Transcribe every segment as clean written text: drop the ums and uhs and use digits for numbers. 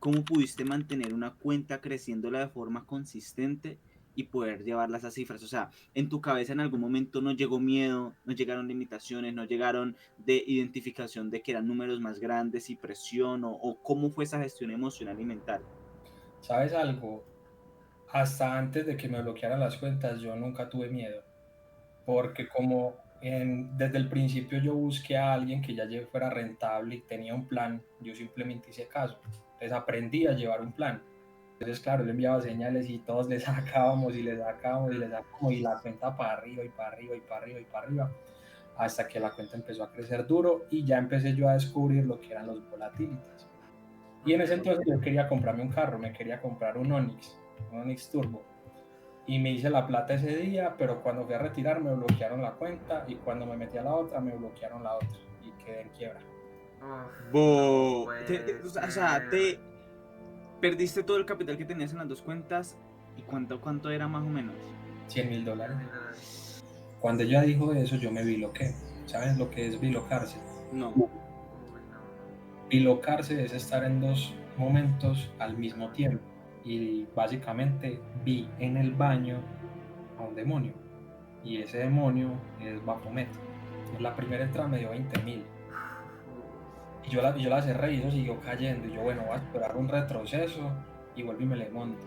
¿cómo pudiste mantener una cuenta creciéndola de forma consistente y poder llevarlas a cifras? O sea, en tu cabeza en algún momento no llegó miedo, no llegaron limitaciones, no llegaron de identificación de que eran números más grandes y presión, o cómo fue esa gestión emocional y mental. ¿Sabes algo? Hasta antes de que me bloquearan las cuentas, yo nunca tuve miedo, porque desde el principio yo busqué a alguien que ya fuera rentable y tenía un plan, yo simplemente hice caso. Entonces aprendí a llevar un plan. Entonces, claro, le enviaba señales y todos le sacábamos y le sacábamos y le sacábamos y la cuenta para arriba y para arriba y para arriba y para arriba, hasta que la cuenta empezó a crecer duro y ya empecé yo a descubrir lo que eran los volatilities. Y en Ok. ese entonces yo quería comprarme un carro, me quería comprar un Onix Turbo. Y me hice la plata ese día, pero cuando fui a retirar me bloquearon la cuenta y cuando me metí a la otra me bloquearon la otra y quedé en quiebra. Uf, no Bo, puede o sea, ser. te perdiste todo el capital que tenías en las dos cuentas. ¿Y cuánto era más o menos? $100,000. 100.000 dólares. Cuando ella dijo eso, yo me biloqué. ¿Sabes lo que es bilocarse? No. Uy, no. Bilocarse es estar en dos momentos al mismo tiempo. Y básicamente vi en el baño a un demonio. Y ese demonio es Baphomet. En la primera entrada me dio 20,000. Uf, Y yo la cerré y eso siguió cayendo. Y yo, bueno, voy a esperar un retroceso y vuelvo y me le monto.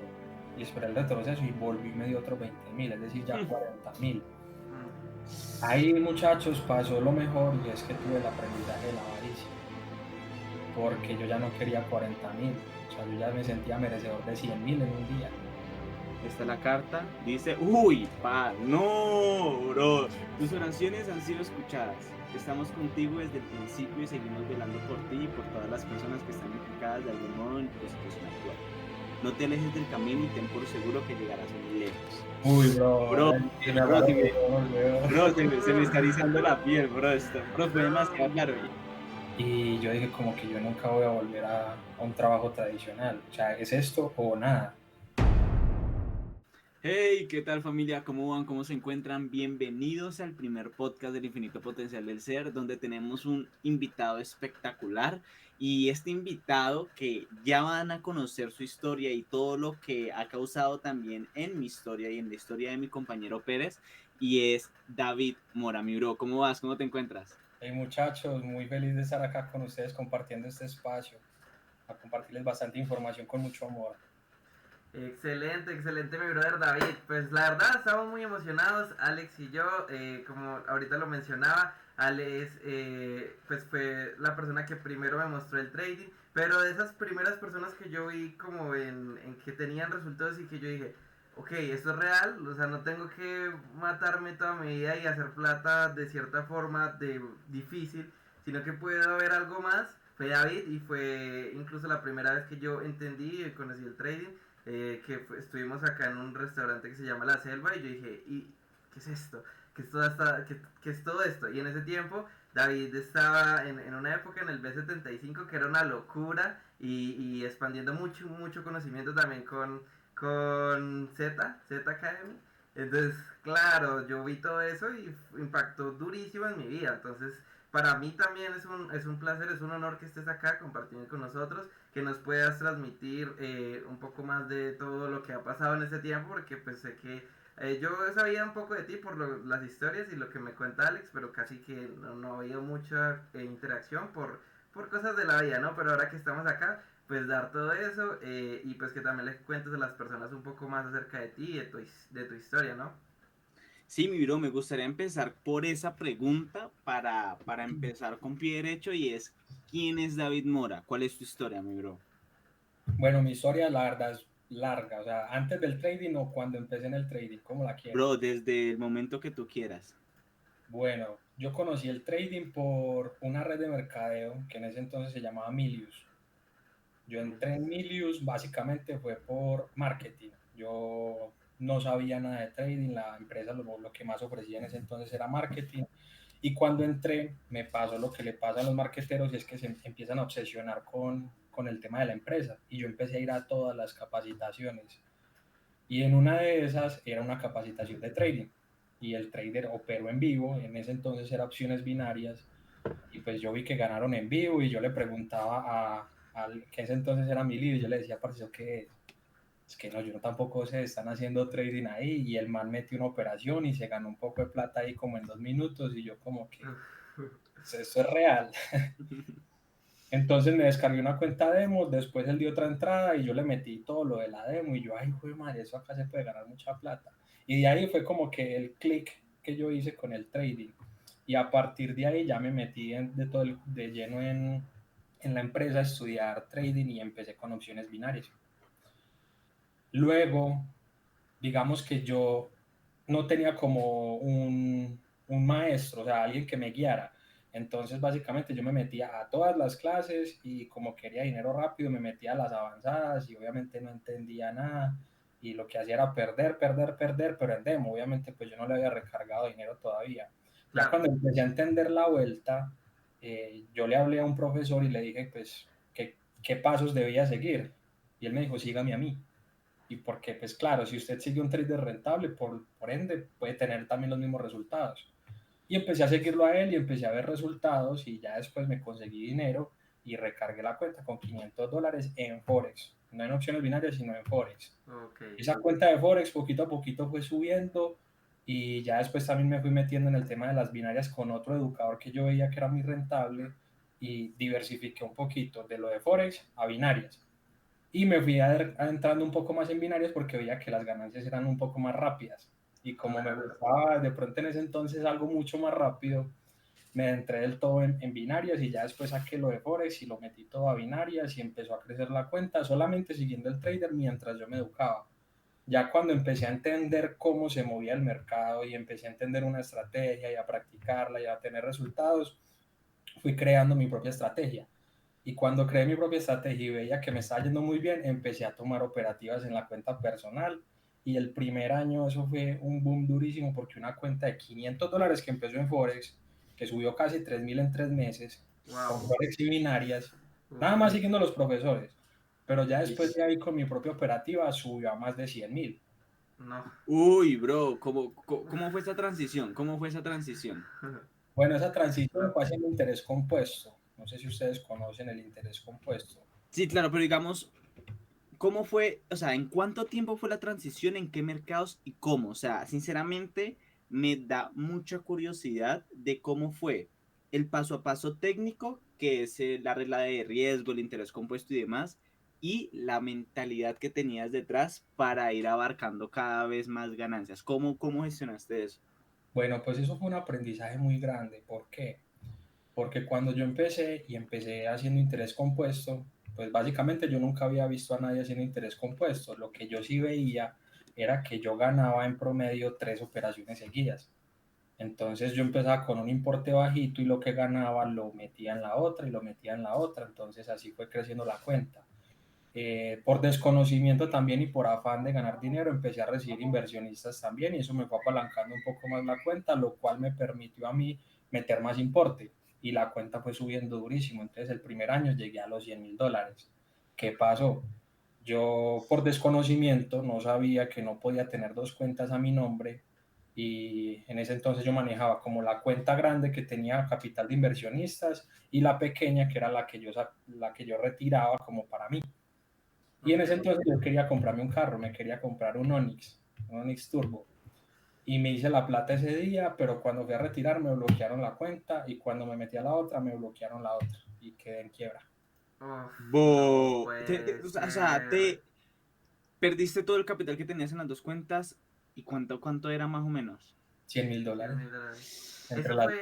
Y esperé el retroceso y volví y me dio otros 20,000, es decir, ya 40,000. mm, Ahí, muchachos, pasó lo mejor y es que tuve el aprendizaje de la avaricia. Porque yo ya no quería 40,000. O sea, yo ya me sentía merecedor de 100,000 en un día. Esta es la carta. Dice, uy, no, bro. Tus oraciones han sido escuchadas. Estamos contigo desde el principio y seguimos velando por ti y por todas las personas que están implicadas de algún modo en tu situación actual. No te alejes del camino y ten por seguro que llegarás muy lejos. Uy, bro, Bro, se me bro, aguaron los ojos, weón. se me está erizando la piel, bro. Bro, fue demasiado no. claro. Y yo dije como que yo nunca voy a volver a un trabajo tradicional. O sea, es esto o nada. Hey, ¿qué tal familia? ¿Cómo van? ¿Cómo se encuentran? Bienvenidos al primer podcast del infinito potencial del ser, donde tenemos un invitado espectacular y este invitado que ya van a conocer su historia y todo lo que ha causado también en mi historia y en la historia de mi compañero Pérez, y es David Mora, mi bro. ¿Cómo vas? ¿Cómo te encuentras? Hey muchachos, muy feliz de estar acá con ustedes compartiendo este espacio, a compartirles bastante información con mucho amor. Excelente, excelente, mi brother David. Pues la verdad, estamos muy emocionados, Alex y yo. Como ahorita lo mencionaba, Alex pues fue la persona que primero me mostró el trading. Pero de esas primeras personas que yo vi como en que tenían resultados y que yo dije, ok, esto es real, o sea, no tengo que matarme toda mi vida y hacer plata de cierta forma de difícil, sino que puede haber algo más. Fue David y fue incluso la primera vez que yo entendí y conocí el trading, estuvimos acá en un restaurante que se llama La Selva y yo dije, ¿y qué es esto? ¿Qué es todo esto? Y en ese tiempo David estaba en una época en el B75 que era una locura y expandiendo mucho, mucho conocimiento también con Z Academy. Entonces, claro, yo vi todo eso y impactó durísimo en mi vida. Entonces, para mí también es un placer, es un honor que estés acá compartiendo con nosotros, que nos puedas transmitir un poco más de todo lo que ha pasado en ese tiempo, porque pues sé que yo sabía un poco de ti por las historias y lo que me cuenta Alex, pero casi que no ha habido mucha interacción por cosas de la vida, ¿no? Pero ahora que estamos acá, pues dar todo eso y pues que también les cuentes a las personas un poco más acerca de ti y de tu historia, ¿no? Sí, mi bro, me gustaría empezar por esa pregunta para empezar con pie derecho y es, ¿quién es David Mora? ¿Cuál es tu historia, mi bro? Bueno, mi historia la verdad es larga, o sea, antes del trading o cuando empecé en el trading, ¿cómo la quieres? Bro, desde el momento que tú quieras. Bueno, yo conocí el trading por una red de mercadeo que en ese entonces se llamaba Milius. Yo entré en Milius básicamente fue por marketing. Yo no sabía nada de trading, la empresa lo que más ofrecía en ese entonces era marketing. Y cuando entré me pasó lo que le pasa a los marketeros y es que se empiezan a obsesionar con el tema de la empresa. Y yo empecé a ir a todas las capacitaciones. Y en una de esas era una capacitación de trading. Y el trader operó en vivo, en ese entonces era opciones binarias y pues yo vi que ganaron en vivo y yo le preguntaba al que ese entonces era mi líder, y yo le decía, parce, ¿qué es que no, yo no tampoco sé, están haciendo trading ahí, y el man metió una operación y se ganó un poco de plata ahí como en 2 minutos, y yo como que, pues, esto es real. Entonces me descargué una cuenta demo, después él dio otra entrada y yo le metí todo lo de la demo y yo, ay, joder, madre, eso acá se puede ganar mucha plata. Y de ahí fue como que el clic que yo hice con el trading. Y a partir de ahí ya me metí de lleno en la empresa a estudiar trading y empecé con opciones binarias. Luego, digamos que yo no tenía como un maestro, o sea, alguien que me guiara. Entonces, básicamente yo me metía a todas las clases y como quería dinero rápido, me metía a las avanzadas y obviamente no entendía nada y lo que hacía era perder, perder, perder, pero en demo, obviamente pues yo no le había recargado dinero todavía. Ya Claro. cuando empecé a entender la vuelta, yo le hablé a un profesor y le dije pues qué pasos debía seguir y él me dijo, sígame a mí. Y porque, pues claro, si usted sigue un trader rentable, por ende, puede tener también los mismos resultados. Y empecé a seguirlo a él y empecé a ver resultados y ya después me conseguí dinero y recargué la cuenta con $500 en Forex. No en opciones binarias, sino en Forex. Okay. Esa cuenta de Forex poquito a poquito fue subiendo y ya después también me fui metiendo en el tema de las binarias con otro educador que yo veía que era muy rentable y diversifiqué un poquito de lo de Forex a binarias. Y me fui adentrando un poco más en binarias porque veía que las ganancias eran un poco más rápidas. Y como me Claro. gustaba de pronto en ese entonces algo mucho más rápido, me entré del todo en binarias y ya después saqué lo de Forex y lo metí todo a binarias y empezó a crecer la cuenta solamente siguiendo el trader mientras yo me educaba. Ya cuando empecé a entender cómo se movía el mercado y empecé a entender una estrategia y a practicarla y a tener resultados, fui creando mi propia estrategia. Y cuando creé mi propia estrategia y veía que me estaba yendo muy bien, empecé a tomar operativas en la cuenta personal. Y el primer año eso fue un boom durísimo porque una cuenta de $500 que empezó en Forex, que subió casi 3.000 en 3 meses, con Wow. Forex y binarias, Uf. nada más siguiendo los profesores. Pero ya después de ahí con mi propia operativa subió a más de 100.000. No. Uy, bro, ¿cómo fue esa transición? ¿Cómo fue esa transición? Bueno, esa transición No. fue hacia el interés compuesto. No sé si ustedes conocen el interés compuesto. Sí, claro, pero digamos, ¿cómo fue? O sea, ¿en cuánto tiempo fue la transición? ¿En qué mercados y cómo? O sea, sinceramente, me da mucha curiosidad de cómo fue el paso a paso técnico, que es la regla de riesgo, el interés compuesto y demás, y la mentalidad que tenías detrás para ir abarcando cada vez más ganancias. ¿Cómo gestionaste eso? Bueno, pues eso fue un aprendizaje muy grande. ¿Por qué? Porque cuando yo empecé haciendo interés compuesto, pues básicamente yo nunca había visto a nadie haciendo interés compuesto. Lo que yo sí veía era que yo ganaba en promedio 3 operaciones seguidas. Entonces yo empezaba con un importe bajito y lo que ganaba lo metía en la otra y lo metía en la otra. Entonces así fue creciendo la cuenta. Por desconocimiento también y por afán de ganar dinero, empecé a recibir inversionistas también y eso me fue apalancando un poco más la cuenta, lo cual me permitió a mí meter más importe y la cuenta fue subiendo durísimo. Entonces el primer año llegué a los $100.000. ¿Qué pasó? Yo por desconocimiento no sabía que no podía tener dos cuentas a mi nombre y en ese entonces yo manejaba como la cuenta grande que tenía capital de inversionistas y la pequeña que era la que yo retiraba como para mí. Y en ese Ok. entonces yo quería comprarme un carro, me quería comprar un Onix Turbo. Y me hice la plata ese día, pero cuando fui a retirar me bloquearon la cuenta y cuando me metí a la otra me bloquearon la otra y quedé en quiebra. Uf, no Bo, puede o sea, ser. te perdiste todo el capital que tenías en las dos cuentas y cuánto era más o menos. $100.000 $100.000. entre las dos.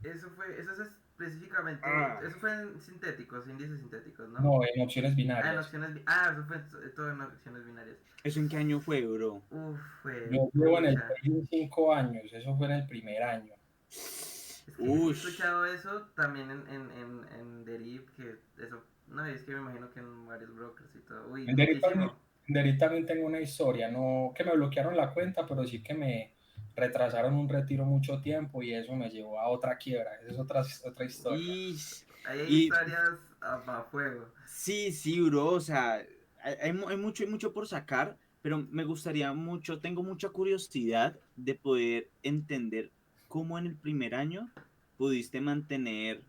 Eso es específicamente, Ah, eso fue en sintéticos, índices sintéticos, ¿no? No, en opciones Ah, en binarias. opciones, eso fue todo en opciones binarias. ¿eso en qué año fue, bro? Uf, fue Yo llevo en el pucha. trading 5 años, eso fue en el primer año. Es que he Ush. escuchado eso también en Deriv, que eso, no, es que me imagino que en varios brokers y todo. Uy, durísimo. En Derita también tengo una historia, no que me bloquearon la cuenta, pero sí que me retrasaron un retiro mucho tiempo y eso me llevó a otra quiebra. Esa es otra historia. Y, Ahí hay y historias a fuego. sí, sí, bro. O sea, hay mucho por sacar, pero me gustaría mucho, tengo mucha curiosidad de poder entender cómo en el primer año pudiste mantener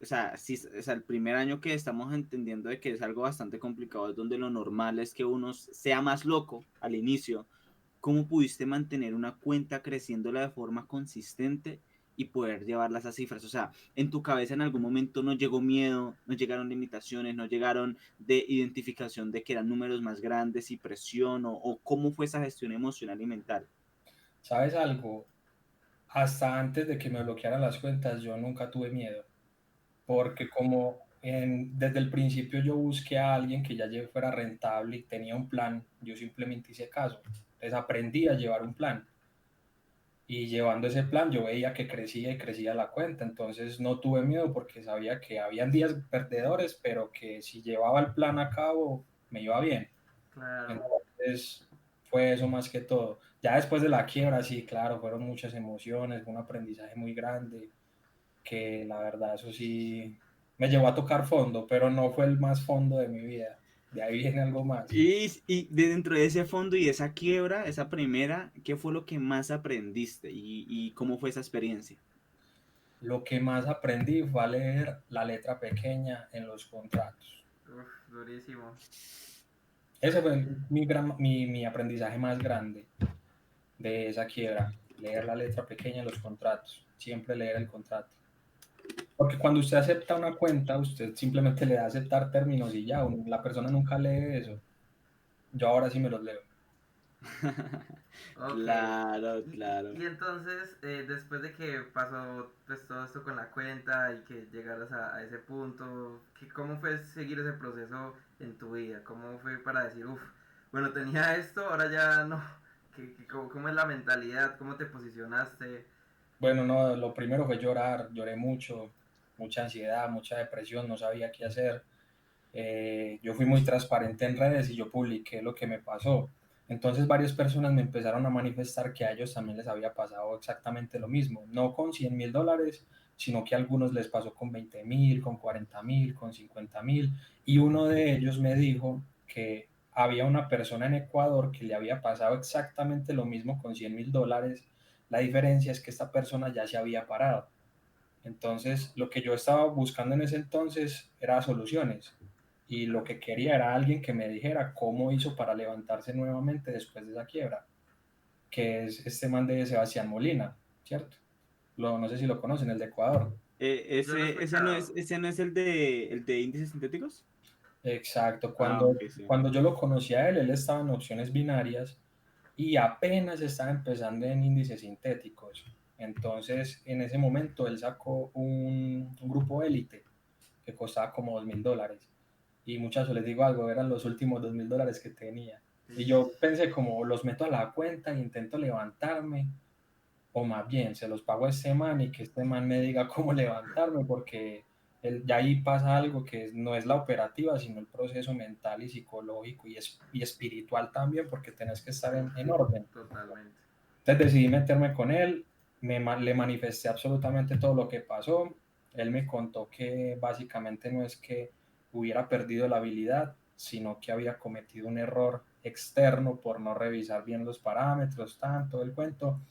o sea, si, o sea, el primer año que estamos entendiendo de que es algo bastante complicado, es donde lo normal es que uno sea más loco al inicio. ¿Cómo pudiste mantener una cuenta creciéndola de forma consistente y poder llevarla a esas cifras? O sea, en tu cabeza en algún momento no llegó miedo, no llegaron limitaciones, no llegaron de identificación de que eran números más grandes y presión, o cómo fue esa gestión emocional y mental. ¿Sabes algo? Hasta antes de que me bloquearan las cuentas, yo nunca tuve miedo, porque como desde el principio yo busqué a alguien que ya fuera rentable y tenía un plan, yo simplemente hice caso. Entonces aprendí a llevar un plan y llevando ese plan yo veía que crecía y crecía la cuenta, entonces no tuve miedo porque sabía que habían días perdedores, pero que si llevaba el plan a cabo me iba bien. Claro. Entonces fue eso más que todo. Ya después de la quiebra, sí, claro, fueron muchas emociones, fue un aprendizaje muy grande, que la verdad eso sí me llevó a tocar fondo, pero no fue el más fondo de mi vida. De ahí viene algo más. Y dentro de ese fondo y esa quiebra, esa primera, ¿qué fue lo que más aprendiste y cómo fue esa experiencia? Lo que más aprendí fue a leer la letra pequeña en los contratos. Uf, durísimo. Ese fue mi aprendizaje más grande de esa quiebra, leer la letra pequeña en los contratos, siempre leer el contrato. Porque cuando usted acepta una cuenta, usted simplemente le da a aceptar términos y ya, la persona nunca lee eso. Yo ahora sí me los leo. Ok. Claro, Y, claro. y entonces, después de que pasó pues todo esto con la cuenta y que llegaras a ese punto, ¿cómo fue seguir ese proceso en tu vida? ¿Cómo fue para decir, uff, bueno, tenía esto, ahora ya no? ¿Cómo es la mentalidad? ¿Cómo te posicionaste? Bueno, no, lo primero fue llorar, lloré mucho, mucha ansiedad, mucha depresión, no sabía qué hacer. Yo fui muy transparente en redes y yo publiqué lo que me pasó. Entonces varias personas me empezaron a manifestar que a ellos también les había pasado exactamente lo mismo, no con $100,000, sino que a algunos les pasó con 20,000, con 40,000, con 50,000. Y uno de ellos me dijo que había una persona en Ecuador que le había pasado exactamente lo mismo con $100,000. La diferencia es que esta persona ya se había parado. Entonces, lo que yo estaba buscando en ese entonces era soluciones y lo que quería era alguien que me dijera cómo hizo para levantarse nuevamente después de esa quiebra, que es este man de Sebastián Molina, ¿cierto? No sé si lo conocen, el de Ecuador. Yo lo he escuchado. Ese no es el de índices sintéticos. Exacto, Ah, ok, sí. cuando yo lo conocí a él, él estaba en opciones binarias y apenas estaba empezando en índices sintéticos. Entonces, en ese momento, él sacó un grupo élite que costaba como $2,000. Y muchachos, les digo algo, eran los últimos $2,000 que tenía. Y Ish, yo pensé como los meto a la cuenta e intento levantarme, o más bien se los pago a este man y que este man me diga cómo levantarme, porque ya ahí pasa algo que no es la operativa, sino el proceso mental y psicológico y espiritual también, porque tenés que estar en orden. totalmente. Entonces decidí meterme con él, le manifesté absolutamente todo lo que pasó. Él me contó que básicamente no es que hubiera perdido la habilidad, sino que había cometido un error externo por no revisar bien los parámetros, tanto el cuento.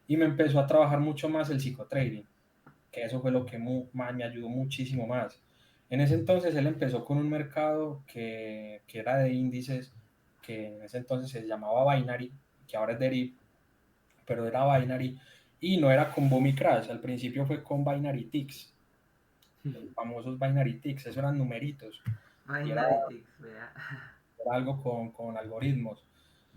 Y me empezó a trabajar mucho más el psicotrading, que eso fue lo que me ayudó muchísimo más. En ese entonces él empezó con un mercado que era de índices, que en ese entonces se llamaba Binary, que ahora es Deriv, pero era Binary y no era con Boom y Crash. Al principio fue con Binary Ticks, los famosos Binary Ticks, esos eran numeritos y Analytics, vea. era algo con algoritmos.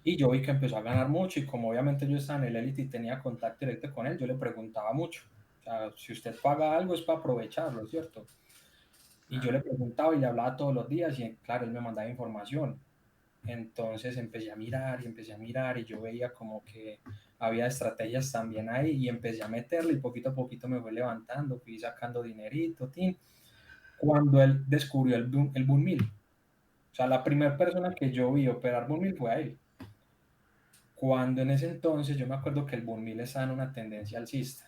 Y yo vi que empezó a ganar mucho y como obviamente yo estaba en el Elite y tenía contacto directo con él, yo le preguntaba mucho. O sea, si usted paga algo es para aprovecharlo, ¿cierto? Y yo Claro. le preguntaba y le hablaba todos los días y claro, él me mandaba información. Entonces empecé a mirar y empecé a mirar y yo veía como que había estrategias también ahí y empecé a meterle y poquito a poquito me fue levantando, fui sacando dinerito, tin. Cuando él descubrió el Boom Mill. O sea, la primera persona que yo vi operar Boom Mill fue a él. Cuando en ese entonces yo me acuerdo que el Boom Mill estaba en una tendencia alcista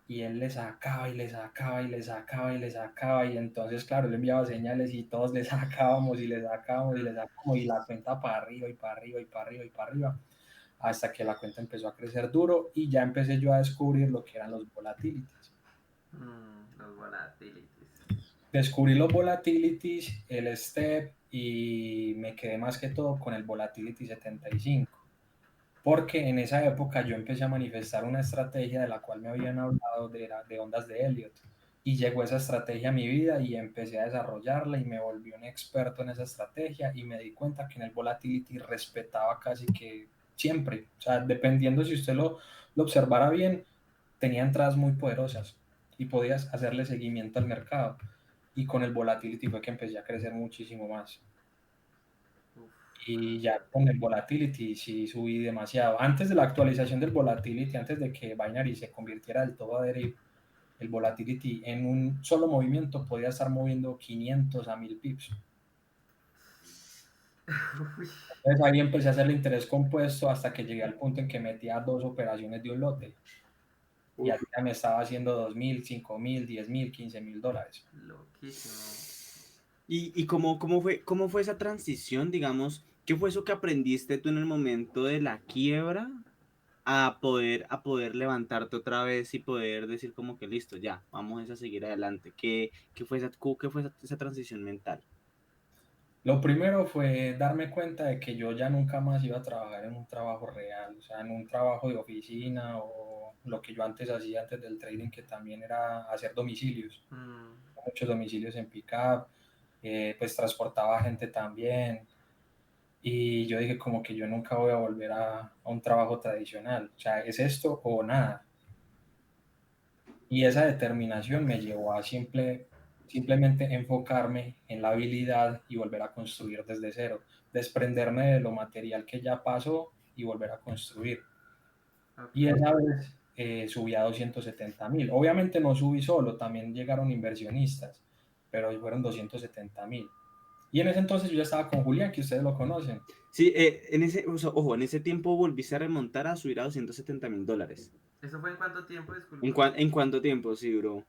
y él le sacaba y le sacaba y le sacaba y le sacaba y entonces claro, él enviaba señales y todos le sacábamos y le sacábamos y le sacábamos y la cuenta para arriba y para arriba y para arriba y para arriba hasta que la cuenta empezó a crecer duro y ya empecé yo a descubrir lo que eran los volatilities. Los volatilities. Descubrí los volatilities, el step, y me quedé más que todo con el volatility 75. Porque en esa época yo empecé a manifestar una estrategia de la cual me habían hablado de ondas de Elliot. Y llegó esa estrategia a mi vida y empecé a desarrollarla y me volví un experto en esa estrategia y me di cuenta que en el volatility respetaba casi que siempre. O sea, dependiendo si usted lo observara bien, tenía entradas muy poderosas y podías hacerle seguimiento al mercado. Y con el volatility fue que empecé a crecer muchísimo más. Y ya con el volatility sí subí demasiado. Antes de la actualización del volatility, antes de que Binary se convirtiera del todo a Derived, el volatility en un solo movimiento podía estar moviendo 500 a 1000 pips. Entonces ahí empecé a hacer el interés compuesto hasta que llegué al punto en que metía 2 operaciones de un lote. Y ahí ya me estaba haciendo 2000, 5000, 10000, $15,000. Loquísimo. ¿Y cómo fue esa transición, digamos? ¿Qué fue eso que aprendiste tú en el momento de la quiebra a poder levantarte otra vez y poder decir como que listo, ya, vamos a seguir adelante? ¿Qué fue esa transición mental? Lo primero fue darme cuenta de que yo ya nunca más iba a trabajar en un trabajo real, o sea, en un trabajo de oficina o lo que yo antes hacía antes del trading, que también era hacer domicilios, muchos domicilios en pickup, pues transportaba gente también. Y yo dije como que yo nunca voy a volver a un trabajo tradicional, o sea, es esto o nada. Y esa determinación me llevó a simplemente enfocarme en la habilidad y volver a construir desde cero, desprenderme de lo material que ya pasó y volver a construir. Y esa vez subí a 270,000. Obviamente no subí solo, también llegaron inversionistas, pero fueron 270,000. Y en ese entonces yo ya estaba con Julián, que ustedes lo conocen. Sí, ojo, en ese tiempo volviste a remontar a subir a $270,000. ¿Eso fue en cuánto tiempo, disculpa? ¿En cuánto tiempo, sí, bro?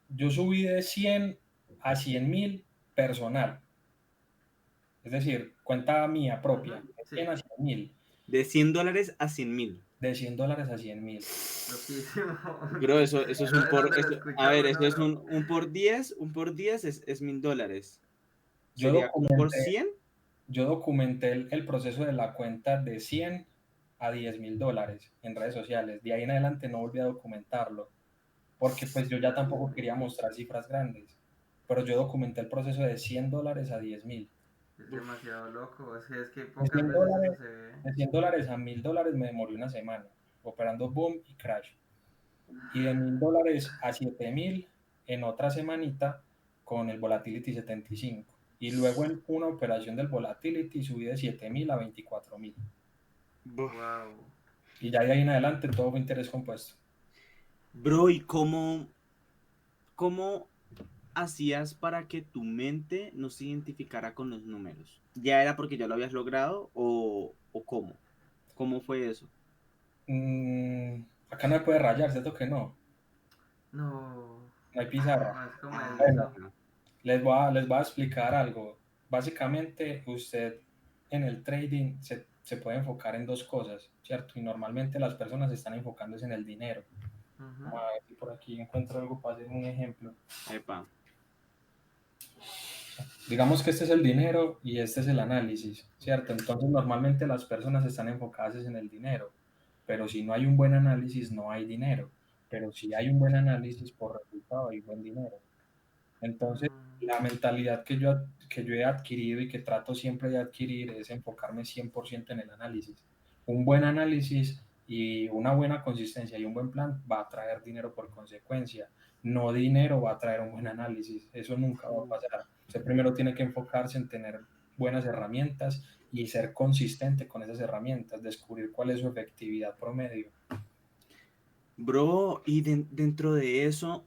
Yo subí de 100 a 100,000 personal. Es decir, cuenta mía propia, de Sí. 100 a 100,000. De $100 a 100,000. De $100 a 100,000. Loquísimo. Bro, eso es un Es por. donde lo A escucha ver, uno, eso es bro. un por 10. Un por 10 es $1,000. Yo Sería como por documenté, 100. yo documenté el proceso de la cuenta de 100 a $10,000 en redes sociales. De ahí en adelante no volví a documentarlo, porque pues yo ya tampoco quería mostrar cifras grandes. Pero yo documenté el proceso de $100 a 10,000. Es demasiado loco. O sea, es que De pocas 100 veces eso dólares, se ve. de $100 a $1,000 me demoré una semana, operando boom y crash. Y de $1,000 a 7,000 en otra semanita con el volatility 75. Y luego en una operación del volatility subí de 7,000 a 24,000. Wow. Y ya de ahí en adelante todo fue interés compuesto. Bro, ¿y cómo hacías para que tu mente no se identificara con los números? ¿Ya era porque ya lo habías logrado o cómo? ¿Cómo fue eso? Acá no se puede rayar, ¿cierto que no? No. No hay pizarra. Más como Bueno, eso. les voy a explicar algo. Básicamente, usted en el trading se puede enfocar en dos cosas, ¿cierto? Y normalmente las personas están enfocándose en el dinero. Vamos a ver si por aquí encuentro algo para hacer un ejemplo. Epa. Digamos que este es el dinero y este es el análisis, ¿cierto? Entonces normalmente las personas están enfocadas en el dinero, pero si no hay un buen análisis no hay dinero, pero si hay un buen análisis por resultado hay buen dinero. Entonces la mentalidad que yo he adquirido y que trato siempre de adquirir es enfocarme 100% en el análisis. Un buen análisis y una buena consistencia y un buen plan va a traer dinero por consecuencia. No dinero va a traer un buen análisis. Eso nunca va a pasar. Usted primero tiene que enfocarse en tener buenas herramientas y ser consistente con esas herramientas, descubrir cuál es su efectividad promedio. Bro, y dentro de eso,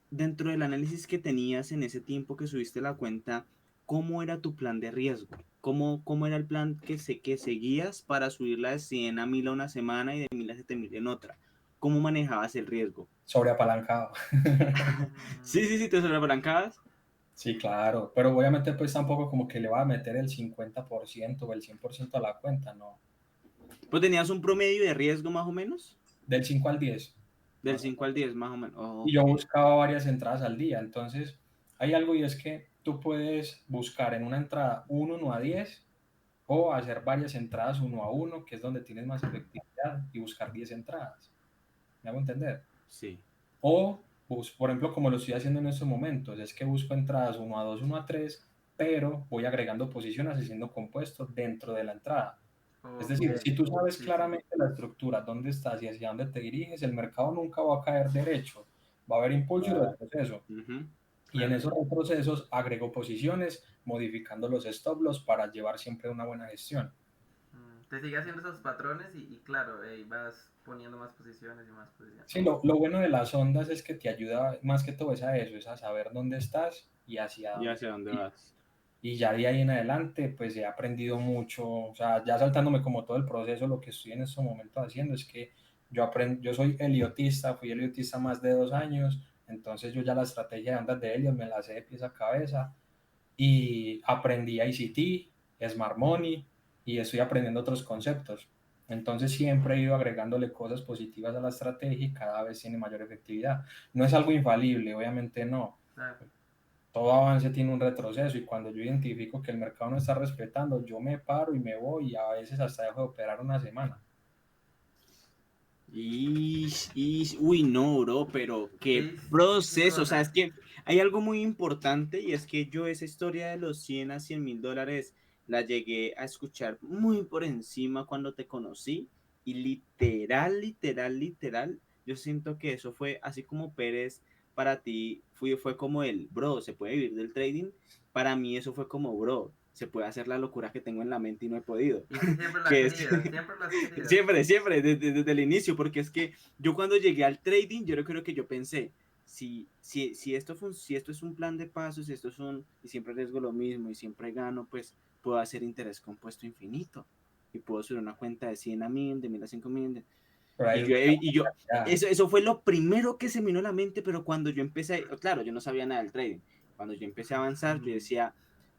dentro del análisis que tenías en ese tiempo que subiste la cuenta, ¿cómo era tu plan de riesgo? ¿Cómo era el plan que seguías para subirla de 100 a 1000 a una semana y de 1000 a 7000 en otra? ¿Cómo manejabas el riesgo? Sobreapalancado. Sí, te sobreapalancabas. Sí, claro, pero obviamente pues tampoco como que le va a meter el 50% o el 100% a la cuenta, no. Pues tenías un promedio de riesgo más o menos. Del 5 al 10. Del 5 al 10 más o menos. Y yo buscaba varias entradas al día. Entonces, hay algo y es que tú puedes buscar en una entrada un 1 a 10 o hacer varias entradas 1 a 1, que es donde tienes más efectividad, y buscar 10 entradas. ¿Me hago entender? Sí. O, por ejemplo, como lo estoy haciendo en estos momentos, es que busco entradas 1 a 2, 1 a 3, pero voy agregando posiciones haciendo compuestos dentro de la entrada. Es decir, si tú sabes claramente la estructura, dónde estás y hacia dónde te diriges, el mercado nunca va a caer derecho. Va a haber impulso y retroceso. Y en esos retrocesos agrego posiciones, modificando los stop loss para llevar siempre una buena gestión. Te sigue haciendo esos patrones y claro, vas poniendo más posiciones y más posiciones. Sí, lo bueno de las ondas es que te ayuda más que todo es a eso, es a saber dónde estás y hacia dónde vas. Y ya de ahí en adelante, pues he aprendido mucho, o sea, ya saltándome como todo el proceso, lo que estoy en estos momentos haciendo es que yo soy heliotista, fui heliotista más de 2 años, entonces yo ya la estrategia de ondas de Helios me la sé de pies a cabeza y aprendí ICT, Smart Money y estoy aprendiendo otros conceptos. Entonces siempre he ido agregándole cosas positivas a la estrategia y cada vez tiene mayor efectividad. No es algo infalible, obviamente no. Todo avance tiene un retroceso y cuando yo identifico que el mercado no está respetando, yo me paro y me voy y a veces hasta dejo de operar una semana. Uy, no, bro, pero qué proceso. O sea, es que hay algo muy importante y es que yo esa historia de los 100 a 100.000 dólares la llegué a escuchar muy por encima cuando te conocí y literal, yo siento que eso fue así como Pérez para ti fue como el, bro, se puede vivir del trading. Para mí eso fue como, bro, se puede hacer la locura que tengo en la mente y no he podido. Y siempre lo has Que es querido, siempre lo has querido. siempre, desde el inicio, porque es que yo cuando llegué al trading, yo creo que yo pensé, si esto es un plan de pasos, si esto es y siempre arriesgo lo mismo y siempre gano, pues puedo hacer interés compuesto infinito y puedo subir una cuenta de 100 a 1000, de 1000 a 5000. Y yo, eso fue lo primero que se me vino a la mente, pero cuando yo empecé, claro, yo no sabía nada del trading. Cuando yo empecé a avanzar, yo decía,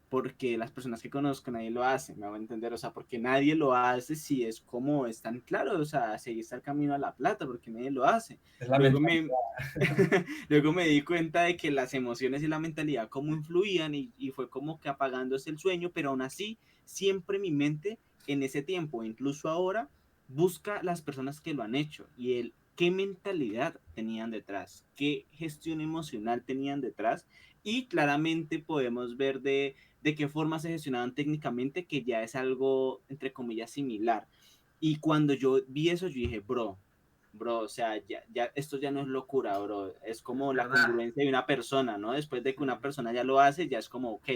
porque las personas que conozco nadie lo hace, me voy a entender, o sea, porque nadie lo hace si es como es tan claro, o sea, seguir el camino a la plata, porque nadie lo hace. Es la Luego mentalidad. luego me di cuenta de que las emociones y la mentalidad cómo influían y fue como que apagándose el sueño, pero aún así, siempre mi mente en ese tiempo, incluso ahora, busca las personas que lo han hecho y qué mentalidad tenían detrás, qué gestión emocional tenían detrás y claramente podemos ver de qué forma se gestionaban técnicamente, que ya es algo, entre comillas, similar. Y cuando yo vi eso, yo dije, bro, o sea, esto ya no es locura, bro, es como la congruencia de una persona, ¿no? Después de que una persona ya lo hace, ya es como, ok,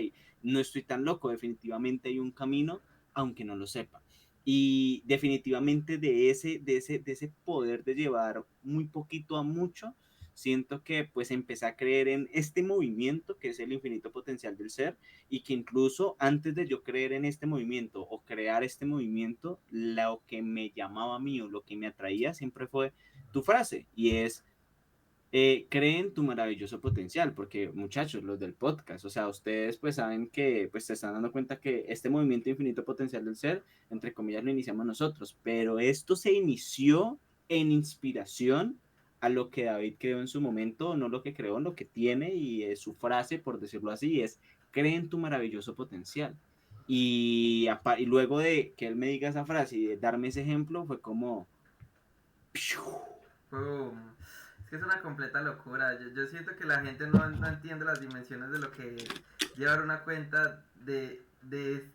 no estoy tan loco, definitivamente hay un camino, aunque no lo sepa. Y definitivamente de ese poder de llevar muy poquito a mucho, siento que pues empecé a creer en este movimiento que es el infinito potencial del ser y que incluso antes de yo creer en este movimiento o crear este movimiento, lo que me llamaba a mí o lo que me atraía siempre fue tu frase y es cree en tu maravilloso potencial, porque muchachos, los del podcast, o sea, ustedes pues saben que pues se están dando cuenta que este movimiento infinito potencial del ser, entre comillas, lo iniciamos nosotros, pero esto se inició en inspiración a lo que David creó en su momento, no lo que creó, lo que tiene y su frase, por decirlo así, es cree en tu maravilloso potencial. Y luego de que él me diga esa frase y de darme ese ejemplo, fue como... Boom. Es que es una completa locura. Yo siento que la gente no entiende las dimensiones de lo que es llevar una cuenta de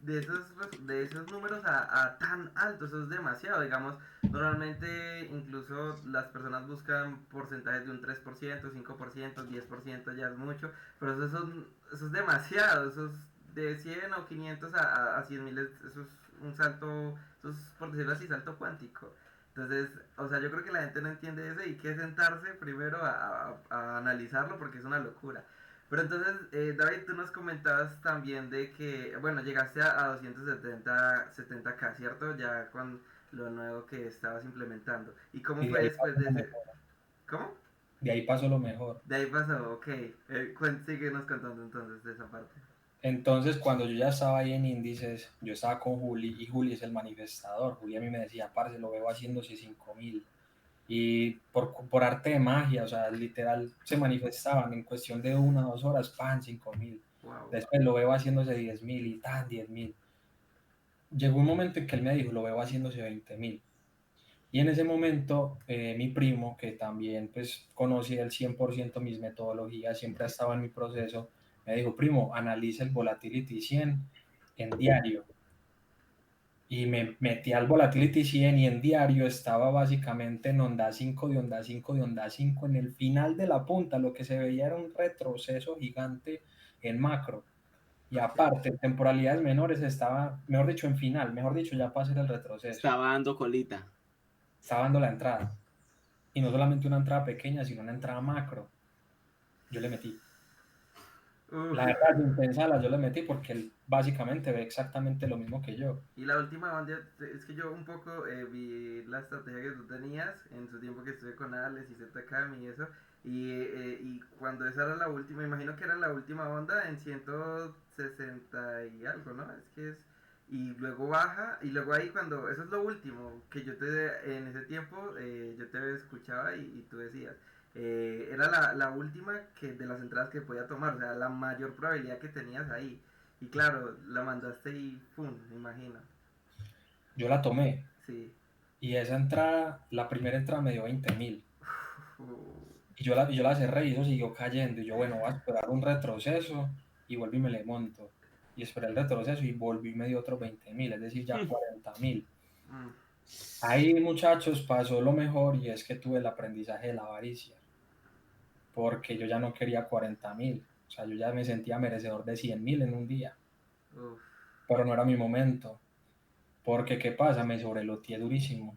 esos números a tan altos. Eso es demasiado. Digamos, normalmente incluso las personas buscan porcentajes de un 3%, 5%, 10%, ya es mucho. Pero eso es demasiado. Eso es de 100 o 500 a 100.000. Eso es un salto, eso es, por decirlo así, salto cuántico. Entonces, o sea, yo creo que la gente no entiende eso y hay que sentarse primero a analizarlo porque es una locura. Pero entonces, David, tú nos comentabas también de que, bueno, llegaste a 270K, ¿cierto? Ya con lo nuevo que estabas implementando. ¿Y cómo Y de fue ahí después pasó de lo ese? mejor. ¿Cómo? De ahí pasó lo mejor. De ahí pasó, ok. Síguenos contando entonces de esa parte. Entonces, cuando yo ya estaba ahí en índices, yo estaba con Juli y Juli es el manifestador. Juli a mí me decía, parce, lo veo haciéndose 5.000. y por arte de magia, o sea, literal, se manifestaban en cuestión de 1 o 2 horas, pan, 5.000. Wow. Después lo veo haciéndose 10.000 y tan 10.000. Llegó un momento en que él me dijo, lo veo haciéndose 20.000. Y en ese momento, mi primo, que también pues conocía el 100% mis metodologías, siempre ha estado en mi proceso, me dijo, primo, analiza el Volatility 100 en diario. Y me metí al Volatility 100 y en diario estaba básicamente en onda 5 de onda 5 de onda 5 en el final de la punta. Lo que se veía era un retroceso gigante en macro. Y aparte, en temporalidades menores estaba, mejor dicho, en final, mejor dicho, ya para hacer el retroceso. Estaba dando colita. Estaba dando la entrada. Y no solamente una entrada pequeña, sino una entrada macro. Yo le metí. La verdad, sin pensarla, yo le metí porque él básicamente ve exactamente lo mismo que yo. Y la última banda, es que yo un poco vi la estrategia que tú tenías en su tiempo que estuve con Alex y ZKM y eso. Y cuando esa era la última, imagino que era la última onda en 160 y algo, ¿no? Es que es. Y luego baja, y luego ahí cuando. Eso es lo último que yo te. En ese tiempo yo te escuchaba y tú decías. Era la última que de las entradas que podía tomar, o sea, la mayor probabilidad que tenías ahí. Y claro, la mandaste y ¡pum! Me imagino. Yo la tomé. Sí. Y esa entrada, la primera entrada me dio 20.000. Uh, Y yo la cerré y eso siguió cayendo. Y yo, bueno, voy a esperar un retroceso y volví y me le monto. Y esperé el retroceso y volví y me dio otros 20.000, es decir, ya 40.000. mm, Ahí, muchachos, pasó lo mejor y es que tuve el aprendizaje de la avaricia. Porque yo ya no quería 40.000. O sea, yo ya me sentía merecedor de 100.000 en un día. uf, Pero no era mi momento. Porque, ¿qué pasa? Me sobreloteé durísimo.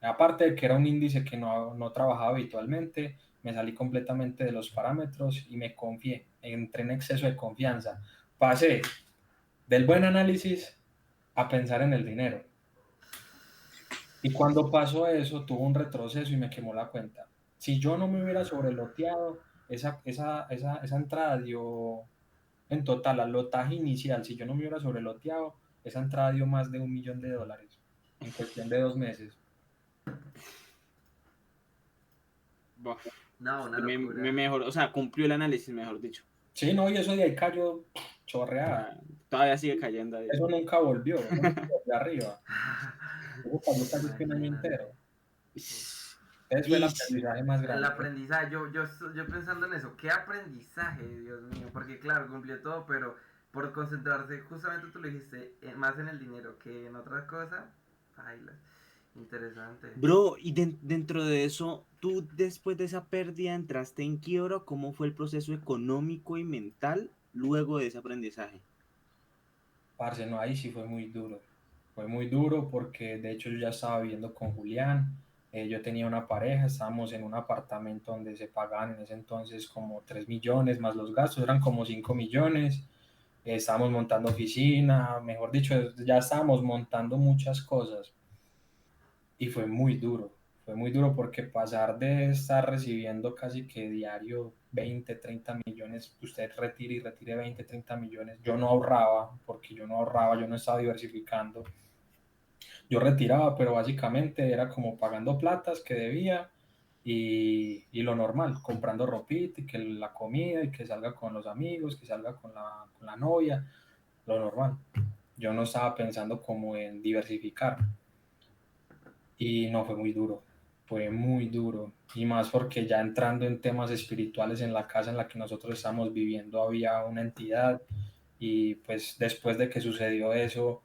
Aparte de que era un índice que no trabajaba habitualmente, me salí completamente de los parámetros y me confié, entré en exceso de confianza. Pasé del buen análisis a pensar en el dinero. Y cuando pasó eso, tuvo un retroceso y me quemó la cuenta. Si yo no me hubiera sobreloteado, esa entrada dio, en total, al lotaje inicial, si yo no me hubiera sobreloteado, esa entrada dio más de $1.000.000 en cuestión de 2 meses. Bof. no, una Me locura. mejoró, o sea, cumplió el análisis, mejor dicho. Sí, no, y eso de ahí cayó O chorreada. sea, todavía sigue cayendo ahí. Eso nunca volvió, eso nunca volvió arriba. Eso cayó casi que un año Imagínate. entero. Ese fue el Y, aprendizaje más El grande. aprendizaje, yo pensando en eso, qué aprendizaje, Dios mío, porque claro, cumplió todo, pero por concentrarse, justamente tú lo dijiste, más en el dinero que en otras cosas, bailas. Interesante. bro, y dentro de eso, ¿tú después de esa pérdida entraste en quiebra? ¿Cómo fue el proceso económico y mental luego de ese aprendizaje? Parce, no, ahí sí fue muy duro. Fue muy duro porque de hecho yo ya estaba viviendo con Julián. Yo tenía una pareja, estábamos en un apartamento donde se pagaban en ese entonces como 3 millones más los gastos, eran como 5 millones. Estábamos montando oficina, mejor dicho, ya estábamos montando muchas cosas y fue muy duro porque pasar de estar recibiendo casi que diario 20 30 millones, usted retire y retire 20 30 millones, yo no ahorraba, porque yo no ahorraba, yo no estaba diversificando, yo retiraba, pero básicamente era como pagando platas que debía y lo normal, comprando ropita y que la comida y que salga con los amigos, que salga con la novia, lo normal. Yo no estaba pensando como en diversificar y no fue muy duro y más porque ya entrando en temas espirituales en la casa en la que nosotros estamos viviendo había una entidad y pues después de que sucedió eso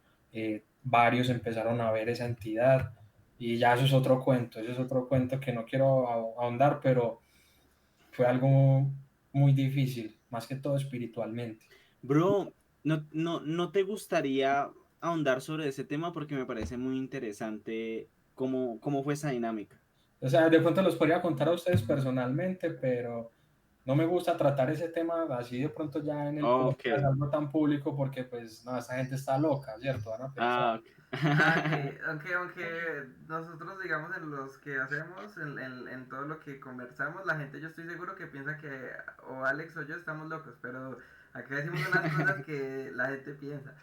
varios empezaron a ver esa entidad y ya eso es otro cuento que no quiero ahondar, pero fue algo muy difícil, más que todo espiritualmente. Bro, ¿no te gustaría ahondar sobre ese tema? Porque me parece muy interesante cómo fue esa dinámica. O sea, de pronto los podría contar a ustedes personalmente, pero no me gusta tratar ese tema así de pronto ya en el Ok. podcast, algo tan público, porque pues no, esta gente está loca, ¿cierto? Van a pensar. Ah, ok. Ah, que aunque nosotros digamos en los que hacemos, en todo lo que conversamos, la gente yo estoy seguro que piensa que o Alex o yo estamos locos, pero acá decimos unas cosas que la gente piensa.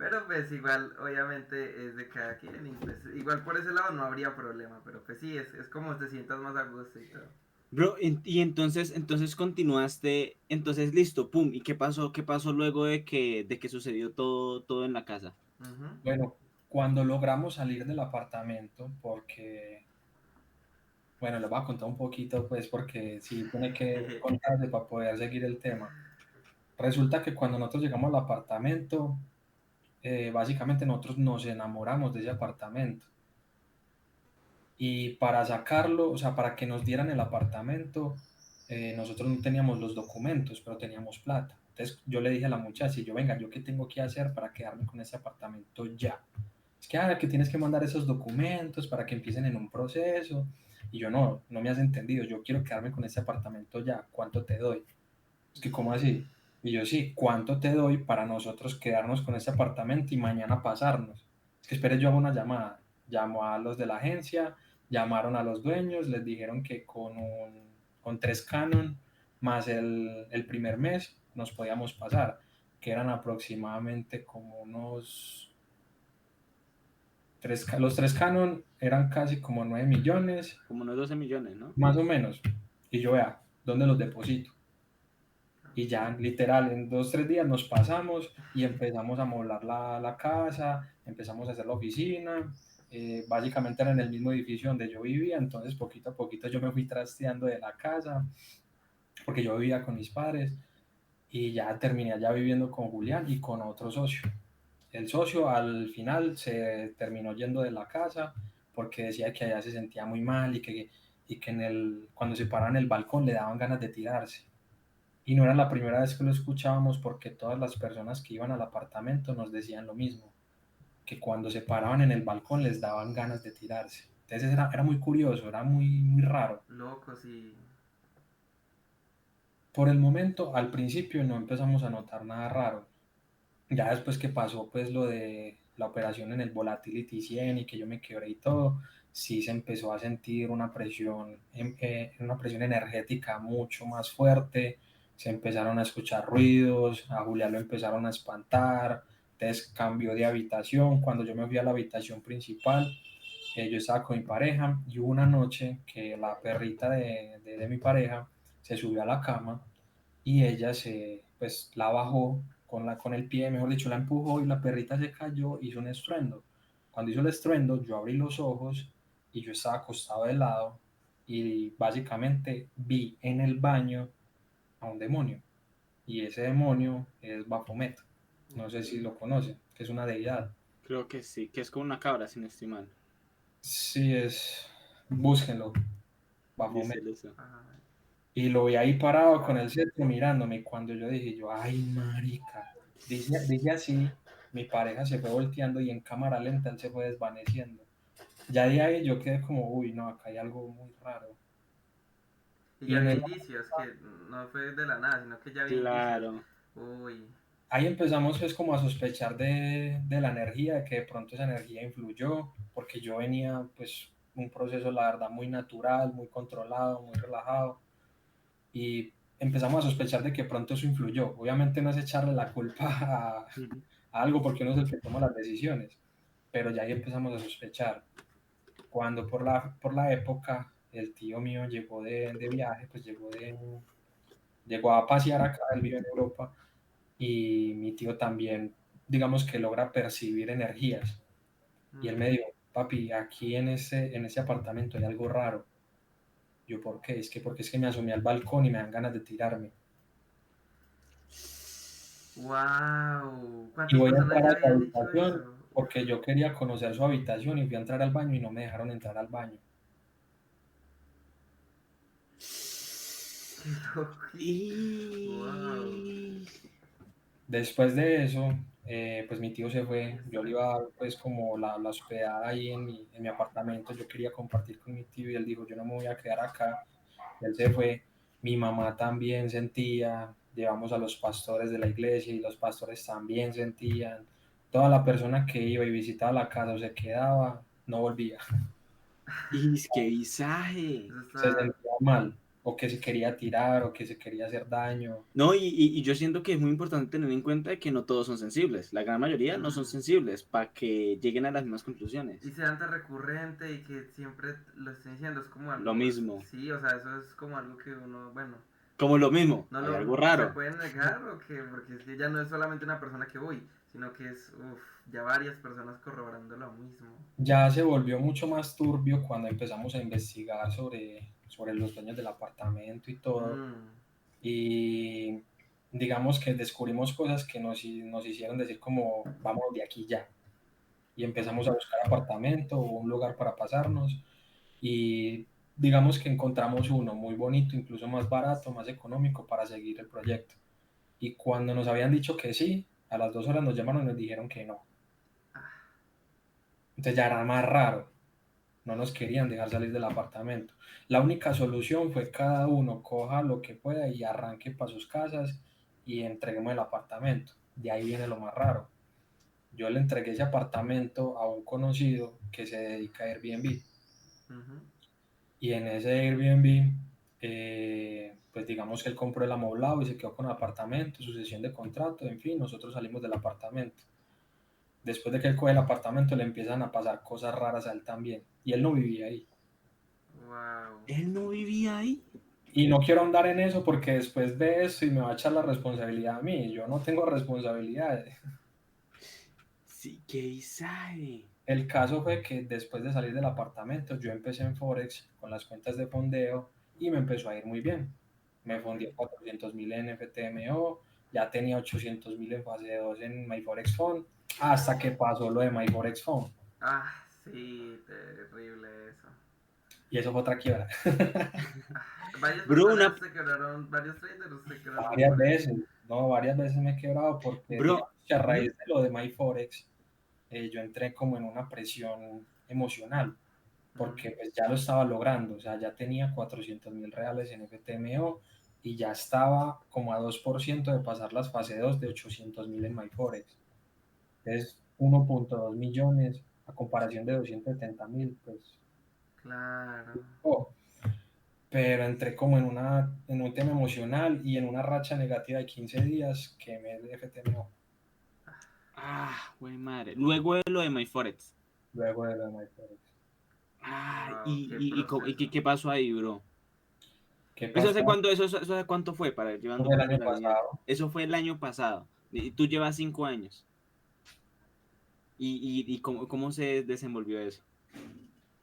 Pero pues igual, obviamente es de cada quien y pues igual por ese lado no habría problema, pero pues sí, es como te sientas más a gusto y todo. Bro, y entonces continuaste, entonces listo, pum, ¿y qué pasó? ¿Qué pasó luego de que sucedió todo en la casa? Ujú. Bueno, cuando logramos salir del apartamento, porque, bueno, les voy a contar un poquito, pues, porque sí tiene que contarse para poder seguir el tema. Resulta que cuando nosotros llegamos al apartamento, básicamente nosotros nos enamoramos de ese apartamento. Y para sacarlo, o sea, para que nos dieran el apartamento, nosotros no teníamos los documentos, pero teníamos plata. Entonces yo le dije a la muchacha, y yo, venga, ¿yo qué tengo que hacer para quedarme con ese apartamento ya? Es que tienes que mandar esos documentos para que empiecen en un proceso. Y yo, no me has entendido, yo quiero quedarme con ese apartamento ya, ¿cuánto te doy? Es que, ¿cómo así? Y yo, sí, ¿cuánto te doy para nosotros quedarnos con ese apartamento y mañana pasarnos? Es que espere, yo hago una llamada. Llamo a los de la agencia, llamaron a los dueños, les dijeron que con 3 Canon más el primer mes nos podíamos pasar, que eran aproximadamente como los 3 Canon eran casi como 9 millones, Como unos 12 millones, ¿no? más o menos. Y yo, vea, ¿dónde los deposito? Y ya, literal, en 2, 3 días nos pasamos y empezamos a amoblar la casa, empezamos a hacer la oficina. Básicamente era en el mismo edificio donde yo vivía, entonces poquito a poquito yo me fui trasteando de la casa, porque yo vivía con mis padres y ya terminé allá viviendo con Julián y con otro socio. El socio al final se terminó yendo de la casa porque decía que allá se sentía muy mal y que cuando se paraba en el balcón le daban ganas de tirarse. Y no era la primera vez que lo escuchábamos porque todas las personas que iban al apartamento nos decían lo mismo, que cuando se paraban en el balcón les daban ganas de tirarse. Entonces era muy curioso, era muy raro. Locos y... Por el momento, al principio no empezamos a notar nada raro. Ya después que pasó pues lo de la operación en el Volatility 100 y que yo me quebré y todo, sí se empezó a sentir una presión energética mucho más fuerte, se empezaron a escuchar ruidos, a Julián lo empezaron a espantar, entonces cambió de habitación. Cuando yo me fui a la habitación principal, yo estaba con mi pareja y hubo una noche que la perrita de mi pareja se subió a la cama y ella pues la bajó con el pie, mejor dicho, la empujó y la perrita se cayó, hizo un estruendo. Cuando hizo el estruendo, yo abrí los ojos y yo estaba acostado de lado y básicamente vi en el baño a un demonio y ese demonio es Baphomet. No sé si lo conocen, que es una deidad. Creo que sí, que es como una cabra, sin estimar. Sí, búsquenlo, Dice Baphomet. eso. Ay, Y lo vi ahí parado con el cetro mirándome. Y cuando yo dije, ay, marica, dije así, mi pareja se fue volteando y en cámara lenta él se fue desvaneciendo. Ya de ahí yo quedé como, uy, no, acá hay algo muy raro. y Y ya en había el, indicios, que no fue de la nada, sino que ya había indicios. Claro. Uy, ahí empezamos pues como a sospechar de la energía, de que de pronto esa energía influyó, porque yo venía pues un proceso, la verdad, muy natural, muy controlado, muy relajado. Y empezamos a sospechar de que pronto eso influyó. Obviamente no es echarle la culpa a algo porque uno es el que toma las decisiones, pero ya ahí empezamos a sospechar. Cuando por la época el tío mío llegó de viaje, pues llegó a pasear acá, él vive en Europa, y mi tío también, digamos que logra percibir energías. Y él me dijo, papi, aquí en ese apartamento hay algo raro. Yo, ¿por qué? Porque es que me asomé al balcón y me dan ganas de tirarme. wow. Y ¿Cuántas voy a personas entrar ya a su habían dicho habitación eso? porque yo quería conocer su habitación y fui a entrar al baño y no me dejaron entrar al baño. Qué loco. Wow. Y... Después de eso, pues mi tío se fue, yo le iba a dar pues como la hospedada ahí en mi apartamento, yo quería compartir con mi tío y él dijo, yo no me voy a quedar acá, él se fue, mi mamá también sentía, llevamos a los pastores de la iglesia y los pastores también sentían, toda la persona que iba y visitaba la casa o se quedaba, no volvía, Y es que visaje. Eso se está... sentía mal. o que se quería tirar, o que se quería hacer daño. No, y yo siento que es muy importante tener en cuenta que no todos son sensibles. La gran mayoría no son sensibles para que lleguen a las mismas conclusiones. Y sea tan recurrente y que siempre lo estén diciendo, es como algo... Lo mismo. Sí, o sea, eso es como algo que uno, bueno... Como lo mismo, No hay lo algo se raro. puede negar o que, porque es que ya no es solamente una persona que uy, sino que es, ya varias personas corroborando lo mismo. Ya se volvió mucho más turbio cuando empezamos a investigar sobre los dueños del apartamento y todo. Y digamos que descubrimos cosas que nos hicieron decir como, vamos de aquí ya. Y empezamos a buscar apartamento o un lugar para pasarnos. Y digamos que encontramos uno muy bonito, incluso más barato, más económico para seguir el proyecto. Y cuando nos habían dicho que sí, a las 2 horas nos llamaron y nos dijeron que no. Entonces ya era más raro. No nos querían dejar salir del apartamento. La única solución fue cada uno coja lo que pueda y arranque para sus casas y entreguemos el apartamento. De ahí viene lo más raro. Yo le entregué ese apartamento a un conocido que se dedica a Airbnb. Y en ese Airbnb, pues digamos que él compró el amoblado y se quedó con el apartamento, su sesión de contrato, en fin, nosotros salimos del apartamento. Después de que él coge el apartamento, le empiezan a pasar cosas raras a él también. Y él no vivía ahí. Wow. ¿Él no vivía ahí? Y no quiero andar en eso porque después de eso y me va a echar la responsabilidad a mí. Yo no tengo responsabilidades. Sí, ¿qué sabe? El caso fue que después de salir del apartamento, yo empecé en Forex con las cuentas de fondeo y me empezó a ir muy bien. Me fondeé 400.000 en FTMO, ya tenía 800.000 en fase 2 en MyForex Fund, hasta que pasó lo de MyForex Fund. Ah, sí, terrible eso. Y eso fue otra quiebra. Varias Bro, personas se quebraron, varios traders se quebraron Varias por eso. veces, no, varias veces me he quebrado porque Bro, digamos que a raíz de lo de MyForex, yo entré como en una presión emocional, porque pues ya lo estaba logrando, o sea, ya tenía 400.000 reales en FTMO y ya estaba como a 2% de pasar las fase 2 de 800.000 en MyForex. Es 1.2 millones a comparación de 270.000, pues, Claro. oh, pero entré como en un tema emocional y en una racha negativa de 15 días que me FTMO. güey madre. Luego de lo de MyForex. Luego de lo de MyForex. Wow, qué ¿Qué proceso. pasó ahí, bro? ¿Qué ¿Eso hace pasó? cuánto, eso hace cuánto fue? Para ir llevando Fue el como año la línea. pasado. Eso fue el año pasado. Y tú llevas 5 años. ¿Y cómo se desenvolvió eso?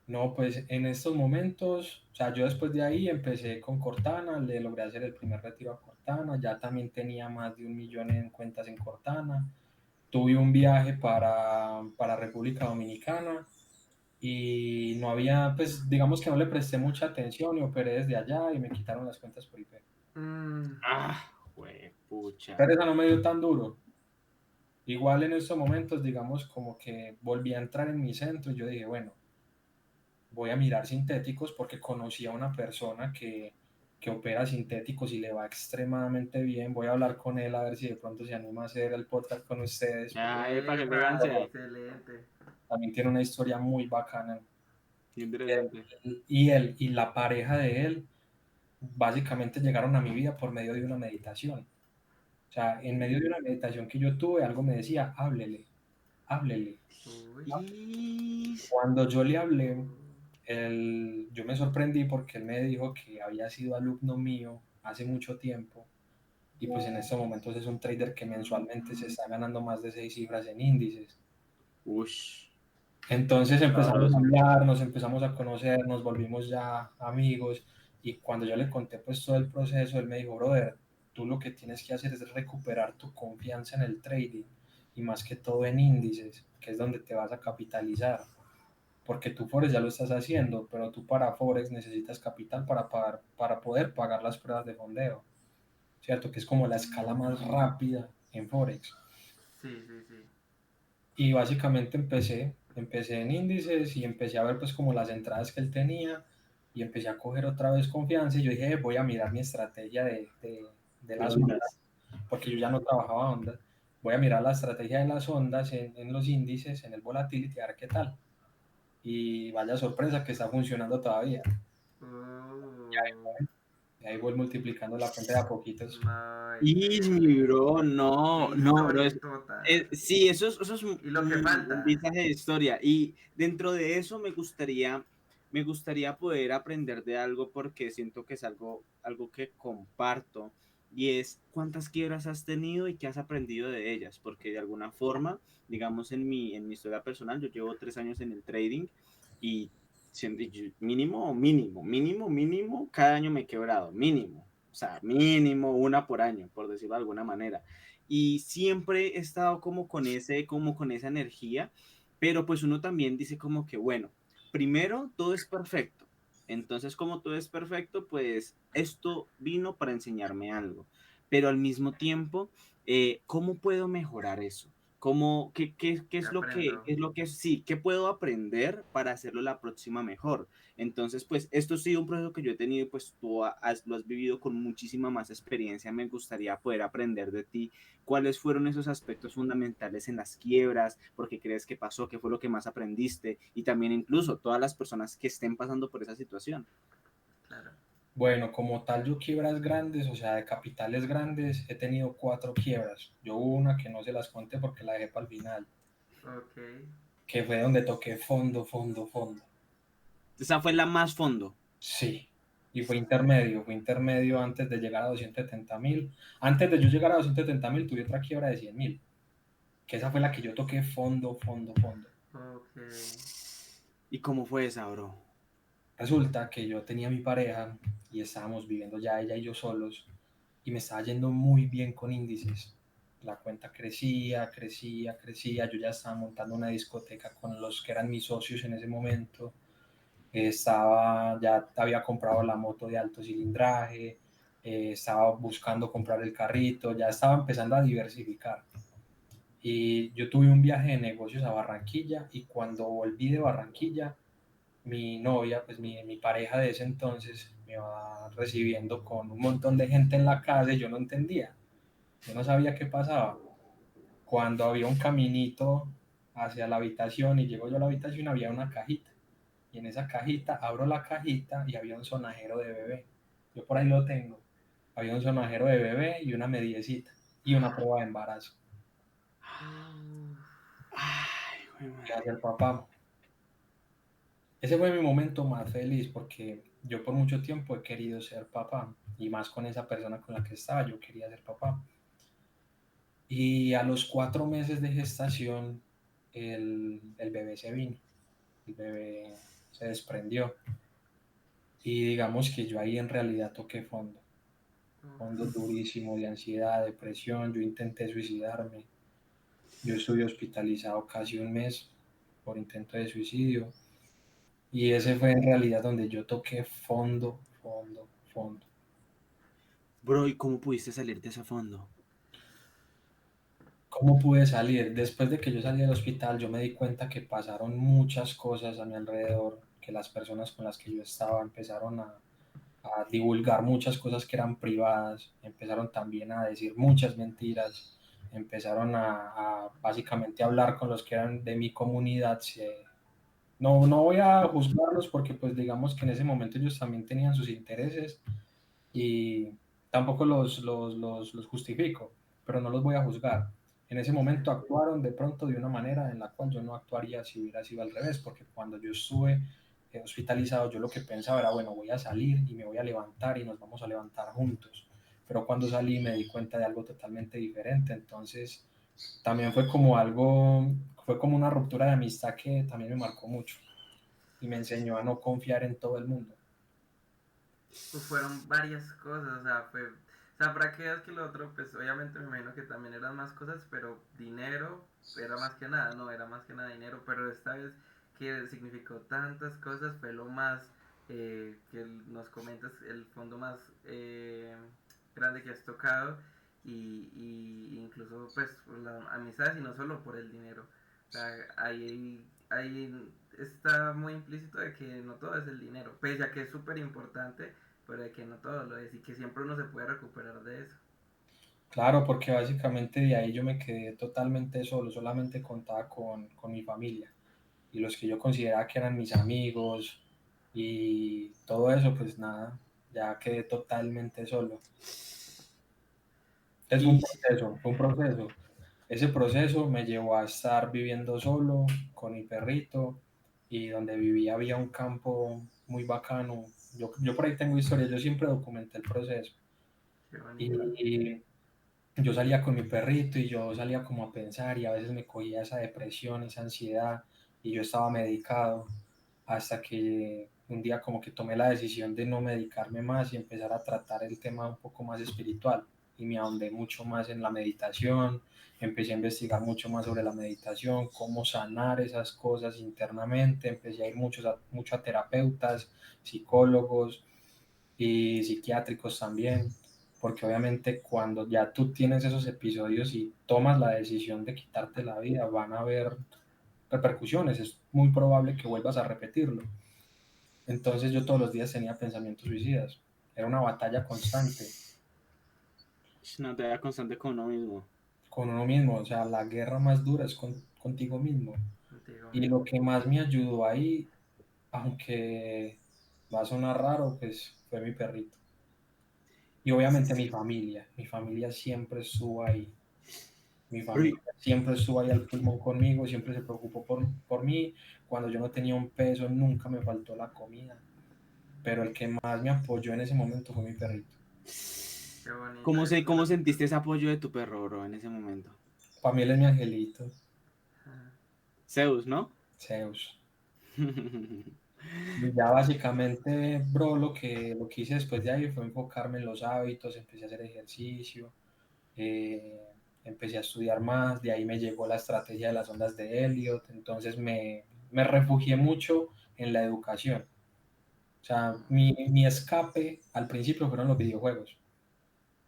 No, pues en estos momentos, o sea, yo después de ahí empecé con Cortana, le logré hacer el primer retiro a Cortana, ya también tenía más de 1 millón en cuentas en Cortana, tuve un viaje para República Dominicana y no había, pues digamos que no le presté mucha atención y operé desde allá y me quitaron las cuentas por IP. Güey, pucha. Pero eso no me dio tan duro. Igual en estos momentos, digamos, como que volví a entrar en mi centro y yo dije, bueno, voy a mirar sintéticos porque conocí a una persona que opera sintéticos y le va extremadamente bien. Voy a hablar con él a ver si de pronto se anima a hacer el podcast con ustedes. Epa, qué Epa, elegancia. excelente. También tiene una historia muy bacana. Qué interesante. Él y la pareja de él básicamente llegaron a mi vida por medio de una meditación. O sea, en medio de una meditación que yo tuve, algo me decía, háblele, háblele. Uy. Cuando yo le hablé, yo me sorprendí porque él me dijo que había sido alumno mío hace mucho tiempo y pues en estos momentos es un trader que mensualmente se está ganando más de 6 cifras en índices. Ush. Entonces empezamos a Sabroso. hablar, nos empezamos a conocer, nos volvimos ya amigos y cuando yo le conté pues todo el proceso, él me dijo, brother, tú lo que tienes que hacer es recuperar tu confianza en el trading y más que todo en índices, que es donde te vas a capitalizar. Porque tú Forex ya lo estás haciendo, pero tú para Forex necesitas capital para poder pagar las pruebas de fondeo, ¿cierto? Que es como la escala más rápida en Forex. Sí, sí, sí. Y básicamente empecé en índices y empecé a ver pues como las entradas que él tenía y empecé a coger otra vez confianza y yo dije, voy a mirar mi estrategia de las ondas, porque yo ya no trabajaba ondas. Voy a mirar la estrategia de las ondas en los índices, en el volatility, a ver qué tal. Y vaya sorpresa que está funcionando todavía. Oh. Y ahí voy multiplicando la cuenta de a poquitos. Y mi bro, no, bro, sí, eso es y lo que un falta. mensaje de historia. Y dentro de eso me gustaría poder aprender de algo porque siento que es algo que comparto. Y es cuántas quiebras has tenido y qué has aprendido de ellas. Porque de alguna forma, digamos en mi historia personal, yo llevo 3 años en el trading y mínimo, cada año me he quebrado, mínimo. O sea, mínimo una por año, por decirlo de alguna manera. Y siempre he estado como con esa energía, pero pues uno también dice como que, bueno, primero todo es perfecto. Entonces, como todo es perfecto, pues esto vino para enseñarme algo. Pero al mismo tiempo, ¿cómo puedo mejorar eso? ¿Qué es lo sí, qué puedo aprender para hacerlo la próxima mejor? Entonces, pues esto ha sido un proceso que yo he tenido, pues tú lo has vivido con muchísima más experiencia. Me gustaría poder aprender de ti cuáles fueron esos aspectos fundamentales en las quiebras, por qué crees que pasó, qué fue lo que más aprendiste y también incluso todas las personas que estén pasando por esa situación. Claro. Bueno, como tal, yo quiebras grandes, o sea, de capitales grandes, he tenido 4 quiebras. Yo hubo una que no se las conté porque la dejé para el final. Ok. Que fue donde toqué fondo, fondo, fondo. Esa fue la más fondo. Sí, y fue intermedio antes de llegar a 270.000. Antes de yo llegar a 270.000 tuve otra quiebra de 100.000, que esa fue la que yo toqué fondo, fondo, fondo. Ok. ¿Y cómo fue esa, bro? Resulta que yo tenía mi pareja y estábamos viviendo ya ella y yo solos y me estaba yendo muy bien con índices. La cuenta crecía, crecía, crecía. Yo ya estaba montando una discoteca con los que eran mis socios en ese momento. Ya había comprado la moto de alto cilindraje, estaba buscando comprar el carrito, ya estaba empezando a diversificar. Y yo tuve un viaje de negocios a Barranquilla y cuando volví de Barranquilla, mi novia, pues mi pareja de ese entonces, me va recibiendo con un montón de gente en la casa y yo no entendía, yo no sabía qué pasaba. Cuando había un caminito hacia la habitación y llego yo a la habitación, había una cajita. Y en esa cajita, abro la cajita y había un sonajero de bebé. Yo por ahí lo tengo. Había un sonajero de bebé y una mediecita y una prueba de embarazo. Ay, güey, Iba a madre. ser papá. Ese fue mi momento más feliz porque yo por mucho tiempo he querido ser papá y más con esa persona con la que estaba, yo quería ser papá. Y a los 4 meses de gestación, el bebé se vino, el bebé se desprendió. Y digamos que yo ahí en realidad toqué fondo, fondo durísimo de ansiedad, depresión, yo intenté suicidarme, yo estuve hospitalizado casi un mes por intento de suicidio y ese fue en realidad donde yo toqué fondo, fondo, fondo. Bro, ¿y cómo pudiste salir de ese fondo? ¿Cómo pude salir? Después de que yo salí del hospital, yo me di cuenta que pasaron muchas cosas a mi alrededor, que las personas con las que yo estaba empezaron a divulgar muchas cosas que eran privadas, empezaron también a decir muchas mentiras, empezaron a básicamente hablar con los que eran de mi comunidad. No, no voy a juzgarlos porque pues digamos que en ese momento ellos también tenían sus intereses y tampoco los justifico, pero no los voy a juzgar. En ese momento actuaron de pronto de una manera en la cual yo no actuaría si hubiera sido al revés, porque cuando yo estuve hospitalizado, yo lo que pensaba era, bueno, voy a salir y me voy a levantar y nos vamos a levantar juntos. Pero cuando salí me di cuenta de algo totalmente diferente, entonces también fue como una ruptura de amistad que también me marcó mucho y me enseñó a no confiar en todo el mundo. Pues fueron varias cosas, o sea, para que veas que lo otro, pues obviamente me imagino que también eran más cosas, pero dinero era más que nada, no, era más que nada dinero, pero esta vez que significó tantas cosas fue lo más, nos comentas, el fondo más grande que has tocado y incluso pues por las amistades y no solo por el dinero, o sea, ahí está muy implícito de que no todo es el dinero, pese a que es súper importante, pero de que no todo lo es y que siempre uno se puede recuperar de eso. Claro, porque básicamente de ahí yo me quedé totalmente solo, solamente contaba con mi familia y los que yo consideraba que eran mis amigos y todo eso, pues nada, ya quedé totalmente solo. Es un proceso, fue un proceso. Ese proceso me llevó a estar viviendo solo con mi perrito y donde vivía había un campo muy bacano. Yo por ahí tengo historias, yo siempre documenté el proceso. Qué bonito. Y yo salía con mi perrito y yo salía como a pensar y a veces me cogía esa depresión, esa ansiedad y yo estaba medicado hasta que un día como que tomé la decisión de no medicarme más y empezar a tratar el tema un poco más espiritual y me ahondé mucho más en la meditación, empecé a investigar mucho más sobre la meditación, cómo sanar esas cosas internamente, empecé a ir mucho a terapeutas, psicólogos y psiquiátricos también, porque obviamente cuando ya tú tienes esos episodios y tomas la decisión de quitarte la vida, van a haber repercusiones, es muy probable que vuelvas a repetirlo. Entonces yo todos los días tenía pensamientos suicidas, era una batalla constante Es una tarea constante con uno mismo. con uno mismo, o sea, la guerra más dura es contigo mismo. Contigo Y mismo. lo que más me ayudó ahí, aunque va a sonar raro, pues fue mi perrito. Y obviamente mi familia siempre estuvo ahí. Mi familia siempre estuvo ahí al pulmón conmigo, siempre se preocupó por mí. Cuando yo no tenía un peso, nunca me faltó la comida. Pero el que más me apoyó en ese momento fue mi perrito. Qué bonito. ¿Cómo sentiste ese apoyo de tu perro, bro, en ese momento? Para mí él es mi angelito, Ajá. Zeus, ¿no? Zeus. Y ya básicamente, bro, lo que hice después de ahí fue enfocarme en los hábitos, empecé a hacer ejercicio, eh, empecé a estudiar más, de ahí me llegó la estrategia de las ondas de Elliot, entonces me refugié mucho en la educación. O sea, mi escape al principio fueron los videojuegos,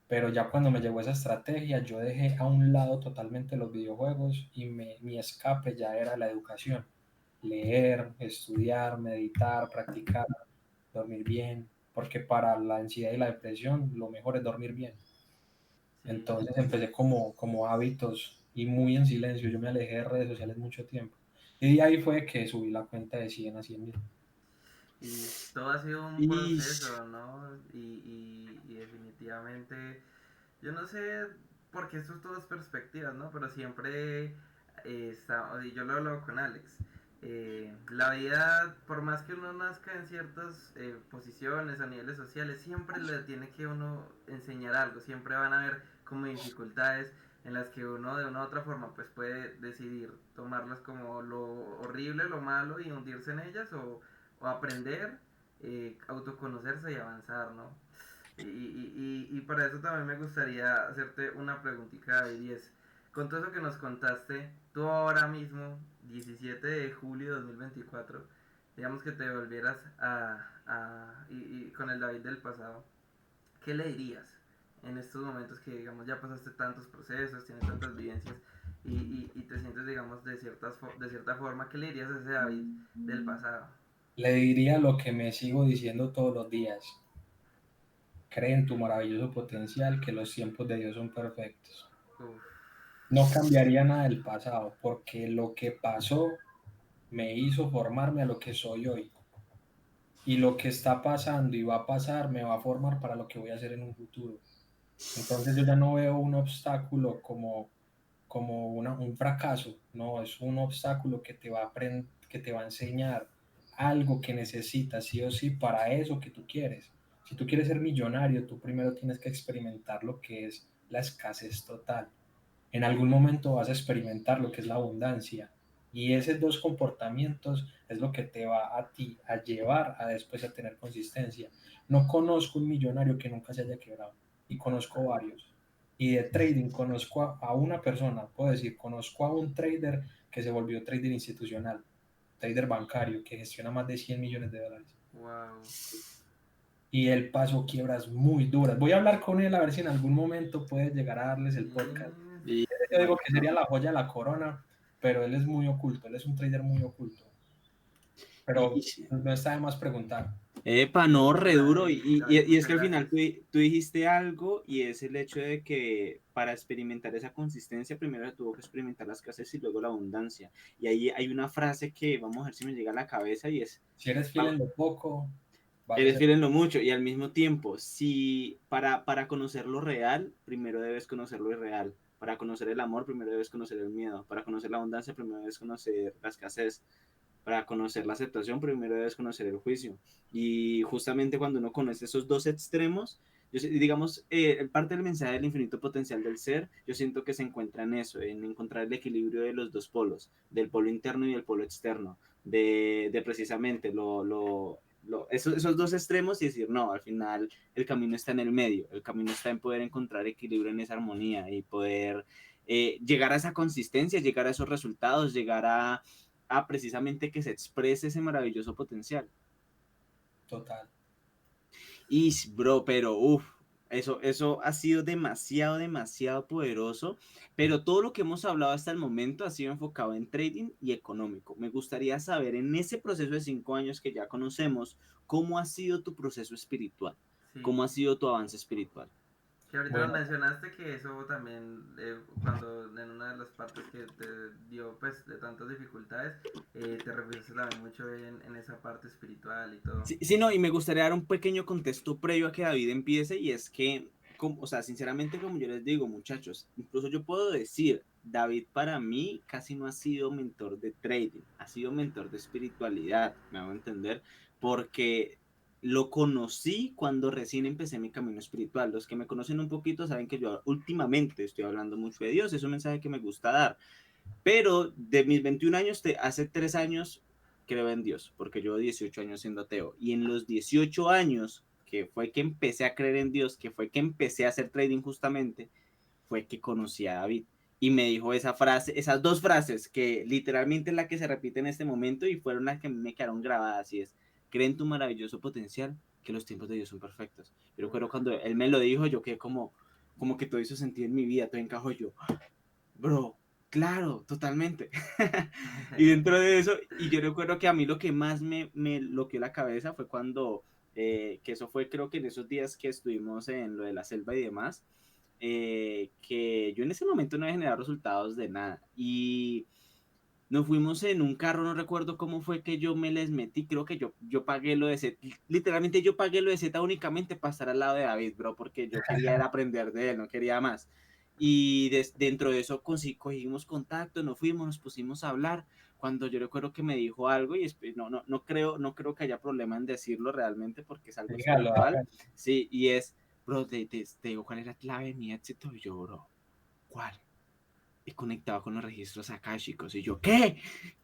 pero ya cuando me llegó esa estrategia, yo dejé a un lado totalmente los videojuegos y mi escape ya era la educación. Leer, estudiar, meditar, practicar, dormir bien, porque para la ansiedad y la depresión lo mejor es dormir bien. Sí. Entonces empecé como hábitos y muy en silencio, yo me alejé de redes sociales mucho tiempo. Y de ahí fue que subí la cuenta de 100 a 100.000. Y todo ha sido un Y proceso, ¿no? Y definitivamente, yo no sé, porque esto todo es perspectivas, ¿no? Pero siempre está, y yo lo hablo con Alex, la vida, por más que uno nazca en ciertas posiciones a niveles sociales, siempre le tiene que uno enseñar algo, siempre van a haber como dificultades en las que uno de una u otra forma pues puede decidir tomarlas como lo horrible, lo malo y hundirse en ellas o aprender, autoconocerse y avanzar, ¿no? Y para eso también me gustaría hacerte una preguntita, David, y es, con todo eso que nos contaste, tú ahora mismo, 17 de julio de 2024, digamos que te volvieras y con el David del pasado, ¿qué le dirías en estos momentos que, digamos, ya pasaste tantos procesos, tienes tantas vivencias y te sientes, digamos, de cierta forma, ¿qué le dirías a ese David del pasado? Le diría lo que me sigo diciendo todos los días. Cree en tu maravilloso potencial, que los tiempos de Dios son perfectos. Uf, No cambiaría nada del pasado, porque lo que pasó me hizo formarme a lo que soy hoy. Y lo que está pasando y va a pasar me va a formar para lo que voy a hacer en un futuro. Entonces yo ya no veo un obstáculo como un fracaso, no, es un obstáculo que que te va a enseñar algo que necesitas sí o sí para eso que tú quieres. Si tú quieres ser millonario, tú primero tienes que experimentar lo que es la escasez total. En algún momento vas a experimentar lo que es la abundancia. Y esos dos comportamientos es lo que te va a ti a llevar a después a tener consistencia. No conozco un millonario que nunca se haya quebrado y conozco varios. Y de trading conozco a una persona, puedo decir, conozco a un trader que se volvió trader institucional, trader bancario, que gestiona más de 100 millones de dólares. wow. Y él pasó quiebras muy duras. Voy a hablar con él a ver si en algún momento puede llegar a darles el podcast. Y Yo digo que sería la joya de la corona, pero él es muy oculto, él es un trader muy oculto. Pero y- no está de más preguntar. Epa, no, re duro. David, David, Y es muchas que al final gracias. tú dijiste algo y es el hecho de que para experimentar esa consistencia primero se tuvo que experimentar las escasez y luego la abundancia. Y ahí hay una frase que vamos a ver si me llega a la cabeza y es, Si eres fiel en lo poco, Eres fiel en lo mucho y al mismo tiempo, si para conocer lo real, primero debes conocer lo irreal. Para conocer el amor, primero debes conocer el miedo. Para conocer la abundancia, primero debes conocer la escasez. Para conocer la aceptación, primero debes conocer el juicio. Y justamente cuando uno conoce esos dos extremos, digamos, parte del mensaje del infinito potencial del ser, yo siento que se encuentra en eso, en encontrar el equilibrio de los dos polos, del polo interno y del polo externo, de precisamente esos dos extremos y decir, no, al final el camino está en el medio, el camino está en poder encontrar equilibrio en esa armonía y poder llegar a esa consistencia, llegar a esos resultados, llegar a precisamente que se exprese ese maravilloso potencial. Total. Y, bro, pero uff, eso ha sido demasiado, demasiado poderoso, pero todo lo que hemos hablado hasta el momento ha sido enfocado en trading y económico. Me gustaría saber en ese proceso de 5 años que ya conocemos, ¿cómo ha sido tu proceso espiritual? Sí. ¿Cómo ha sido tu avance espiritual? Que ahorita Bueno. nos mencionaste que eso también, cuando en una de las partes que te dio pues de tantas dificultades, te refugiaste también mucho en esa parte espiritual y todo. Sí, no, y me gustaría dar un pequeño contexto previo a que David empiece, y es que, o sea, sinceramente, como yo les digo, muchachos, incluso yo puedo decir, David para mí casi no ha sido mentor de trading, ha sido mentor de espiritualidad, me hago entender, porque lo conocí cuando recién empecé mi camino espiritual. Los que me conocen un poquito saben que yo últimamente estoy hablando mucho de Dios, es un mensaje que me gusta dar. Pero de mis 21 años, hace 3 años creo en Dios, porque llevo 18 años siendo ateo. Y en los 18 años, que fue que empecé a creer en Dios, que fue que empecé a hacer trading justamente, fue que conocí a David. Y me dijo esa frase, esas dos frases, que literalmente es la que se repite en este momento y fueron las que me quedaron grabadas. Y es, cree en tu maravilloso potencial, que los tiempos de Dios son perfectos. Yo recuerdo cuando él me lo dijo, yo quedé como que todo hizo sentido en mi vida, todo encajó yo. Bro, claro, totalmente. Y dentro de eso, y yo recuerdo que a mí lo que más me bloqueó la cabeza fue cuando, que eso fue creo que en esos días que estuvimos en lo de la selva y demás, que yo en ese momento no había generado resultados de nada. Y nos fuimos en un carro, no recuerdo cómo fue que yo me les metí, creo que yo pagué lo de Z, literalmente yo pagué lo de Z únicamente para estar al lado de David, bro, porque yo quería era aprender de él, no quería más. Y dentro de eso cogimos contacto, nos fuimos, nos pusimos a hablar, cuando yo recuerdo que me dijo algo y no creo que haya problema en decirlo realmente porque es algo Dígalo, espiritual, hágalo. sí, y es, bro, te digo, ¿cuál es la clave de mi éxito? Y yo, bro, ¿cuál? He conectado con los registros akáshicos. Y yo, ¿qué?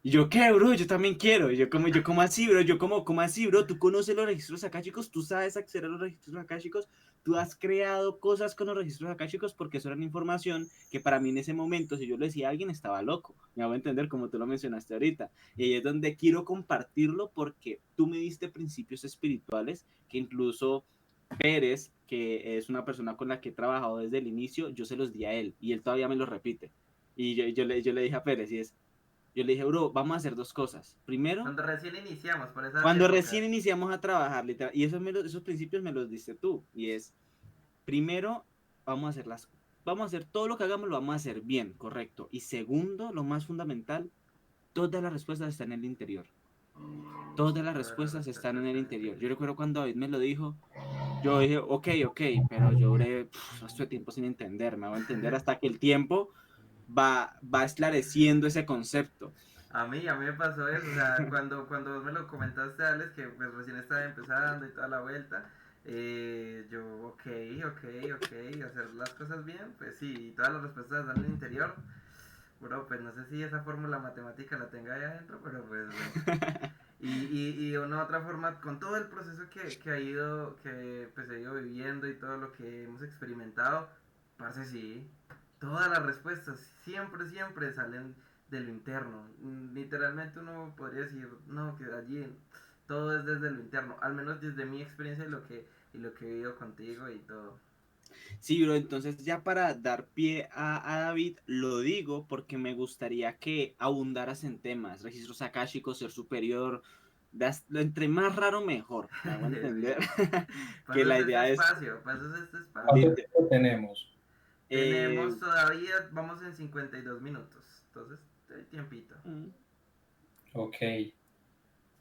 Y yo, ¿qué, bro? Yo también quiero. Y yo como así, bro. ¿Cómo así, bro? ¿Tú conoces los registros akáshicos? ¿Tú sabes acceder a los registros akáshicos? ¿Tú has creado cosas con los registros akáshicos? Porque eso era una información que para mí en ese momento, si yo lo decía a alguien, estaba loco. Me hago entender como tú lo mencionaste ahorita. Y ahí es donde quiero compartirlo porque tú me diste principios espirituales que incluso Pérez, que es una persona con la que he trabajado desde el inicio, yo se los di a él y él todavía me los repite. Y yo le dije a Pérez, yo le dije, bro, vamos a hacer dos cosas. Primero, Cuando recién iniciamos, por esas cuando épocas. recién iniciamos a trabajar, literal, y esos principios me los diste tú, y es, primero, vamos a hacer todo lo que hagamos, lo vamos a hacer bien, correcto. Y segundo, lo más fundamental, todas las respuestas están en el interior. Todas las Todas las respuestas están respuestas en el están en interior. interior. Yo recuerdo cuando David me lo dijo, yo dije, ok, pero yo duré mucho tiempo sin entender, me hago entender hasta que el tiempo va esclareciendo ese concepto. A mí me pasó eso, o sea, cuando vos me lo comentaste, Alex, que pues recién estaba empezando y toda la vuelta, yo, ok, hacer las cosas bien, pues sí, y todas las respuestas están en el interior, bro, pues no sé si esa fórmula matemática la tenga ahí adentro, pero pues bueno. Y de una u otra forma, con todo el proceso que ha ido, que pues he ido viviendo y todo lo que hemos experimentado, parce sí, todas las respuestas siempre salen de lo interno. Literalmente uno podría decir, no, que allí todo es desde lo interno, al menos desde mi experiencia y lo que he vivido contigo y todo. Sí, bro, entonces ya para dar pie a David, lo digo porque me gustaría que abundaras en temas, registros akáshicos, ser superior, entre más raro mejor, me hago entender, Sí. que la Pasas este idea es, espacio, pasas este espacio. ¿Cuánto lite- tiempo tenemos? eh, Tenemos todavía, vamos en 52 minutos, entonces hay tiempito. Ok.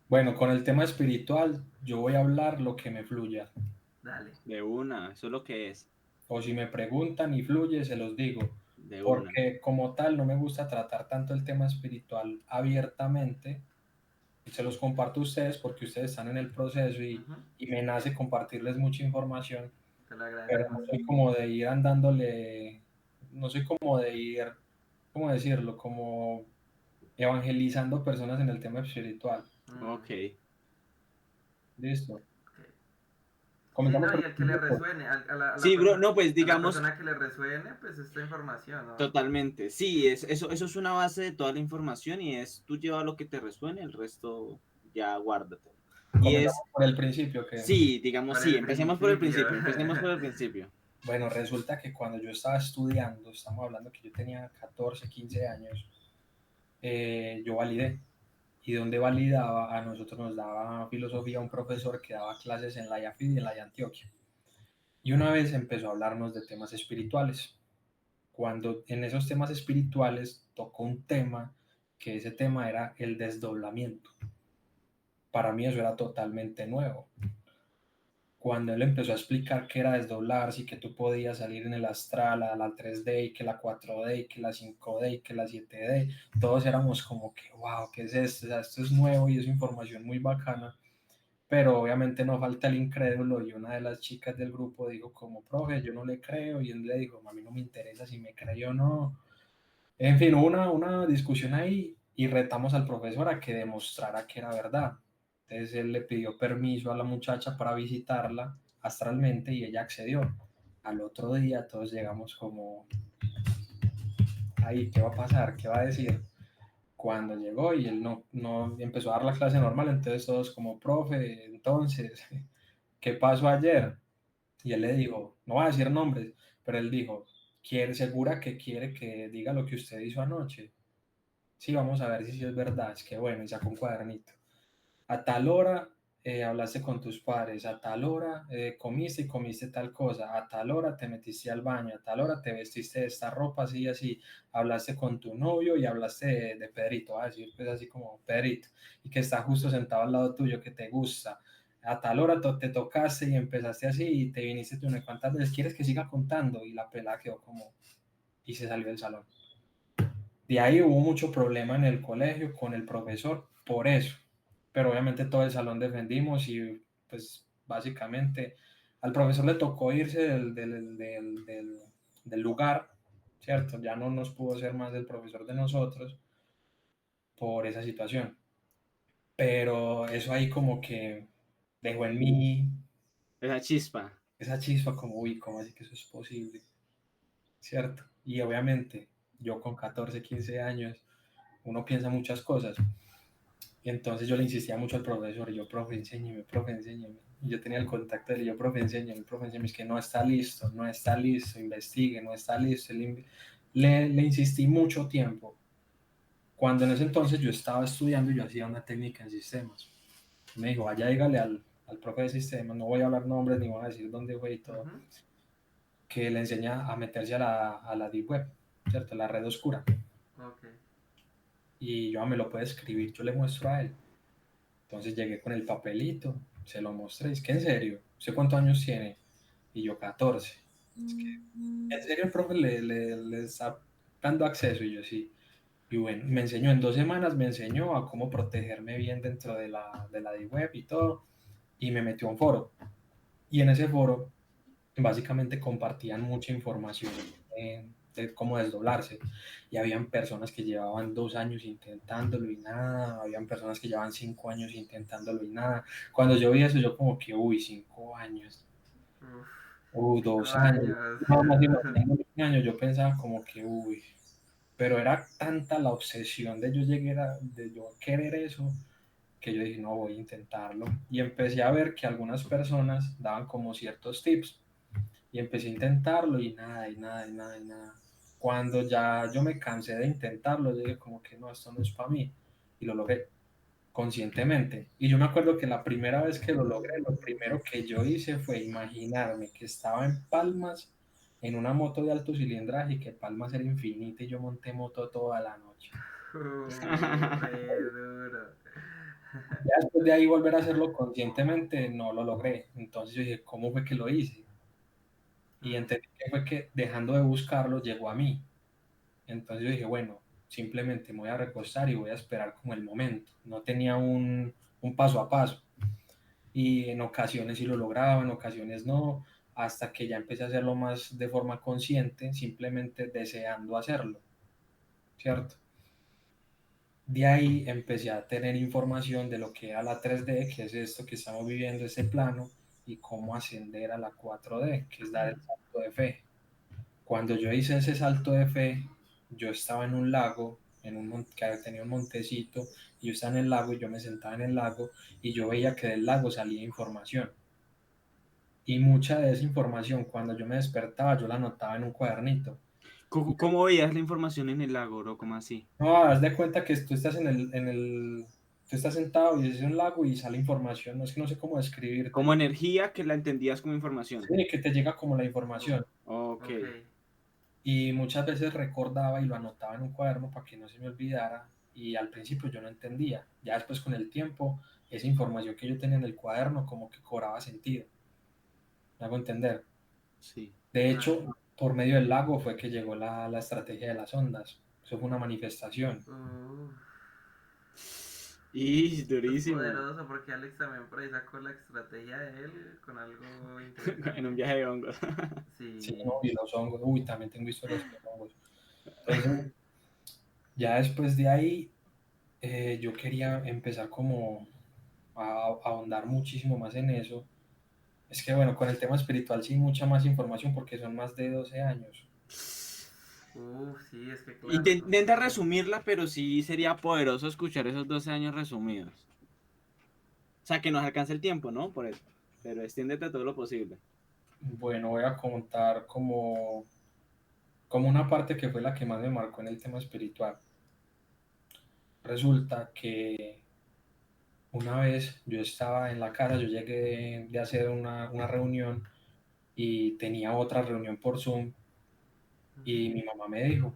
Bueno, con el tema espiritual, yo voy a hablar lo que me fluya. Dale. De una, eso es lo que es. O si me preguntan y fluye, se los digo. De una. Porque como tal no me gusta tratar tanto el tema espiritual abiertamente. Y se los comparto a ustedes porque ustedes están en el proceso y me nace compartirles mucha información. Te lo Pero no agradecemos. soy como de ir andándole, no soy como de ir, ¿cómo decirlo? Como evangelizando personas en el tema espiritual. Ok. Listo. Ok. Sí, Comenzamos no, y por el al que le principio. resuene, a la Sí, bro, no, pues a la digamos, persona que le resuene, pues esta información, ¿no? totalmente. Sí, eso es una base de toda la información y es tú lleva lo que te resuene, el resto ya guárdatelo. Y es, Comenzamos por el principio que, sí, digamos, Por sí, el empecemos por el principio. principio, empecemos por el principio. bueno, resulta que cuando yo estaba estudiando, estamos hablando que yo tenía 14, 15 años, yo validé. Y donde validaba, a nosotros nos daba filosofía un profesor que daba clases en la IAFID y en la de Antioquia. Y una vez empezó a hablarnos de temas espirituales. Cuando en esos temas espirituales tocó un tema, que ese tema era el desdoblamiento. Para mí eso era totalmente nuevo. Cuando él empezó a explicar qué era desdoblarse y que tú podías salir en el astral, a la 3D, y que la 4D, y que la 5D, y que la 7D, todos éramos como que, wow, ¿qué es esto? O sea, esto es nuevo y es información muy bacana. Pero obviamente no falta el incrédulo y una de las chicas del grupo dijo como, profe, yo no le creo, y él le dijo, a mí no me interesa si me cree o no. En fin, hubo una discusión ahí y retamos al profesor a que demostrara que era verdad. Entonces él le pidió permiso a la muchacha para visitarla astralmente y ella accedió. Al otro día todos llegamos como, ahí, ¿qué va a pasar? ¿Qué va a decir? Cuando llegó y él no empezó a dar la clase normal, entonces todos como, profe, entonces, ¿qué pasó ayer? Y él le dijo, no va a decir nombres, pero él dijo, segura que quiere que diga lo que usted hizo anoche? Sí, vamos a ver si es verdad. Es que bueno, y sacó un cuadernito. A tal hora hablaste con tus padres, a tal hora comiste y comiste tal cosa, a tal hora te metiste al baño, a tal hora te vestiste de esta ropa, así y así, hablaste con tu novio y hablaste de Pedrito, así pues así como Pedrito, y que está justo sentado al lado tuyo, que te gusta. A tal hora te tocaste y empezaste así y te viniste tú unas cuantas veces, ¿quieres que siga contando? Y la pelada quedó como, y se salió del salón. De ahí hubo mucho problema en el colegio con el profesor por eso, pero obviamente todo el salón defendimos y pues básicamente al profesor le tocó irse del lugar, ¿cierto? Ya no nos pudo ser más el profesor de nosotros por esa situación, pero eso ahí como que dejó en mí Esa chispa. esa chispa como, uy, ¿cómo así que eso es posible? ¿Cierto? Y obviamente yo con 14 15 años, uno piensa muchas cosas. Y entonces yo le insistía mucho al profesor, y yo, profe, enséñeme, profe, enséñeme. Y yo tenía el contacto de él, y yo, profe, enséñeme, es que no está listo, no está listo, investigue, no está listo. Le insistí mucho tiempo. Cuando en ese entonces yo estaba estudiando, yo hacía una técnica en sistemas. Me dijo, vaya, dígale al profe de sistemas, no voy a hablar nombres ni voy a decir dónde fue y todo, que le enseña a meterse a la Deep Web, ¿cierto? La red oscura. Ok. Y yo, me lo puede escribir, yo le muestro a él. Entonces llegué con el papelito, se lo mostré, es que en serio, ¿usted cuántos años tiene? Y yo 14. Es que, ¿en serio el profe le está dando acceso? Y yo sí. Y bueno, me enseñó en 2 semanas, me enseñó a cómo protegerme bien dentro de la web y todo, y me metió a un foro. Y en ese foro básicamente compartían mucha información de cómo desdoblarse. Y habían personas que llevaban 2 años intentándolo y nada, habían personas que llevaban 5 años intentándolo y nada. Cuando yo vi eso, yo como que, uy, 5 años, Uf, 2 años, 5 años. no, más imaginando 1 año, yo pensaba como que, uy, pero era tanta la obsesión de yo querer eso, que yo dije, no, voy a intentarlo. Y empecé a ver que algunas personas daban como ciertos tips y empecé a intentarlo y nada, y nada, y nada, y nada. Cuando ya yo me cansé de intentarlo, yo dije como que no, esto no es para mí. Y lo logré conscientemente. Y yo me acuerdo que la primera vez que lo logré, lo primero que yo hice fue imaginarme que estaba en Palmas en una moto de alto cilindraje y que Palmas era infinita y yo monté moto toda la noche. Re duro. Ya después de ahí volver a hacerlo conscientemente no lo logré. Entonces yo dije, ¿cómo fue que lo hice? Y entendí que fue que dejando de buscarlo llegó a mí. Entonces yo dije, bueno, simplemente me voy a recostar y voy a esperar como el momento. No tenía un paso a paso. Y en ocasiones sí lo lograba, en ocasiones no, hasta que ya empecé a hacerlo más de forma consciente, simplemente deseando hacerlo, ¿cierto? De ahí empecé a tener información de lo que era la 3D, que es esto que estamos viviendo, ese plano, y cómo ascender a la 4D, que es dar el salto de fe. Cuando yo hice ese salto de fe, yo estaba en un lago, que tenía un montecito, y yo estaba en el lago y yo me sentaba en el lago y yo veía que del lago salía información. Y mucha de esa información, cuando yo me despertaba, yo la anotaba en un cuadernito. ¿Cómo veías la información en el lago, bro? ¿Cómo así? No, haz de cuenta que tú estás tú estás sentado y es un lago y sale información, no es que no sé cómo describirte. Como energía que la entendías como información. Sí, que te llega como la información. Ok. Ok. Y muchas veces recordaba y lo anotaba en un cuaderno para que no se me olvidara. Y al principio yo no entendía. Ya después con el tiempo, esa información que yo tenía en el cuaderno como que cobraba sentido. ¿Me hago entender? Sí. De Vale. hecho, por medio del lago fue que llegó la estrategia de las ondas. Eso fue una manifestación. Uf, Y esto es durísimo. poderoso porque Alex también por ahí sacó la estrategia de él con algo En un interesante. viaje de hongos. Sí, Sí. ¿no? Y los hongos. Uy, también tengo historias con hongos. Entonces, ya después de ahí, yo quería empezar como a ahondar muchísimo más en eso. Es que bueno, con el tema espiritual sí mucha más información porque son más de 12 años. Uf, sí, es que claro, son Intenta muchos. resumirla, pero sí sería poderoso escuchar esos 12 años resumidos. O sea, que nos alcance el tiempo, ¿no? Por eso. Pero extiéndete todo lo posible. Bueno, voy a contar como una parte que fue la que más me marcó en el tema espiritual. Resulta que una vez yo estaba en la casa, yo llegué de hacer una reunión y tenía otra reunión por Zoom y mi mamá me dijo,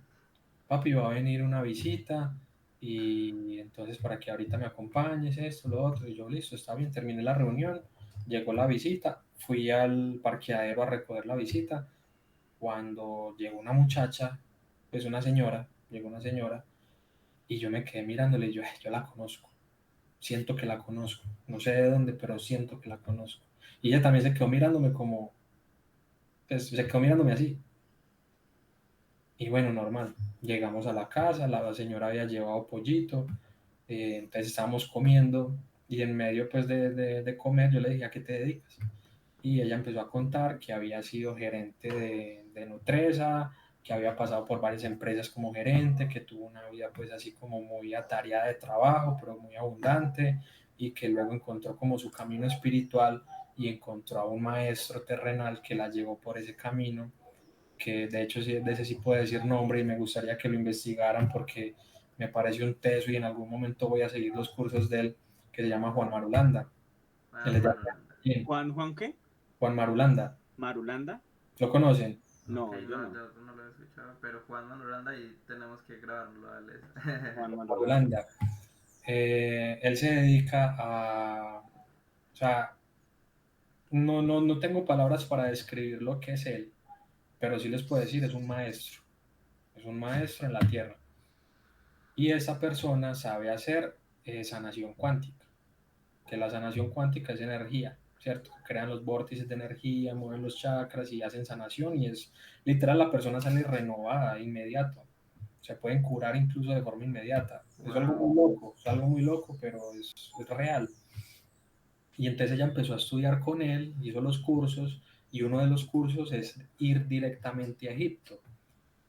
papi, va a venir una visita y entonces para que ahorita me acompañes, esto, lo otro, y yo listo, está bien, terminé la reunión, llegó la visita, fui al parqueadero a recoger la visita, cuando llegó una muchacha, pues llegó una señora, y yo me quedé mirándole y yo la conozco, siento que la conozco, no sé de dónde, pero siento que la conozco. Y ella también se quedó mirándome como, pues se quedó mirándome así. Y bueno, normal. Llegamos a la casa, la señora había llevado pollito, entonces estábamos comiendo y en medio pues de comer yo le dije, ¿a qué te dedicas? Y ella empezó a contar que había sido gerente de Nutresa, que había pasado por varias empresas como gerente, que tuvo una vida pues así como muy atareada de trabajo, pero muy abundante, y que luego encontró como su camino espiritual y encontró a un maestro terrenal que la llevó por ese camino, que de hecho de ese sí puede decir nombre y me gustaría que lo investigaran porque me parece un teso y en algún momento voy a seguir los cursos de él, que se llama Juan Marulanda. Él Juan es de Marulanda. Medellín. ¿Juan qué? Juan Marulanda. ¿Marulanda? ¿Lo conocen? Ok, No, yo no, no. yo no lo he escuchado, pero Juan Marulanda y tenemos que grabarlo, Alex. Juan Marulanda. Marulanda. Él se dedica o sea, no tengo palabras para describir lo que es él, pero sí les puedo decir, es un maestro en la tierra. Y esa persona sabe hacer sanación cuántica, que la sanación cuántica es energía, ¿cierto? Crean los vórtices de energía, mueven los chakras y hacen sanación y es literal la persona sale renovada, inmediato. Se pueden curar incluso de forma inmediata. Es algo Wow. muy loco, es algo muy loco, pero es real. Y entonces ella empezó a estudiar con él, hizo los cursos y uno de los cursos es ir directamente a Egipto.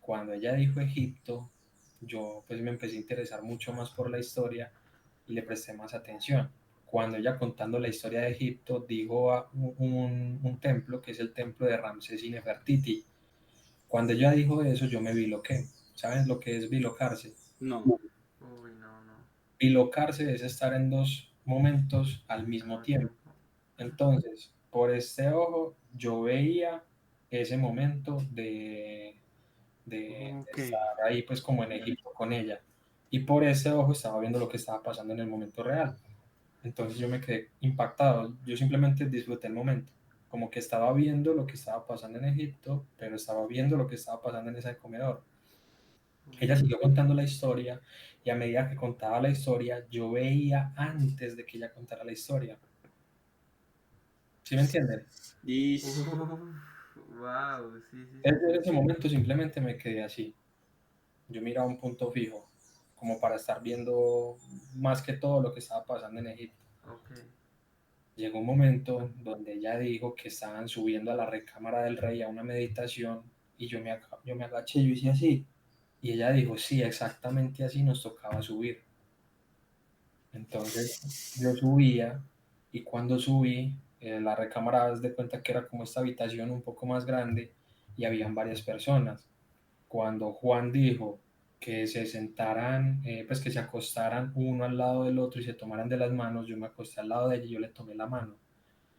Cuando ella dijo Egipto, yo pues me empecé a interesar mucho más por la historia y le presté más atención. Cuando ella contando la historia de Egipto, dijo un templo que es el templo de Ramsés y Nefertiti. Cuando ella dijo eso, yo me biloqué. ¿Saben lo que es bilocarse? No. Uy, no, no. Bilocarse es estar en dos momentos al Al mismo mismo tiempo. tiempo. Entonces, por este ojo, yo veía ese momento de Ok. estar ahí pues como en Egipto con ella. Y por ese ojo estaba viendo lo que estaba pasando en el momento real. Entonces yo me quedé impactado, yo simplemente disfruté el momento, como que estaba viendo lo que estaba pasando en Egipto, pero estaba viendo lo que estaba pasando en ese comedor. Ella siguió contando la historia y a medida que contaba la historia, yo veía antes de que ella contara la historia. ¿Sí me entienden? Y Wow, sí, sí, sí, Desde sí. ese momento simplemente me quedé así. Yo miraba un punto fijo, como para estar viendo más que todo lo que estaba pasando en Egipto. Ok. Llegó un momento donde ella dijo que estaban subiendo a la recámara del rey a una meditación y yo me agaché y yo hice así. Y ella dijo, sí, exactamente así nos tocaba subir. Entonces yo subía y cuando subí, la recámara, haz de cuenta que era como esta habitación un poco más grande y habían varias personas. Cuando Juan dijo que se sentaran, pues que se acostaran uno al lado del otro y se tomaran de las manos, yo me acosté al lado de ella y yo le tomé la mano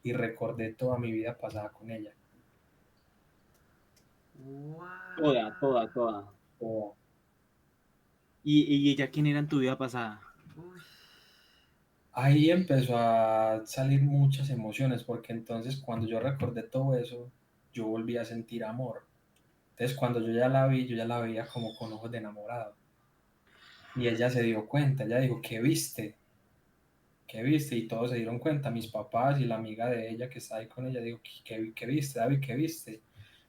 y recordé toda mi vida pasada con ella. toda, toda, Wow. toda. O ¿Y ella quién era en tu vida pasada? Uy. ahí empezó a salir muchas emociones, porque entonces cuando yo recordé todo eso, yo volví a sentir amor. Entonces cuando yo ya la vi, yo ya la veía como con ojos de enamorado. Y ella se dio cuenta, ella dijo, ¿qué viste? ¿Qué viste? Y todos se dieron cuenta, mis papás y la amiga de ella que está ahí con ella, dijo, ¿qué viste, David? ¿Qué viste?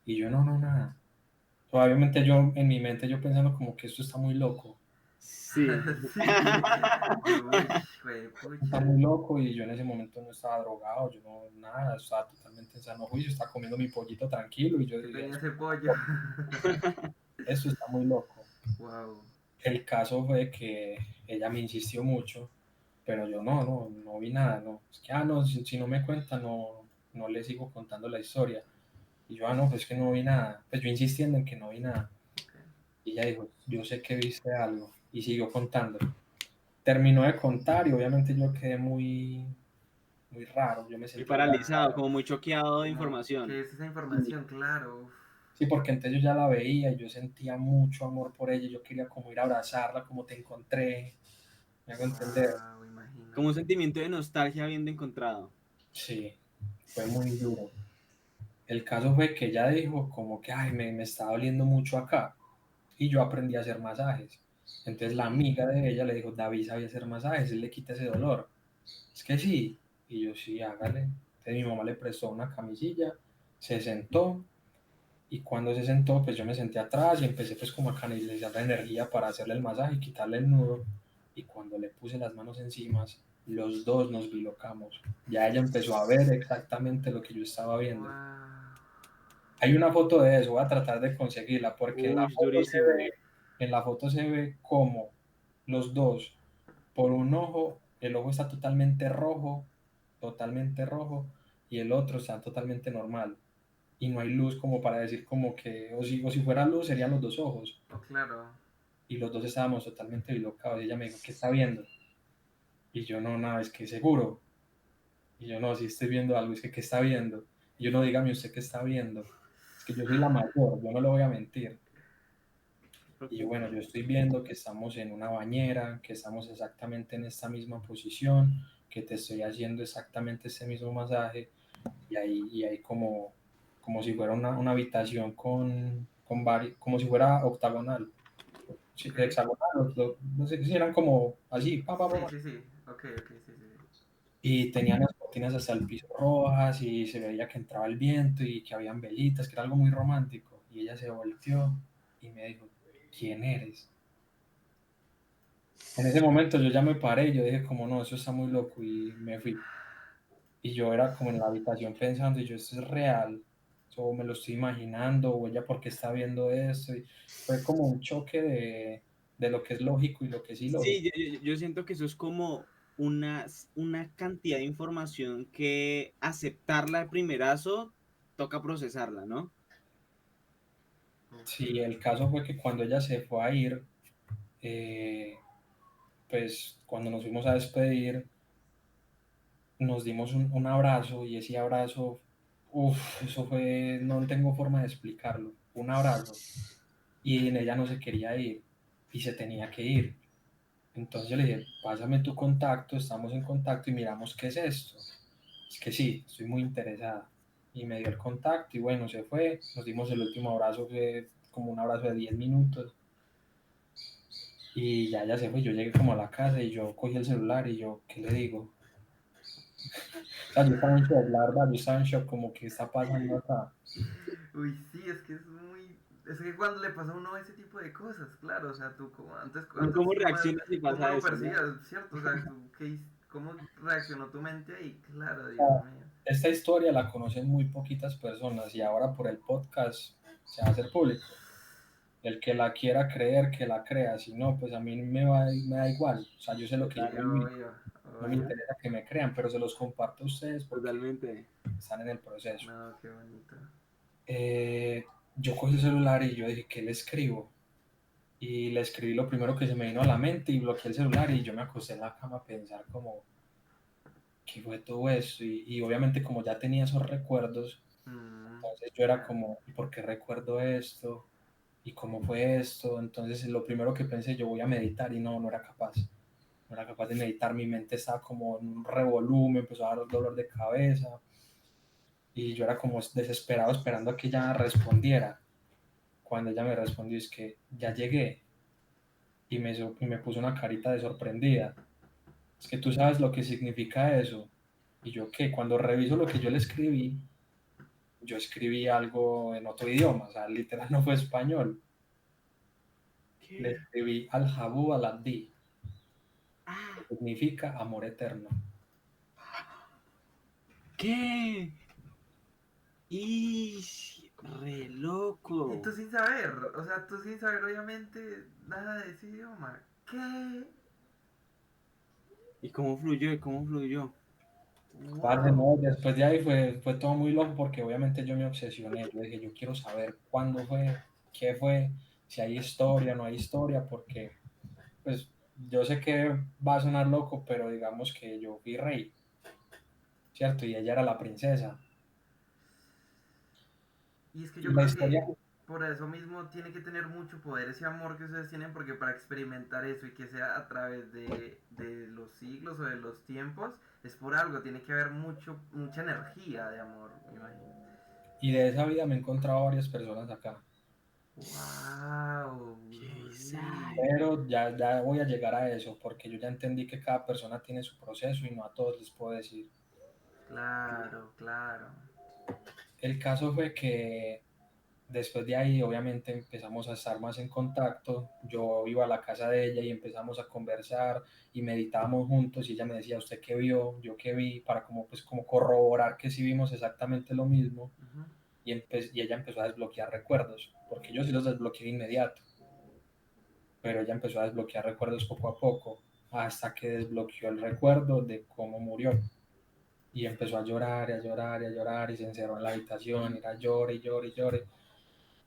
Y yo, no, no, nada. Obviamente yo, en mi mente, yo pensando como que esto está muy loco. Sí. Sí. Yo, uy, güey, Está pucha. muy loco y yo en ese momento no estaba drogado, yo no, nada, estaba totalmente en sano juicio, estaba comiendo mi pollito tranquilo y yo ¿Qué dije, tenía ese pollo? esto está muy loco. Wow. El caso fue que ella me insistió mucho, pero yo no vi nada, no. Es que, no, si no me cuenta, no le sigo contando la historia. Y yo, no, pues que no vi nada. Pues yo insistiendo en que no vi nada. Okay. Y ella dijo, yo sé que viste algo. Y siguió contando. Terminó de contar y obviamente yo quedé muy raro. Yo me Muy sentí muy paralizado, raro. como muy choqueado de Como, ¿qué información. es esa Y, información? Claro. Uf. sí, porque entonces yo ya la veía y yo sentía mucho amor por ella. Yo quería como ir a abrazarla, como te encontré. Me hago entender. Wow, Como un imagínate. sentimiento de nostalgia habiendo encontrado. Sí, fue muy duro. El caso fue que ella dijo como que, ay, me está doliendo mucho acá. Y yo aprendí a hacer masajes. Entonces la amiga de ella le dijo, David sabía hacer masajes, él le quita ese dolor. Es que sí. Y yo, sí, hágale. Entonces mi mamá le prestó una camisilla, se sentó y cuando se sentó, pues yo me senté atrás y empecé pues como a canalizar la energía para hacerle el masaje y quitarle el nudo. Y cuando le puse las manos encima, los dos nos bilocamos. Ya ella empezó a ver exactamente lo que yo estaba viendo. Wow. Hay una foto de eso, voy a tratar de conseguirla porque Uy, durísimo. en la foto se ve como los dos, por un ojo, el ojo está totalmente rojo, y el otro está totalmente normal. Y no hay luz como para decir como que, o si fuera luz serían los dos ojos. Oh, claro. Y los dos estábamos totalmente bilocados. Y ella me dijo, ¿qué está viendo? Y yo, no, nada, es que seguro. Y yo, no, si estoy viendo algo, es que ¿qué está viendo? Y yo, no, dígame usted qué está viendo. Es que yo soy la mayor, yo no le voy a mentir. Y yo, bueno, yo estoy viendo que estamos en una bañera, que estamos exactamente en esta misma posición, que te estoy haciendo exactamente este mismo masaje, y ahí como si fuera una habitación con varios, como si fuera octagonal, sí, Ok. hexagonal, no sé si eran como así, Sí, sí, sí. Ok, ok, sí, sí, sí. y tenían las cortinas hasta el piso rojas, y se veía que entraba el viento, y que habían velitas, que era algo muy romántico, y ella se volteó y me dijo, ¿quién eres? En ese momento yo ya me paré y yo dije como no, eso está muy loco y me fui. Y yo era como en la habitación pensando y yo, esto es real, o me lo estoy imaginando, o ella porque está viendo esto. Y fue como un choque de lo que es lógico y lo que es Sí, ilógico. yo siento que eso es como una cantidad de información que aceptarla de primerazo toca procesarla, ¿no? Uf. Sí, el caso fue que cuando ella se fue a ir, eh, pues cuando nos fuimos a despedir, nos dimos un abrazo y ese abrazo, uff, eso fue, no tengo forma de explicarlo, un abrazo. Y en ella no se quería ir y se tenía que ir. Entonces yo le dije, pásame tu contacto, estamos en contacto y miramos qué es esto. Es que sí, estoy muy interesada. Y me dio el contacto y bueno, se fue, nos dimos el último abrazo, fue como un abrazo de 10 minutos. Y ya se fue, yo llegué como a la casa y yo cogí el celular y yo, ¿qué le digo? O sea, yo estaba en shock, la verdad, yo estaba en shock como que está pasando acá. Uy, sí, es que es muy... Es que cuando le pasa a uno ese tipo de cosas, claro, o sea, tú como antes ¿Cómo ¿cómo, reaccionas si cómo pasa lo eso, no? percibías, cierto? O sea, tú, ¿cómo reaccionó tu mente ahí? Claro, O Dios sea, mío. esta historia la conocen muy poquitas personas y ahora por el podcast se va a hacer público. El que la quiera creer, que la crea, si no, pues a mí me da igual. O sea, yo sé lo que Sí, yo Total, me viví. obvio, No me obvio. interesa que me crean, pero se los comparto a ustedes porque totalmente. están en el proceso. No, qué bonito. Yo cogí el celular y yo dije, ¿qué le escribo? Y le escribí lo primero que se me vino a la mente y bloqueé el celular y yo me acosté en la cama a pensar como, ¿qué fue todo esto? Y obviamente como ya tenía esos recuerdos, entonces yo era Claro. como, ¿y por qué recuerdo esto? ¿Y cómo fue esto? Entonces lo primero que pensé, yo voy a meditar y no era capaz. No era capaz de meditar, mi mente estaba como en un revolú, me empezó a dar dolor de cabeza y yo era como desesperado esperando a que ella respondiera. Cuando ella me respondió es que ya llegué y me puso una carita de sorprendida. Es que tú sabes lo que significa eso. Y yo que cuando reviso lo que yo le escribí, yo escribí algo en otro idioma, o sea, literal no fue español. Le ¿Qué? escribí al Jabu al Abdi, que Ah, significa amor eterno. ¿qué? Y re Y tú loco. sin saber, o sea, tú sin saber obviamente nada de ese idioma. ¿Qué? ¿Y cómo fluyó? ¿Y cómo fluyó? Parce, ¡Wow! no, después de ahí fue todo muy loco porque obviamente yo me obsesioné. Yo dije, yo quiero saber cuándo fue, qué fue, si hay historia, no hay historia, porque pues yo sé que va a sonar loco, pero digamos que yo fui rey, ¿cierto? Y ella era la princesa. Y es que Y yo la creo historia, que por eso mismo tiene que tener mucho poder ese amor que ustedes tienen, porque para experimentar eso y que sea a través de los siglos o de los tiempos, es por algo, tiene que haber mucha energía de amor, me imagino. y de esa vida me he encontrado varias personas acá, ¡Wow! ¡Qué sad! Sí. pero ya voy a llegar a eso, porque yo ya entendí que cada persona tiene su proceso y no a todos les puedo decir. Claro, claro. El caso fue que después de ahí, obviamente, empezamos a estar más en contacto. Yo iba a la casa de ella y empezamos a conversar y meditábamos juntos y ella me decía, ¿usted qué vio? Yo qué vi, para como, pues, como corroborar que sí vimos exactamente lo mismo. Ujú. Y ella empezó a desbloquear recuerdos, porque yo sí los desbloqueé de inmediato, pero ella empezó a desbloquear recuerdos poco a poco, hasta que desbloqueó el recuerdo de cómo murió. Y empezó a llorar y a llorar y a llorar y se encerró en la habitación y era llore y llore y llore.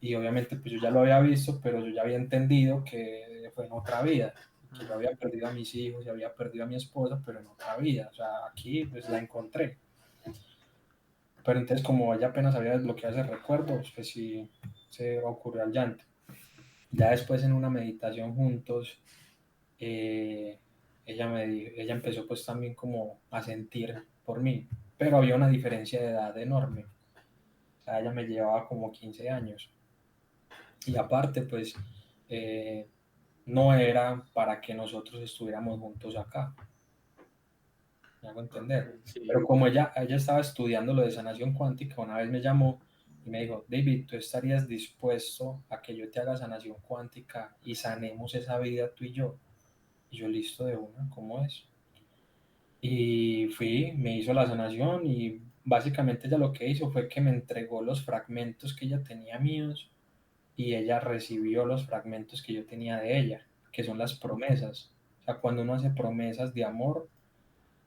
Y obviamente pues yo ya lo había visto, pero yo ya había entendido que fue en otra vida, que yo había perdido a mis hijos y había perdido a mi esposa, pero en otra vida, o sea, aquí pues la encontré. Pero entonces como ella apenas había desbloqueado ese recuerdo, pues sí se ocurrió al llanto. Ya después en una meditación juntos, eh, ella empezó pues también como a sentir por mí, pero había una diferencia de edad enorme. O sea, ella me llevaba como 15 años. Y aparte, pues, eh, no era para que nosotros estuviéramos juntos acá, me hago Ok. entender. Sí. Pero como ella estaba estudiando lo de sanación cuántica, una vez me llamó y me dijo, David, ¿tú estarías dispuesto a que yo te haga sanación cuántica y sanemos esa vida tú y yo? Y yo, listo de una, ¿cómo es? Y fui, me hizo la sanación y básicamente ella lo que hizo fue que me entregó los fragmentos que ella tenía míos y ella recibió los fragmentos que yo tenía de ella, que son las promesas. O sea, cuando uno hace promesas de amor,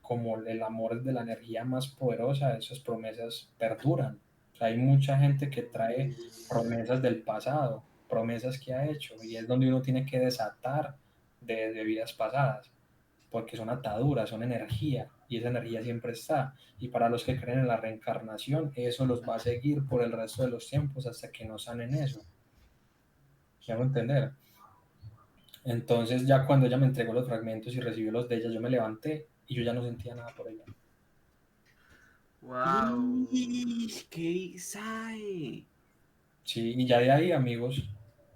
como el amor es de la energía más poderosa, esas promesas perduran. O sea, hay mucha gente que trae promesas del pasado, promesas que ha hecho, y es donde uno tiene que desatar de vidas pasadas, porque son ataduras, son energía, y esa energía siempre está. Y para los que creen en la reencarnación, eso los va a seguir por el resto de los tiempos hasta que no sanen eso. ¿Me hago entender? Entonces ya cuando ella me entregó los fragmentos y recibió los de ella, yo me levanté y yo ya no sentía nada por ella. Wow. ¡Qué sabe! Sí, y ya de ahí, amigos,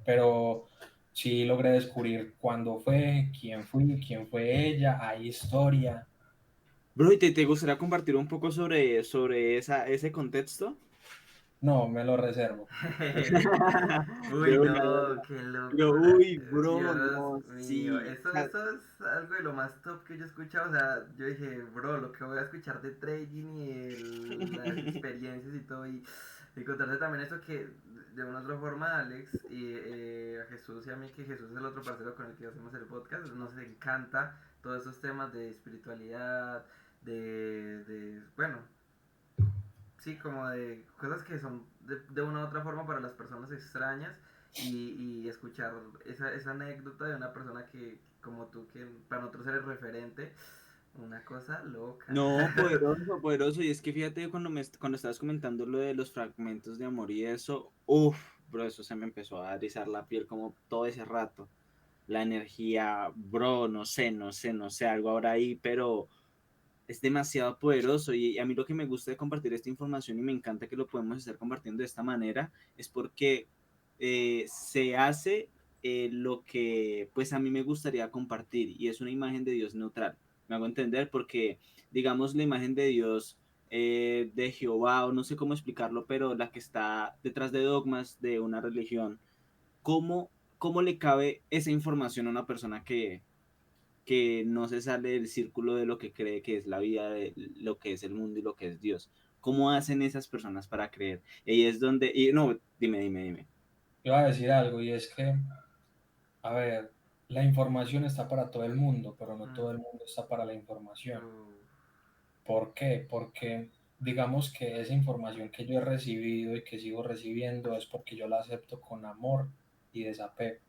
pero sí logré descubrir cuándo fue, quién fui, quién fue ella, hay historia. Bro, ¿y te gustaría compartir un poco sobre ese contexto? No, me lo reservo. Uy, De una, de no, una. qué Pero, locura. uy, bro, Dios no, mío, sí. O sea, eso es algo de lo más top que yo he escuchado. O sea, yo dije, bro, lo que voy a escuchar de trading y las experiencias y todo. Y contarse también esto que de una otra forma, Alex y a Jesús y a mí, que Jesús es el otro parcero con el que hacemos el podcast, nos encanta todos esos temas de espiritualidad, bueno, sí, como de cosas que son de una u otra forma para las personas extrañas y escuchar esa anécdota de una persona que, como tú, que para nosotros eres referente, una cosa loca. no, poderoso, poderoso. Y es que fíjate cuando estabas comentando lo de los fragmentos de amor y eso, uff, bro, eso se me empezó a erizar la piel como todo ese rato. La energía, bro, no sé, algo habrá ahí, pero es demasiado poderoso y a mí lo que me gusta de compartir esta información y me encanta que lo podemos estar compartiendo de esta manera es porque se hace lo que pues a mí me gustaría compartir y es una imagen de Dios neutral. Me hago entender porque digamos la imagen de Dios de Jehová o no sé cómo explicarlo, pero la que está detrás de dogmas de una religión, ¿cómo, cómo le cabe esa información a una persona que no se sale del círculo de lo que cree que es la vida, de lo que es el mundo y lo que es Dios? ¿Cómo hacen esas personas para creer? Y es donde, y no, dime. Iba a decir algo y es que, a ver, la información está para todo el mundo, pero no Mm, todo el mundo está para la información. uf, ¿Por qué? Porque digamos que esa información que yo he recibido y que sigo recibiendo es porque yo la acepto con amor y desapego.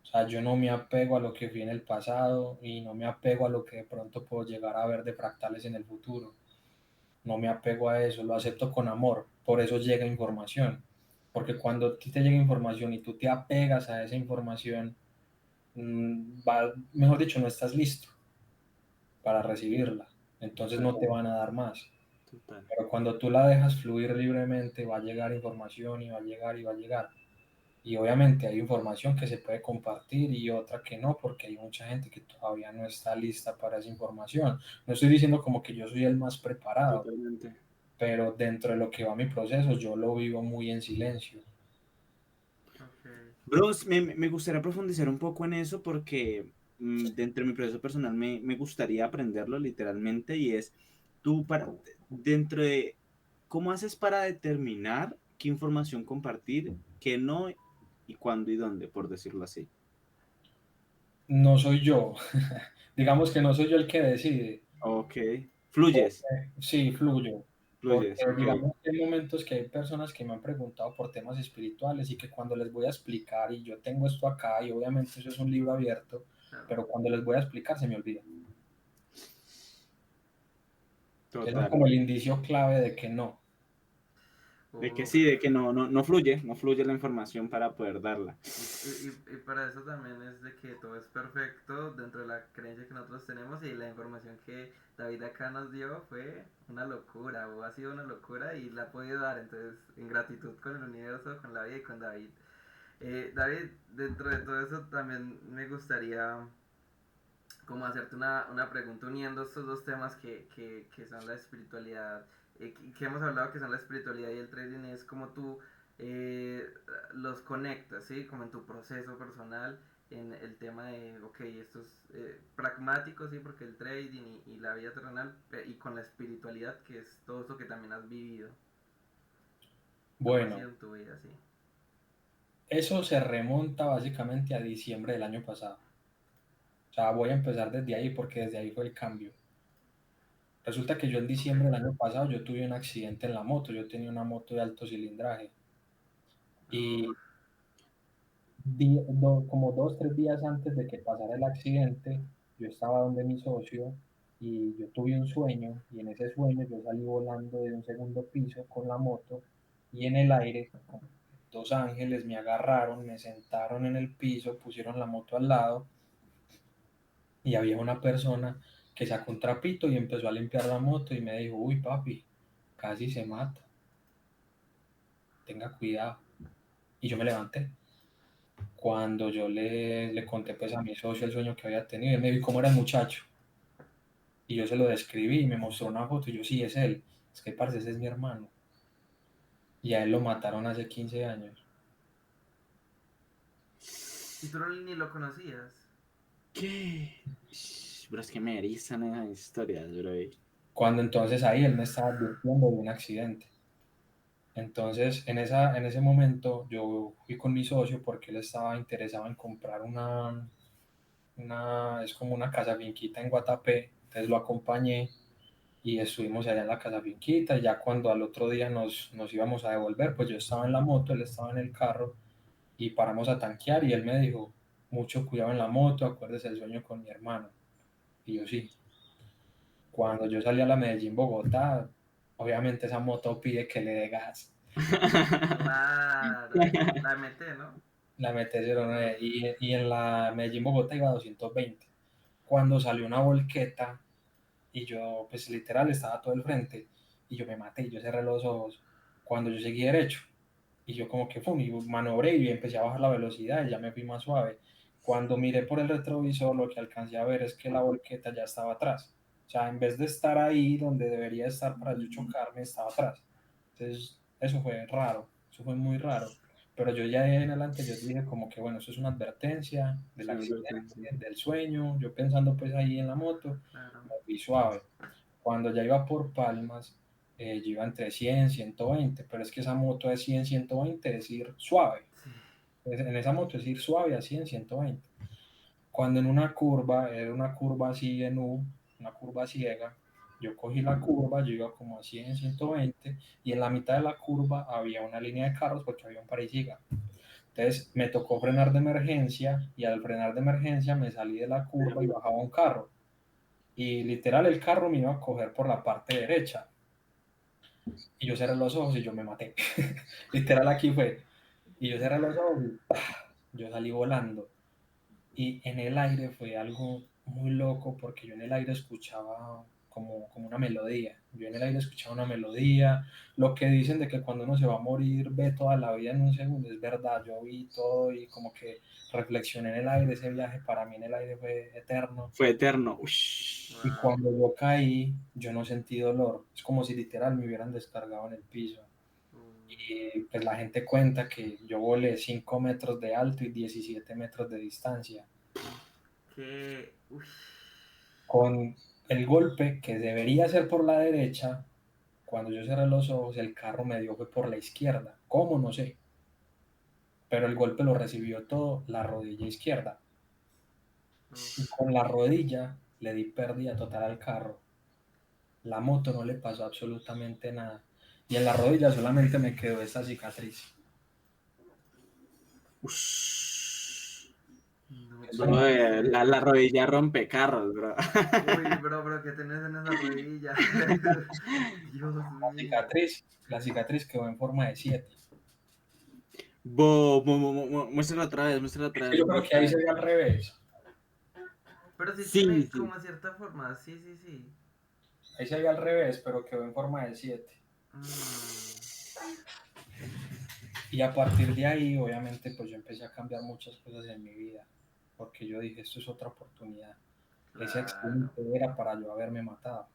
O sea, yo no me apego a lo que vi en el pasado y no me apego a lo que de pronto puedo llegar a ver de fractales en el futuro. No me apego a eso, lo acepto con amor. Por eso llega información. Porque cuando a ti te llega información y tú te apegas a esa información, mejor dicho, no estás listo para recibirla. Entonces no te Total, van a dar más. total. Pero cuando tú la dejas fluir libremente, va a llegar información y va a llegar y va a llegar. Y obviamente hay información que se puede compartir y otra que no, porque hay mucha gente que todavía no está lista para esa información. No estoy diciendo como que yo soy el más preparado, Totalmente. pero dentro de lo que va mi proceso, yo lo vivo muy en silencio. ok. Bros, me gustaría profundizar un poco en eso porque dentro de mi proceso personal me gustaría aprenderlo literalmente y es tú dentro de cómo haces para determinar qué información compartir, qué no y cuándo y dónde, por decirlo así. No soy yo, digamos que no soy yo el que decide. Ok, fluyes, Sí, fluyo, porque fluyes, ok. digamos que hay momentos que hay personas que me han preguntado por temas espirituales y que cuando les voy a explicar, y yo tengo esto acá, y obviamente eso es un libro abierto, Claro. pero cuando les voy a explicar se me olvida. Eso es Total. como el indicio clave de que no. De que Uf. sí, de que no fluye la información para poder darla. Y para eso también es de que todo es perfecto dentro de la creencia que nosotros tenemos y la información que David acá nos dio fue una locura o ha sido una locura y la ha podido dar. Entonces, en gratitud con el universo, con la vida y con David. David, dentro de todo eso también me gustaría como hacerte una pregunta uniendo estos dos temas que son la espiritualidad, que hemos hablado que son la espiritualidad y el trading, es como tú eh, los conectas, ¿sí? Como en tu proceso personal, en el tema de, ok, esto es pragmático, ¿sí? Porque el trading y la vida terrenal, y con la espiritualidad, que es todo esto que también has vivido. ¿Cómo ha Bueno, sido en tu vida, sí? eso se remonta básicamente a diciembre del año pasado. O sea, voy a empezar desde ahí porque desde ahí fue el cambio. Resulta que yo en Ok. diciembre del año pasado yo tuve un accidente en la moto, yo tenía una moto de alto cilindraje y Uf, como 2, 3 días antes de que pasara el accidente, yo estaba donde mi socio y yo tuve un sueño y en ese sueño yo salí volando de un segundo piso con la moto y en el aire 2 ángeles me agarraron, me sentaron en el piso, pusieron la moto al lado y había una persona que sacó un trapito y empezó a limpiar la moto y me dijo, uy papi, casi se mata, tenga cuidado. Y yo me levanté. Cuando yo le conté pues a mi socio el sueño que había tenido, él me dijo, ¿cómo era el muchacho? Y yo se lo describí y me mostró una foto y yo, sí, es él. Es que parce, ese es mi hermano. Y a él lo mataron hace 15 años. Y tú ni lo conocías. ¿Qué? Bro, es que me erizan esas historias, bro. Cuando entonces ahí él me estaba advirtiendo de un accidente. Entonces en ese momento yo fui con mi socio porque él estaba interesado en comprar es como una casa finquita en Guatapé. Entonces lo acompañé y estuvimos allá en la casa finquita. Y ya cuando al otro día nos íbamos a devolver, pues yo estaba en la moto, él estaba en el carro y paramos a tanquear y él me dijo, mucho cuidado en la moto, acuérdese el sueño con mi hermano. Y yo sí. Cuando yo salí a la Medellín-Bogotá, obviamente esa moto pide que le dé gas. Claro, la MT, ¿no? La MT-09 y en la Medellín-Bogotá iba a 220. Cuando salió una volqueta y yo, pues literal, estaba todo el frente y yo me maté, yo cerré los ojos. Cuando yo seguí derecho y yo como que y manobré y empecé a bajar la velocidad y ya me fui más suave. Cuando miré por el retrovisor, lo que alcancé a ver es que la volqueta ya estaba atrás. O sea, en vez de estar ahí donde debería estar para yo chocarme, estaba atrás. Entonces, eso fue raro, eso fue muy raro. Pero yo ya de ahí en adelante, yo dije como que, bueno, eso es una advertencia del accidente, del sueño. Yo pensando pues ahí en la moto, Claro. me fui suave. Cuando ya iba por Palmas, yo iba entre 100, 120, pero es que esa moto de 100, 120 es ir suave. Sí. En esa moto es ir suave a 100, 120. Cuando en una curva, era una curva así en U, una curva ciega, yo cogí la curva, yo iba como a 100, 120, y en la mitad de la curva había una línea de carros porque había un parisiga. Entonces me tocó frenar de emergencia, y al frenar de emergencia me salí de la curva y bajaba un carro. Y literal el carro me iba a coger por la parte derecha. Y yo cerré los ojos y yo me maté. Literal aquí fue. Y yo cerré los ojos y yo salí volando. Y en el aire fue algo muy loco porque yo en el aire escuchaba como una melodía. Yo en el aire escuchaba una melodía. Lo que dicen de que cuando uno se va a morir ve toda la vida en un segundo, es verdad. Yo vi todo y como que reflexioné en el aire. Ese viaje para mí en el aire fue eterno. Fue eterno. Y cuando yo caí, yo no sentí dolor. Es como si literal me hubieran descargado en el piso. Y pues la gente cuenta que yo volé 5 metros de alto y 17 metros de distancia. Que. Con el golpe que debería ser por la derecha, cuando yo cerré los ojos, el carro me dio fue por la izquierda. ¿Cómo? No sé. Pero el golpe lo recibió todo la rodilla izquierda. Y con la rodilla le di pérdida total al carro. La moto no le pasó absolutamente nada. Y en la rodilla solamente me quedó esta cicatriz. No, Bro, la rodilla rompe carros, bro. Uy, bro, ¿qué tenés en esa rodilla? Dios mío. La cicatriz quedó en forma de 7. Muéstrala otra vez, muéstrala otra vez, Yo bro. creo que ahí se ve al revés. Pero sí Sí, tiene sí. como cierta forma, sí. Ahí se ve al revés, pero quedó en forma de 7. Y a partir de ahí, obviamente, pues yo empecé a cambiar muchas cosas en mi vida, porque yo dije, esto es otra oportunidad. Ese Claro. accidente era para yo haberme matado.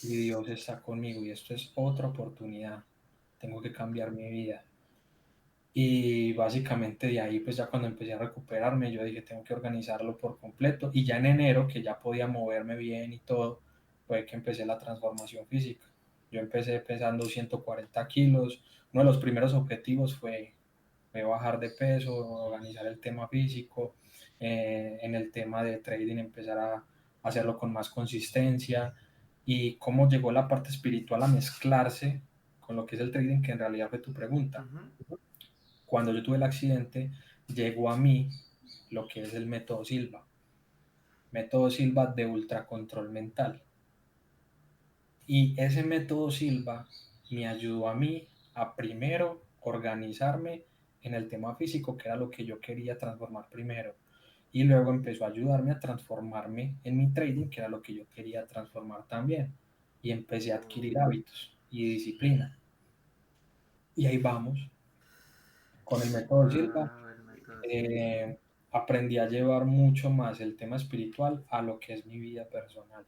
Y Dios está conmigo y esto es otra oportunidad. Tengo que cambiar mi vida. Y básicamente de ahí, pues ya cuando empecé a recuperarme, yo dije, tengo que organizarlo por completo. Y ya en enero, que ya podía moverme bien y todo, fue que empecé la transformación física. Yo empecé pesando 140 kilos. Uno de los primeros objetivos fue bajar de peso, organizar el tema físico, en el tema de trading empezar a hacerlo con más consistencia, y cómo llegó la parte espiritual a mezclarse con lo que es el trading, que en realidad fue tu pregunta. Cuando yo tuve el accidente, llegó a mí lo que es el método Silva de ultracontrol mental. Y ese método Silva me ayudó a mí a primero organizarme en el tema físico, que era lo que yo quería transformar primero. Y luego empezó a ayudarme a transformarme en mi trading, que era lo que yo quería transformar también. Y empecé a adquirir hábitos y disciplina. Y ahí vamos. Con el método Silva, El método Silva. eh, aprendí a llevar mucho más el tema espiritual a lo que es mi vida personal.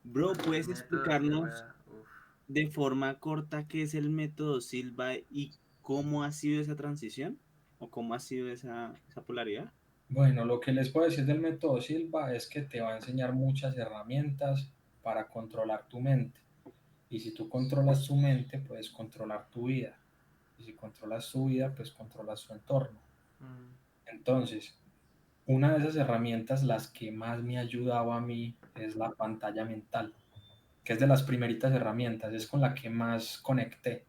Bro, El ¿puedes método explicarnos Silva, uf. de forma corta qué es el método Silva y cómo ha sido esa transición? ¿O cómo ha sido esa polaridad? Bueno, lo que les puedo decir del método Silva es que te va a enseñar muchas herramientas para controlar tu mente. Y si tú controlas tu mente, puedes controlar tu vida. Y si controlas tu vida, pues controlas tu entorno. Mm. Entonces, una de esas herramientas, las que más me ha ayudado a mí, es la pantalla mental, que es de las primeritas herramientas, es con la que más conecté.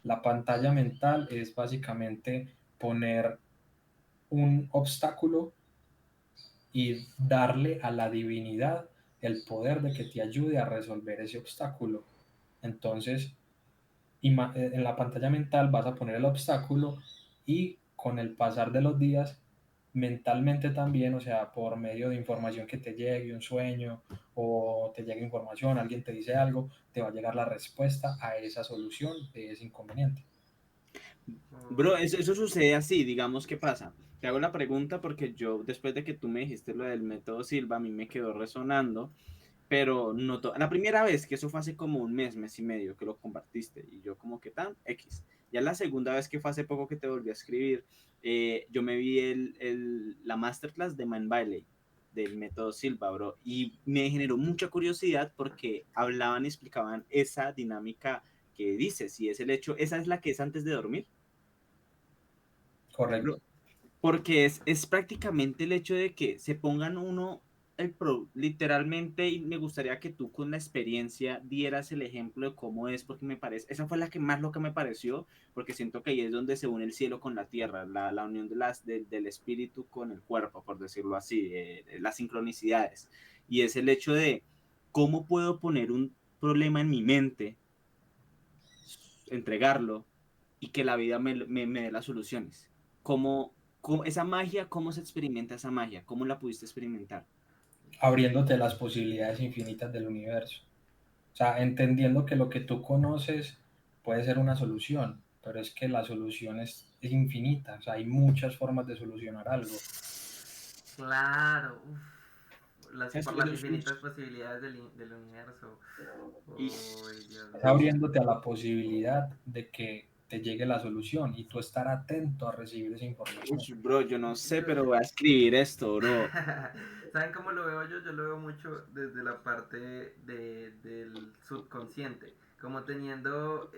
La pantalla mental es básicamente poner un obstáculo y darle a la divinidad el poder de que te ayude a resolver ese obstáculo. Entonces, en la pantalla mental vas a poner el obstáculo y con el pasar de los días, mentalmente también, o sea, por medio de información que te llegue, un sueño o te llegue información, alguien te dice algo, te va a llegar la respuesta a esa solución de ese inconveniente. Bro, eso sucede así, digamos, ¿qué pasa? Te hago la pregunta porque yo, después de que tú me dijiste lo del método Silva, a mí me quedó resonando, pero no la primera vez, que eso fue hace como un mes y medio que lo compartiste, y yo como que tan X. Ya la segunda vez que fue hace poco que te volví a escribir, yo me vi la masterclass de Mind Valley, del método Silva, bro, y me generó mucha curiosidad porque hablaban y explicaban esa dinámica que dices, y es el hecho, esa es la que es antes de dormir. Correcto. Porque es prácticamente el hecho de que se pongan uno literalmente, y me gustaría que tú con la experiencia dieras el ejemplo de cómo es, porque me parece, esa fue la que más lo que me pareció, porque siento que ahí es donde se une el cielo con la tierra, la unión del espíritu con el cuerpo, por decirlo así, las sincronicidades. Y es el hecho de cómo puedo poner un problema en mi mente, entregarlo y que la vida me dé las soluciones. Esa magia, cómo se experimenta esa magia? ¿Cómo la pudiste experimentar? Abriéndote las posibilidades infinitas del universo. O sea, entendiendo que lo que tú conoces puede ser una solución, pero es que la solución es infinita. O sea, hay muchas formas de solucionar algo. Claro, uf. Por las Eso infinitas posibilidades del universo. y, Uy, Dios Es mío. abriéndote a la posibilidad de que te llegue la solución y tú estar atento a recibir esa información. bro, yo no sé, Yo, pero voy a escribir esto, bro. ¿Saben cómo lo veo yo? Yo lo veo mucho desde la parte del subconsciente. Como teniendo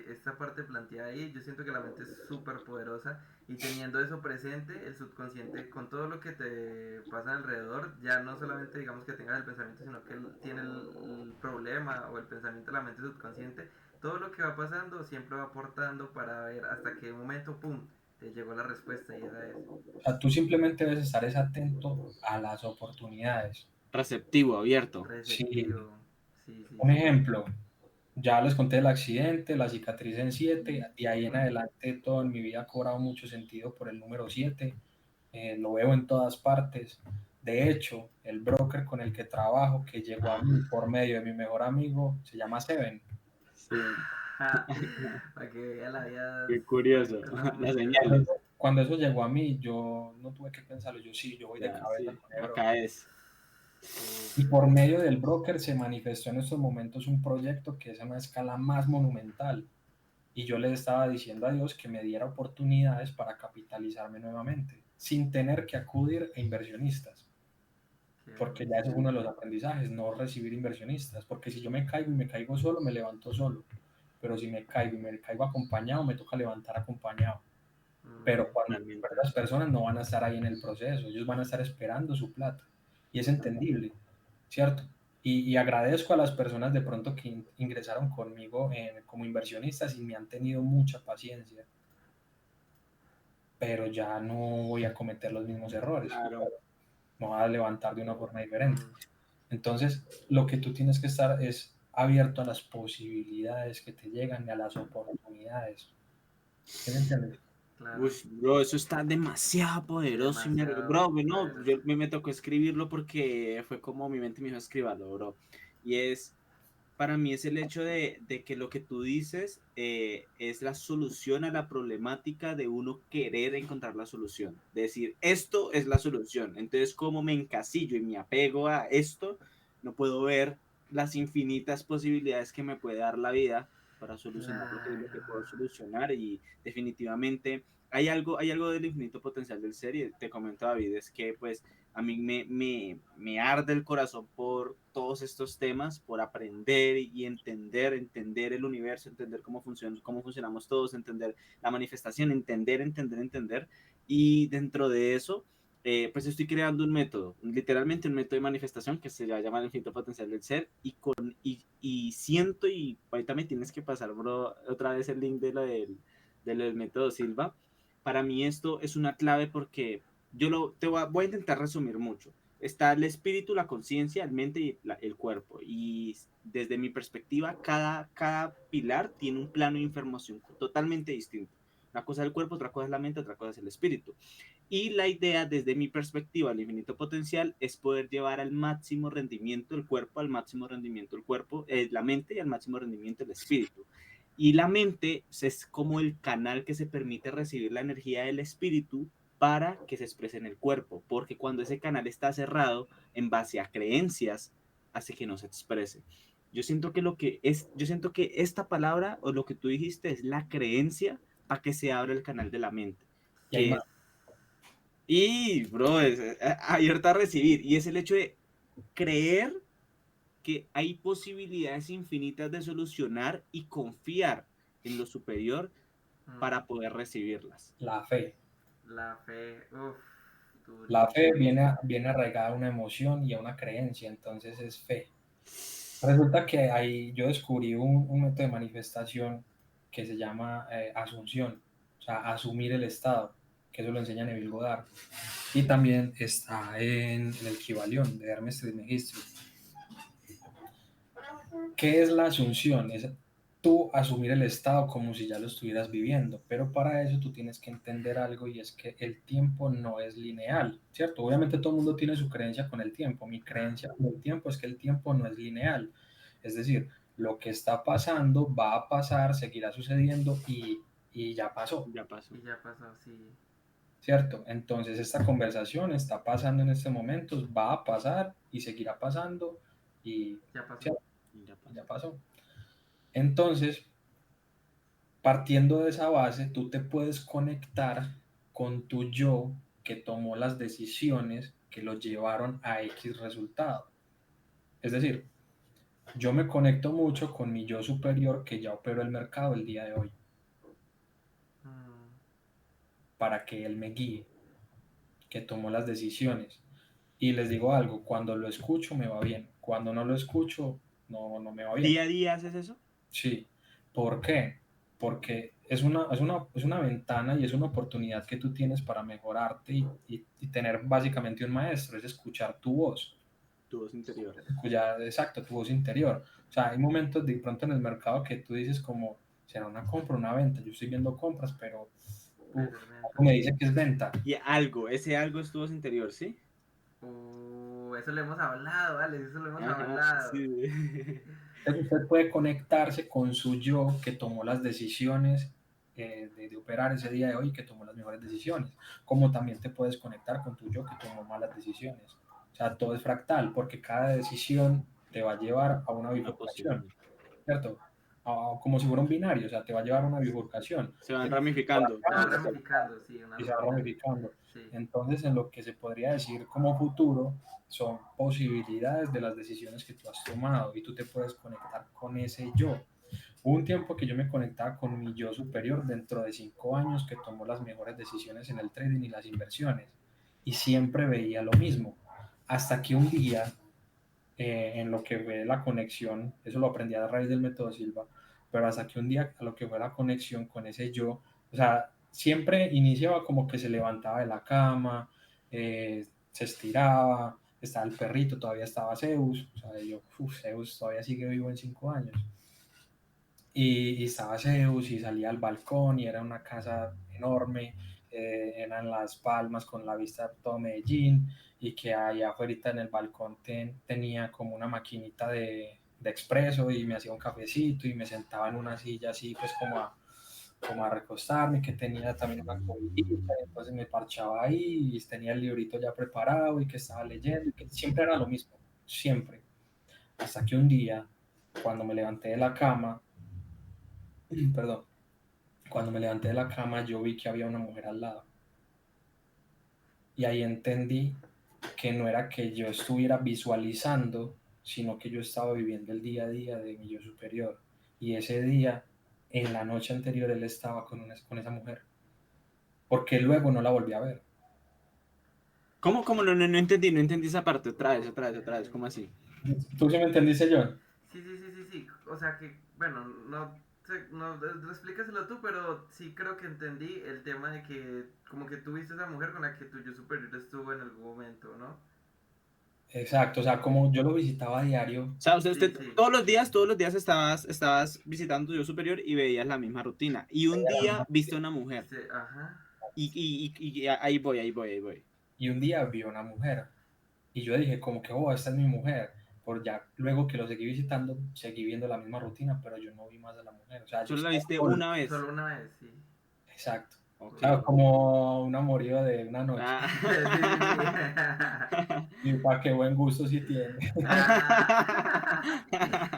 esta parte planteada ahí, yo siento que la mente es súper poderosa y teniendo eso presente, el subconsciente con todo lo que te pasa alrededor, ya no solamente digamos que tengas el pensamiento, sino que él tiene el problema o el pensamiento de la mente subconsciente, todo lo que va pasando siempre va aportando para ver hasta qué momento, ¡pum!, te llegó la respuesta y esa es. O sea, tú simplemente debes estar es atento a las oportunidades. Receptivo, abierto. Si, Receptivo. Sí, sí, un sí. ejemplo, ya les conté el accidente, la cicatriz en 7, y ahí en Ujú. adelante todo en mi vida ha cobrado mucho sentido por el número 7. Lo veo en todas partes. De hecho, el broker con el que trabajo, que llegó a Ah, mí por medio de mi mejor amigo, se llama Seven. sí. Para que vea la vida, Qué son curioso. cosas muy Las interesantes. señales. Cuando eso llegó a mí, yo no tuve que pensarlo, yo sí, yo voy de Ya, cabeza sí, con el broker. acá es. Y por Uf. medio del broker se manifestó en estos momentos un proyecto que es a una escala más monumental. Y yo le estaba diciendo a Dios que me diera oportunidades para capitalizarme nuevamente, sin tener que acudir a inversionistas, Qué porque ya eso es bendición. uno de los aprendizajes, no recibir inversionistas, porque si yo me caigo y me caigo solo, me levanto solo, pero si me caigo y me caigo acompañado, me toca levantar acompañado. Pero cuando Totalmente. las personas no van a estar ahí en el proceso, ellos van a estar esperando su plata. Y es entendible, ¿cierto? Y agradezco a las personas de pronto que ingresaron conmigo como inversionistas y me han tenido mucha paciencia, pero ya no voy a cometer los mismos errores, Claro. me voy a levantar de una forma diferente. Mm. Entonces, lo que tú tienes que estar es abierto a las posibilidades que te llegan y a las oportunidades. ¿Sí me entiendes? Claro, Uy, bro, eso está demasiado poderoso. demasiado Bro, no, poderoso. me tocó escribirlo porque fue como mi mente me dijo escribirlo, bro. Y para mí es el hecho de que lo que tú dices es la solución a la problemática de uno querer encontrar la solución. De decir, esto es la solución. Entonces, como me encasillo y me apego a esto, no puedo ver las infinitas posibilidades que me puede dar la vida para solucionar lo que puedo Claro. solucionar. Y definitivamente hay algo del infinito potencial del ser. Y te comento, David, es que pues a mí me arde el corazón por todos estos temas, por aprender y entender el universo, entender cómo funcionamos todos, entender la manifestación, entender. Y dentro de eso, pues estoy creando un método, literalmente un método de manifestación que se llama el infinito potencial del ser. Y siento, y ahorita me tienes que pasar, bro, otra vez el link de lo del método Silva. Para mí esto es una clave porque voy a intentar resumir mucho. Está el espíritu, la conciencia, el mente y el cuerpo. Y desde mi perspectiva, cada pilar tiene un plano de información totalmente distinto. Una cosa es el cuerpo, otra cosa es la mente, otra cosa es el espíritu. Y la idea, desde mi perspectiva, el infinito potencial, es poder llevar al máximo rendimiento el cuerpo, al máximo rendimiento el cuerpo, la mente y al máximo rendimiento el espíritu. Y la mente es como el canal que se permite recibir la energía del espíritu para que se exprese en el cuerpo, porque cuando ese canal está cerrado en base a creencias, hace que no se exprese. Yo siento que esta palabra o lo que tú dijiste es la creencia para que se abra el canal de la mente, Y hay que más. es bro, es abierto a recibir. Y es el hecho de creer que hay posibilidades infinitas de solucionar y confiar en lo superior Mm, para poder recibirlas. La fe. la fe, uff, La fe durísimo. viene arraigada a una emoción y a una creencia, entonces es fe. Resulta que ahí yo descubrí un método de manifestación que se llama asunción, o sea, asumir el estado, que eso lo enseña Neville Goddard. Y también está en el Kybalión de Hermes Trismegisto. ¿Qué es la asunción? Es tú asumir el estado como si ya lo estuvieras viviendo, pero para eso tú tienes que entender algo y es que el tiempo no es lineal, ¿cierto? Obviamente todo el mundo tiene su creencia con el tiempo. Mi Claro. creencia con el tiempo es que el tiempo no es lineal. Es decir, lo que está pasando va a pasar, seguirá sucediendo y ya pasó, Ya pasó. Y ya pasó, sí. ¿cierto? Entonces esta conversación está pasando en este momento, va a pasar y seguirá pasando y, Ya pasó. ¿cierto? Ya pasó. Ya pasó. Entonces, partiendo de esa base, tú te puedes conectar con tu yo que tomó las decisiones que lo llevaron a X resultado. Es decir, yo me conecto mucho con mi yo superior que ya operó el mercado el día de hoy Mm, para que él me guíe, que tomó las decisiones. Y les digo algo, cuando lo escucho me va bien, cuando no lo escucho no me va bien. ¿Día a día haces eso? Sí. ¿Por qué? Porque es una ventana y es una oportunidad que tú tienes para mejorarte y tener básicamente un maestro, es escuchar tu voz, Tu voz interior. escuchar, exacto, tu voz interior. O sea, hay momentos de pronto en el mercado que tú dices como, será una compra, una venta, yo estoy viendo compras, pero uf, pero es algo venta. me dice que es venta. Y ese algo es tu voz interior, ¿sí? Eso lo hemos hablado, Alex, eso lo hemos Ajá, hablado. sí. Entonces usted puede conectarse con su yo que tomó las decisiones de operar ese día de hoy, que tomó las mejores decisiones, como también te puedes conectar con tu yo que tomó malas decisiones. O sea, todo es fractal, porque cada decisión te va a llevar a una Una bifurcación, posible. ¿cierto? Como si fuera un binario, o sea, te va a llevar a una bifurcación. Se van Tienes que ir por ramificando. Se va acá o por acá, ramificando, sí, una y se va ruedita. ramificando. Sí, Entonces, en lo que se podría decir como futuro, son posibilidades de las decisiones que tú has tomado y tú te puedes conectar con ese yo. Hubo un tiempo que yo me conectaba con mi yo superior dentro de 5 años que tomó las mejores decisiones en el trading y las inversiones y siempre veía lo mismo. Hasta que un día, en lo que fue la conexión, eso lo aprendí a raíz del método Silva, pero hasta que un día a lo que fue la conexión con ese yo, o sea, siempre iniciaba como que se levantaba de la cama, se estiraba, estaba el perrito, todavía estaba Zeus, o sea, yo, Zeus todavía sigue vivo en 5 años. y estaba Zeus y salía al balcón y era una casa enorme, eran Las Palmas con la vista de todo Medellín y que allá afuera en el balcón tenía como una maquinita de expreso y me hacía un cafecito y me sentaba en una silla así pues como a recostarme, que tenía también una cobijita, y entonces me parchaba ahí y tenía el librito ya preparado y que estaba leyendo y que siempre era lo mismo, siempre. Hasta que un día, cuando me levanté de la cama, perdón, cuando me levanté de la cama yo vi que había una mujer al lado. Y ahí entendí que no era que yo estuviera visualizando, sino que yo estaba viviendo el día a día de mi yo superior. Y ese día, en la noche anterior, él estaba con esa mujer. Porque luego no la volví a ver. ¿Cómo? No entendí esa parte. Otra vez. ¿Cómo así? ¿Tú sí me entendiste, John? Sí. O sea que, bueno, no sé, no, explícaselo tú, pero sí creo que entendí el tema de que como que tú viste a esa mujer con la que tu yo superior estuvo en algún momento, ¿no? Exacto, o sea, como yo lo visitaba a diario. O sea, usted Sí. todos los días estabas visitando tu yo superior y veías la misma rutina. Y un día viste a una mujer. Ajá. Y ahí voy. Y un día vi a una mujer. Y yo dije, como que, oh, esta es mi mujer. Por ya luego que lo seguí visitando, seguí viendo la misma rutina, pero yo no vi más a la mujer. O sea, yo Solo la estaba viste solo. una vez. Solo una vez, sí. Exacto. O Ok. sea, como un amorío de una noche. Ah. Y para qué buen gusto sí tiene. Ah,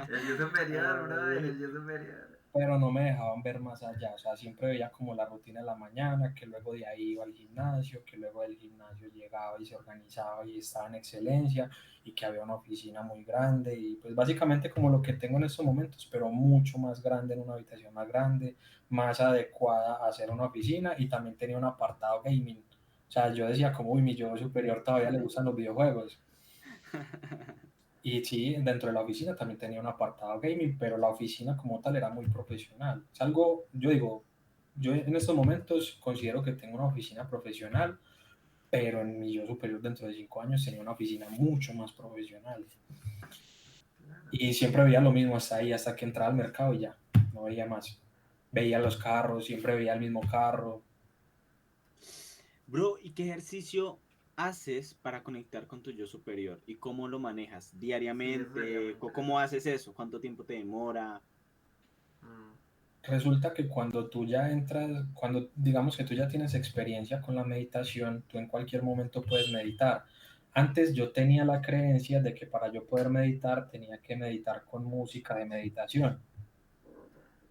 el yo superior, brother, el yo superior. Pero no me dejaban ver más allá, o sea, siempre veía como la rutina de la mañana, que luego de ahí iba al gimnasio, que luego del gimnasio llegaba y se organizaba y estaba en excelencia, y que había una oficina muy grande, y pues básicamente como lo que tengo en estos momentos, pero mucho más grande, en una habitación más grande, más adecuada a hacer una oficina, y también tenía un apartado gaming. O sea, yo decía como, uy, mi yo superior todavía le gustan los videojuegos. Y sí, dentro de la oficina también tenía un apartado gaming, pero la oficina como tal era muy profesional. Es algo, yo digo, yo en estos momentos considero que tengo una oficina profesional, pero en mi yo superior dentro de 5 años tenía una oficina mucho más profesional. Y siempre veía lo mismo hasta ahí, hasta que entraba al mercado y ya, no veía más. Veía los carros, siempre veía el mismo carro. Bro, ¿y qué ejercicio haces para conectar con tu yo superior? ¿Y cómo lo manejas? Sí, eso sería muy ¿Diariamente? ¿Cómo interesante. haces eso? ¿Cuánto tiempo te demora? Mm, Resulta que cuando tú ya entras, cuando digamos que tú ya tienes experiencia con la meditación, tú en cualquier momento puedes meditar. Antes yo tenía la creencia de que para yo poder meditar tenía que meditar con música de meditación.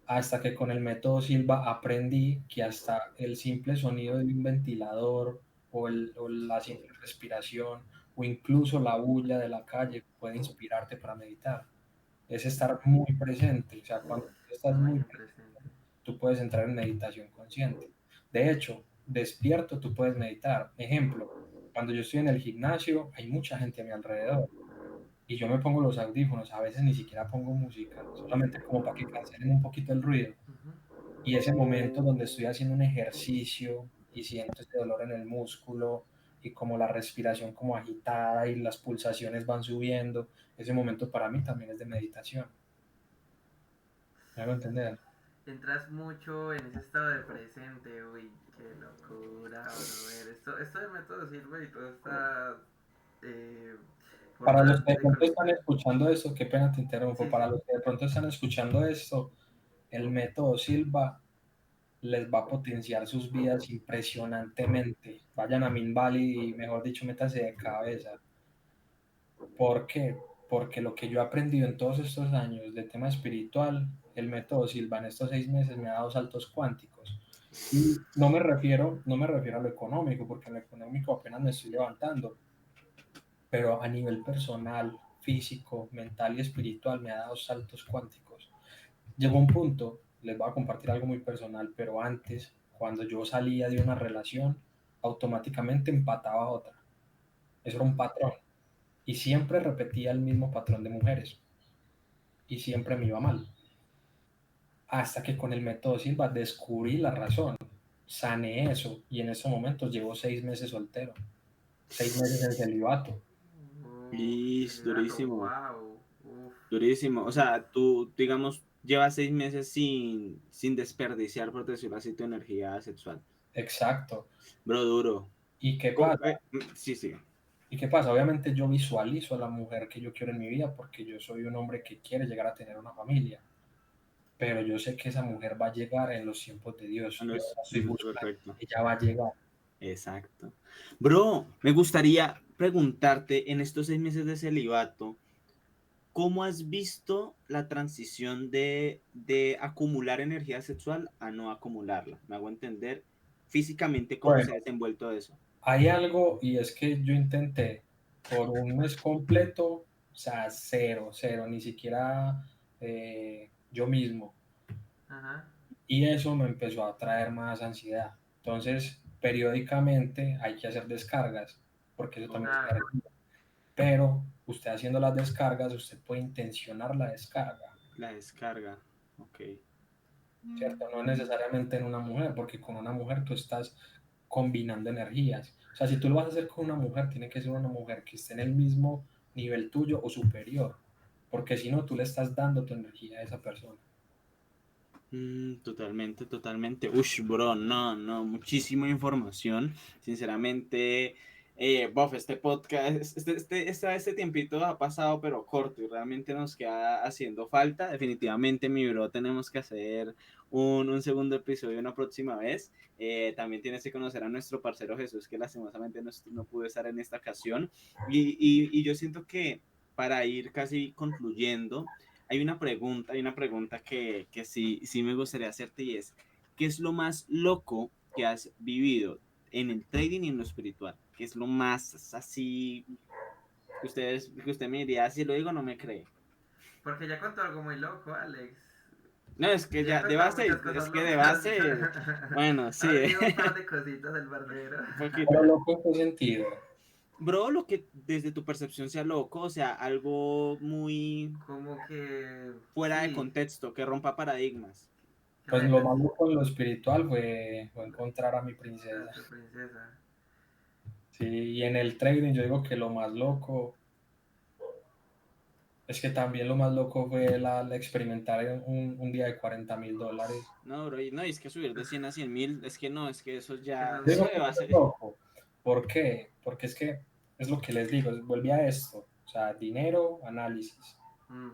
Hasta que con el método Silva aprendí que hasta el simple sonido de un ventilador o la simple respiración o incluso la bulla de la calle puede inspirarte para meditar. Es estar muy presente. O sea, cuando tú estás muy muy en presente, presente. tú puedes entrar en meditación consciente. De hecho, despierto tú puedes meditar. Ejemplo, cuando yo estoy en el gimnasio, hay mucha gente a mi alrededor y yo me pongo los audífonos, a veces ni siquiera pongo música, solamente como para que cancelen un poquito el ruido. Ujú. Y ese momento donde estoy haciendo un ejercicio y siento ese dolor en el músculo y como la respiración como agitada y las pulsaciones van subiendo, ese momento para mí también es de meditación. ¿Me hago entender? Entras mucho en ese estado de presente, uy, qué locura, brother. Esto del método sirve y toda esta eh, Para forma los que de de pronto están conectar. escuchando esto, qué pena te interrumpo, Sí, para sí. los que de pronto están escuchando esto, el método Silva les va a potenciar sus vidas impresionantemente. Vayan a Min Valley y, mejor dicho, métanse de cabeza. ¿Por qué? Porque lo que yo he aprendido en todos estos años de tema espiritual, el método Silva en estos 6 meses me ha dado saltos cuánticos. Y no me refiero a lo económico, porque en lo económico apenas me estoy levantando, pero a nivel personal, físico, mental y espiritual me ha dado saltos cuánticos. Llegó un punto, les voy a compartir algo muy personal, pero antes, cuando yo salía de una relación, automáticamente empataba a otra. Eso era un patrón. Y siempre repetía el mismo patrón de mujeres. Y siempre me iba mal. Hasta que con el método Silva descubrí la razón. Sané eso. Y en estos momentos llevo 6 meses soltero. 6 meses en celibato. Oh, Y celibato, durísimo. wow. Uf. Durísimo. O sea, tú, digamos, llevas 6 meses sin desperdiciar, por decirlo así, tu energía sexual. Exacto. Bro, duro. ¿Y qué pasa? Sí, sí. ¿Y qué pasa? Obviamente yo visualizo a la mujer que yo quiero en mi vida porque yo soy un hombre que quiere llegar a tener una familia, pero yo sé que esa mujer va a llegar en los tiempos de Dios. Yo la estoy buscando, Perfecto. ella va a llegar. Exacto. Bro, me gustaría preguntarte, en estos 6 meses de celibato, ¿cómo has visto la transición de acumular energía sexual a no acumularla? Me hago entender físicamente cómo se Bueno, ha desenvuelto eso. hay algo y es que yo intenté por un mes completo, o sea, cero, cero, ni siquiera yo mismo. Ajá. Y eso me empezó a traer más ansiedad. Entonces, periódicamente hay que hacer descargas, porque eso también es Ok. Claro. energía. Pero usted haciendo las descargas, usted puede intencionar la descarga, La descarga. Ok. ¿cierto? No necesariamente en una mujer, porque con una mujer tú estás combinando energías. O sea, si tú lo vas a hacer con una mujer, tiene que ser una mujer que esté en el mismo nivel tuyo o superior, porque si no, tú le estás dando tu energía a esa persona. Totalmente, totalmente. Ush, bro, no, no, muchísima información. Sinceramente, bof, este podcast, este tiempito ha pasado, pero corto y realmente nos queda haciendo falta. Definitivamente, mi bro, tenemos que hacer un segundo episodio una próxima vez. También tienes que conocer a nuestro parcero Jesús, que lastimosamente no pudo estar en esta ocasión. Y yo siento que para ir casi concluyendo, hay una pregunta que sí me gustaría hacerte y es, ¿qué es lo más loco que has vivido en el trading y en lo espiritual? ¿Qué es lo más así que usted me diría, si lo digo no me cree? Porque ya contó algo muy loco, Alex. No, es que Ya ya, de contó base, muchas cosas es que de locas. base, bueno, Ha sí, vivido un par de cositas el barbero. un Pero poquito. loco en qué sentido. Bro, lo que desde tu percepción sea loco, o sea, algo muy Como que fuera de sí, contexto, que rompa paradigmas. que Pues la lo gente más loco en lo espiritual fue encontrar a mi a princesa. tu princesa. Sí, y en el trading yo digo que lo más loco es que también lo más loco fue la experimentar en un día de $40,000. No, bro, no, y es que subir de 100 a 100.000, es que no, es que eso Eso ya, es eso Digo de que mucho. eso es base. loco. ¿Por qué? Porque es que es lo que les digo, vuelve a esto. O sea, dinero, análisis. Mm,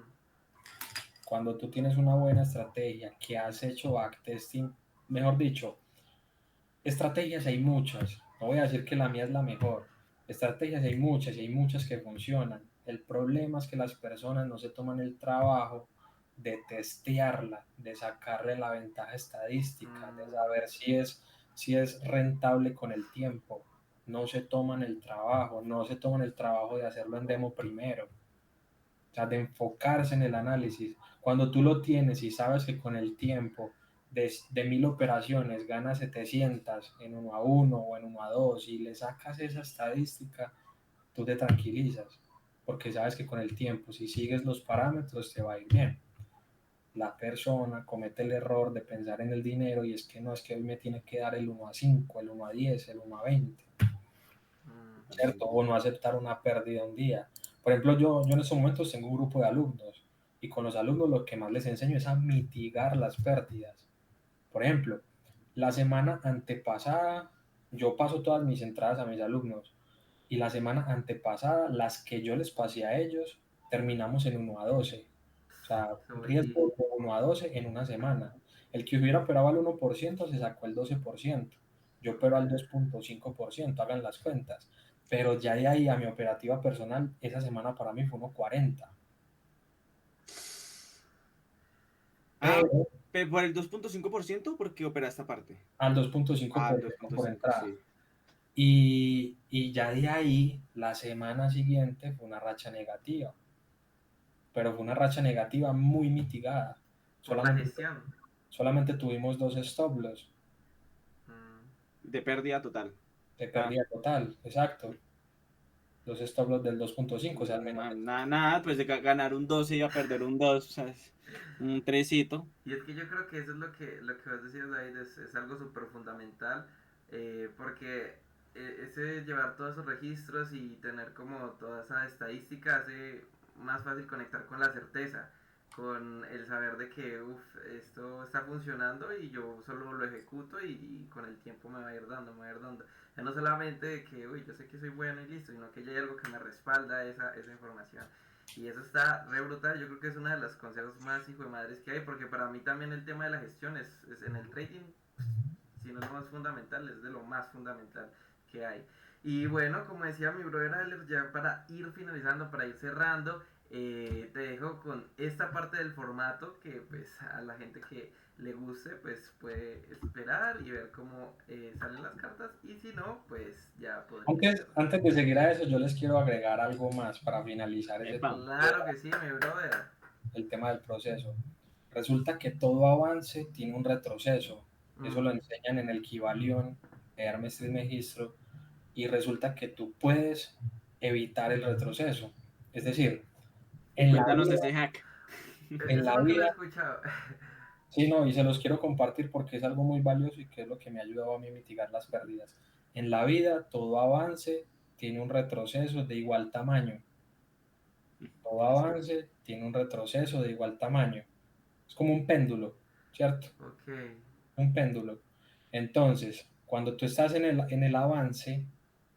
Cuando tú tienes una buena estrategia, que has hecho backtesting, mejor dicho, estrategias hay muchas. No voy a decir que la mía es la mejor. Estrategias hay muchas y hay muchas que funcionan. El problema es que las personas no se toman el trabajo de testearla, de sacarle la ventaja estadística, de mm, saber si es rentable con el tiempo. No se toman el trabajo, no se toman el trabajo de hacerlo en demo primero, o sea, de enfocarse en el análisis. Cuando tú lo tienes y sabes que con el tiempo de 1000 operaciones ganas 700 en 1 a 1 o en 1 a 2 y le sacas esa estadística, tú te tranquilizas, porque sabes que con el tiempo, si sigues los parámetros, te va a ir bien. La persona comete el error de pensar en el dinero y es que no, es que hoy me tiene que dar el 1 a 5, el 1 a 10, el 1 a 20, ¿cierto? Totalmente. O no aceptar una pérdida un día. Por ejemplo, yo en estos momentos tengo un grupo de alumnos y con los alumnos lo que más les enseño es a mitigar las pérdidas. Por ejemplo, la semana antepasada, yo paso todas mis entradas a mis alumnos y la semana antepasada, las que yo les pasé a ellos, terminamos en 1 a 12. O sea, un Uy, riesgo de 1 a 12 en una semana. El que hubiera operado al 1% se sacó el 12%. Yo opero al 2,5%, hagan las cuentas. Pero ya de ahí a mi operativa personal, esa semana para mí fue 1,40. Ah, Pero por el 2,5%, porque opera esta parte. al dos punto cinco Ah, por el dos ciento punto por cinco entrada. sí. Y ya de ahí, la semana siguiente fue una racha negativa. Pero fue una racha negativa muy mitigada. por la Solamente, gestión. solamente tuvimos dos stop loss Mm, De pérdida total. de Ah, pérdida total, exacto. Dos stop loss del 2,5, o sea, al menos. nada, nada, pues de ganar un 12 y a perder un 2, o sea, es un tresito. Y es que yo creo que eso es lo que vas diciendo ahí, es algo súper fundamental, porque ese llevar todos esos registros y tener como toda esa estadística hace más fácil conectar con la certeza, con el saber de que esto está funcionando y yo solo lo ejecuto y con el tiempo me va a ir dando, me va a ir dando. Ya no solamente de que, yo sé que soy bueno y listo, sino que ya hay algo que me respalda esa información. Y eso está re brutal, yo creo que es uno de los consejos más hijo de madres que hay, porque para mí también el tema de la gestión es en el trading, si no es lo más fundamental, es de lo más fundamental que hay. Y bueno, como decía mi brother Alex, ya para ir finalizando, para ir cerrando, te dejo con esta parte del formato que pues a la gente que le guste pues puede esperar y ver cómo salen las cartas y si no pues ya podría ser. Antes de seguir a eso, yo les quiero agregar algo más para finalizar ese Epa. tema, Claro que sí, mi brother. el tema del proceso. Resulta que todo avance tiene un retroceso. Eso lo enseñan en el Kybalión de Hermes Trismegisto, y resulta que tú puedes evitar el retroceso. Es decir, en la Cuéntanos vida, ese hack. en Eso la nunca lo he vida, escuchado. sí, no, y se los quiero compartir porque es algo muy valioso y que es lo que me ha ayudado a mí a mitigar las pérdidas. En la vida, todo avance tiene un retroceso de igual tamaño. Todo avance tiene un retroceso de igual tamaño. Es como un péndulo, ¿cierto? Ok. Un péndulo. Entonces, cuando tú estás en el avance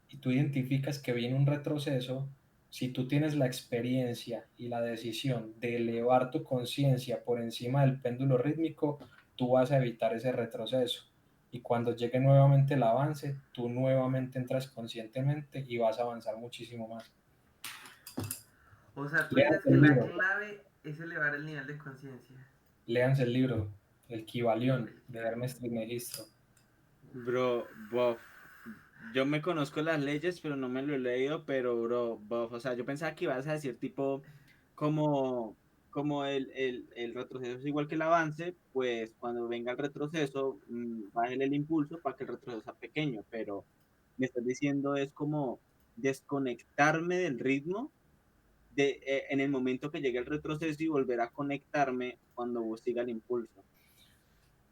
y tú identificas que viene un retroceso, si tú tienes la experiencia y la decisión de elevar tu conciencia por encima del péndulo rítmico, tú vas a evitar ese retroceso. Y cuando llegue nuevamente el avance, tú nuevamente entras conscientemente y vas a avanzar muchísimo más. O sea, tú dices Léanse que el la libro, clave es elevar el nivel de conciencia. léanse el libro, El Kybalión, El de Hermes cambio. Trismegisto. Bro, bof. Yo me conozco las leyes, pero no me lo he leído, pero bro, bof. O sea, yo pensaba que ibas a decir tipo como, como el retroceso es igual que el avance, pues cuando venga el retroceso, bájale el impulso para que el retroceso sea pequeño, pero me estás diciendo es como desconectarme del ritmo en el momento que llegue el retroceso y volver a conectarme cuando siga el impulso.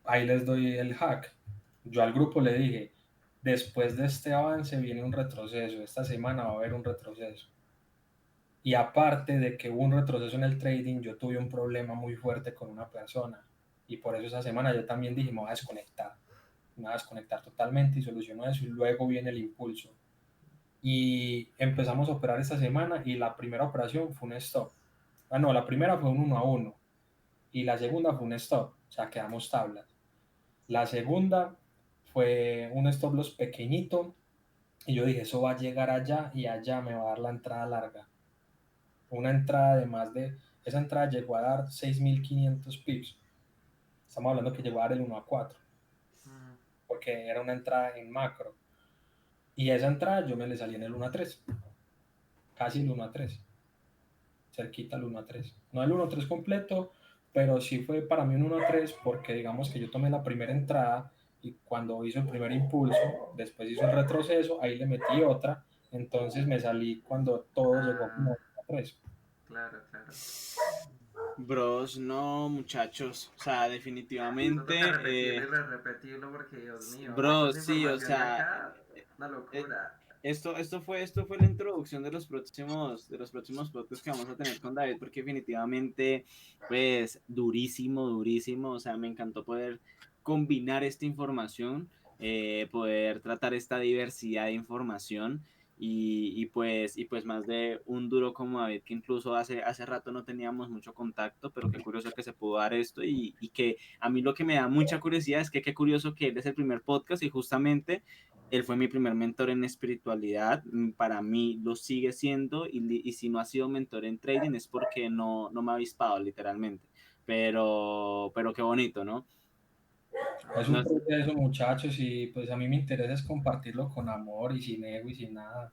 Ahí les doy el hack. Yo al grupo le dije, después de este avance viene un retroceso, esta semana va a haber un retroceso. Y aparte de que hubo un retroceso en el trading, yo tuve un problema muy fuerte con una persona. Y por eso esa semana yo también dije, me voy a desconectar. Me voy a desconectar totalmente y soluciono eso. Y luego viene el impulso. Y empezamos a operar esta semana y la primera operación fue un stop. Ah, no, la primera fue un 1-1 y la segunda fue un stop. O sea, quedamos tablas. La segunda fue un stop loss pequeñito y yo dije, eso va a llegar allá y allá me va a dar la entrada larga. Una entrada de más de, esa entrada llegó a dar 6.500 pips. Estamos hablando que llegó a dar el 1-4, Mm. porque era una entrada en macro. Y esa entrada yo me le salí en el 1-3, casi el 1-3, cerquita el 1-3. No el 1-3 completo, pero sí fue para mí un 1-3 porque digamos que yo tomé la primera entrada y cuando hizo el primer impulso, después hizo el retroceso, ahí le metí otra, entonces me salí cuando todo llegó como Ah, 1-3. claro, claro. Bros, no, muchachos. O sea, Eso toca definitivamente, repetirlo y repetirlo porque, Dios mío, toda bros, esa sí, o información de sea, acá, una eh, locura. esto fue la introducción de los próximos podcasts que vamos a tener con David, porque definitivamente, pues, durísimo, durísimo. O sea, me encantó poder combinar esta información, poder tratar esta diversidad de información. Y pues más de un duro como David, que incluso hace rato no teníamos mucho contacto, pero qué curioso que se pudo dar esto y que a mí lo que me da mucha curiosidad es que qué curioso que él es el primer podcast y justamente él fue mi primer mentor en espiritualidad, para mí lo sigue siendo y si no ha sido mentor en trading es porque no me ha avispado literalmente, pero qué bonito, ¿no? Es un No, proceso, muchachos, y pues a mí me interesa es compartirlo con amor y sin ego y sin nada.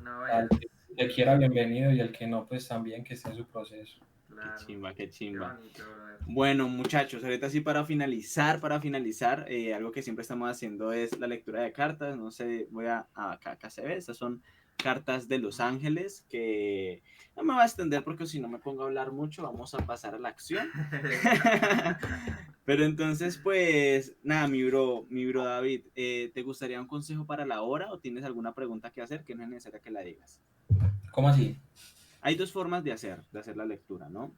No, Al que quiera, bienvenido, y el que no, pues también que esté en su proceso. qué claro, chimba, qué qué chimba. bonito, brother. Bueno, muchachos, ahorita sí para finalizar, algo que siempre estamos haciendo es la lectura de cartas. No sé, acá se ve, estas son cartas de Los Ángeles que no me voy a extender porque si no me pongo a hablar mucho, vamos a pasar a la acción. Pero entonces, pues, nada, mi bro David, ¿te gustaría un consejo para la hora o tienes alguna pregunta que hacer que no es necesaria que la digas? ¿Cómo así? Hay dos formas de hacer la lectura, ¿no?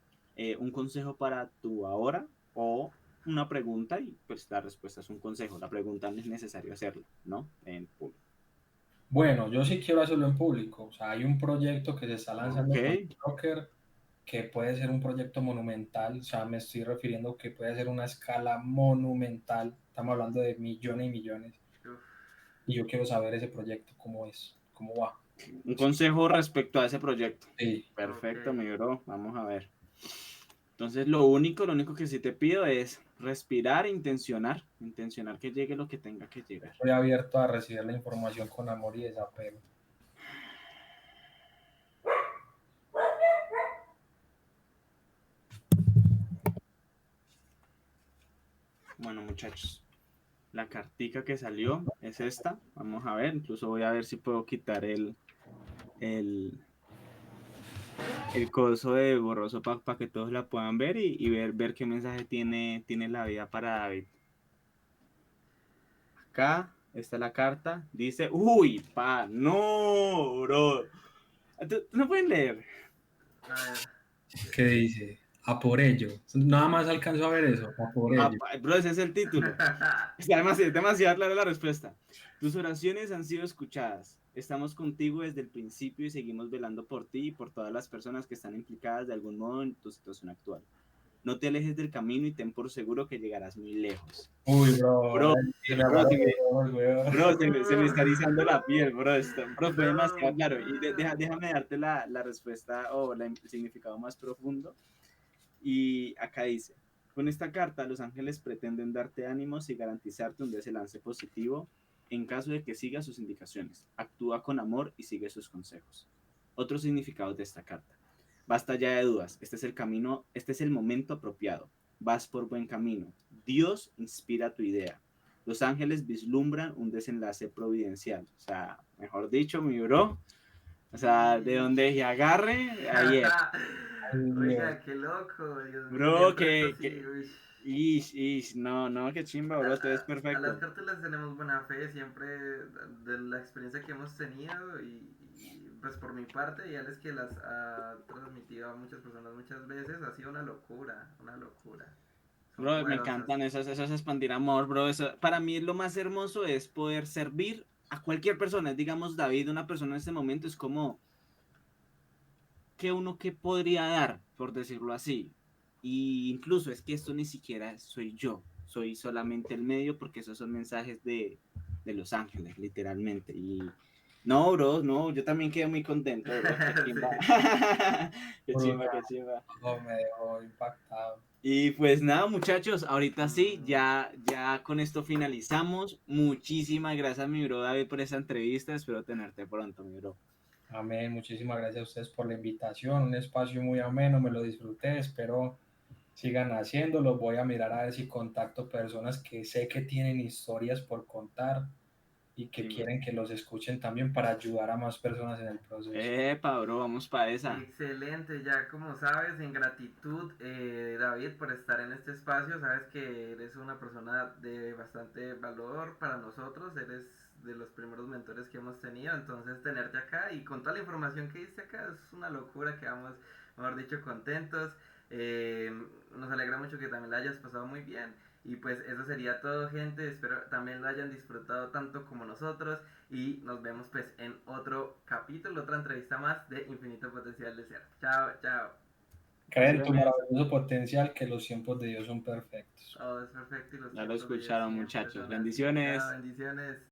Un consejo para tu ahora o una pregunta y pues la respuesta es un consejo. La pregunta no es necesario hacerla, ¿no? En público. Bueno, yo sí quiero hacerlo en público. O sea, hay un proyecto que se está lanzando con Ok. Rocker que puede ser un proyecto monumental. O sea, me estoy refiriendo que puede ser una escala monumental. Estamos hablando de millones y millones. Uf, Y yo quiero saber ese proyecto, cómo es, cómo va. Un consejo respecto a ese proyecto. Sí, Perfecto, ok. mi bro. Vamos a ver. Entonces, lo único que sí te pido es respirar, intencionar que llegue lo que tenga que llegar. estoy abierto a recibir la información con amor y desapego. Bueno, muchachos, la cartica que salió es esta. Vamos a ver, incluso voy a ver si puedo quitar el, el coso de borroso para que todos la puedan ver y ver qué mensaje tiene la vida para David. Acá está la carta. Dice, uy, no, bro. ¿Tú no pueden leer? A ver. ¿Qué dice? A por ello. Nada más alcanzo a ver eso. A por ello. Bro, ese es el título. Está demasiado clara la respuesta. Tus oraciones han sido escuchadas. Estamos contigo desde el principio y seguimos velando por ti y por todas las personas que están implicadas de algún modo en tu situación actual. No te alejes del camino y ten por seguro que llegarás muy lejos. Uy, bro, Bro, se me bro, agarró los ojos, weón. bro, se me está erizando la piel, bro. Bro, fue No, demasiado claro. Y déjame darte la respuesta o el significado más profundo. Y acá dice, con esta carta los ángeles pretenden darte ánimos y garantizarte un desenlace positivo en caso de que sigas sus indicaciones. Actúa con amor y sigue sus consejos. Otros significados de esta carta. Basta ya de dudas, este es el camino, este es el momento apropiado. Vas por buen camino. Dios inspira tu idea. Los ángeles vislumbran un desenlace providencial. O sea, mejor dicho, mi bro. O sea, de donde se agarre, ayer. Ay, Dios. Oiga, qué loco, Dios mío, Bro, siempre esto sí, uy. no, qué chimba, bro, todo es A las perfecto. cartas les tenemos buena fe, siempre de la experiencia que hemos tenido y, pues por mi parte, ya les que las ha transmitido a muchas personas muchas veces, ha sido una locura, una locura. Son Bro, me poderosas. encantan esas expandir amor, bro. Para mí lo más hermoso es poder servir a cualquier persona. Digamos, David, una persona en este momento es como, ¿qué podría dar, por decirlo así? Y incluso es que esto ni siquiera soy yo, soy solamente el medio porque esos son mensajes de Los Ángeles, literalmente. Y no, bro, no, yo también quedé muy contento, bro. Qué chimba. Sí. Qué chimba, qué chimba. No, me dejó impactado. Y pues nada, muchachos, ahorita sí, ya con esto finalizamos. Muchísimas gracias, mi bro David, por esa entrevista. Espero tenerte pronto, mi bro. Amén. Muchísimas gracias a ustedes por la invitación. Un espacio muy ameno, me lo disfruté. Espero sigan haciéndolo. Voy a mirar a ver si contacto personas que sé que tienen historias por contar y que Chimba. quieren que los escuchen también para ayudar a más personas en el proceso. Epa, bro, vamos para esa. Excelente, ya como sabes, en gratitud, David, por estar en este espacio, sabes que eres una persona de bastante valor para nosotros, eres de los primeros mentores que hemos tenido, entonces tenerte acá y con toda la información que diste acá es una locura, quedamos, mejor dicho, contentos, eh, nos alegra mucho que también la hayas pasado muy bien. Y pues eso sería todo, gente. Espero también lo hayan disfrutado tanto como nosotros. Y nos vemos pues en otro capítulo, otra entrevista más de Infinito Potencial de Ser. Chao, chao. Creen en tu maravilloso potencial que los tiempos de Dios son perfectos. Todo es perfecto y los Ya lo tiempos de Dios escucharon, siempre muchachos. son así. Chao, Bendiciones. bendiciones.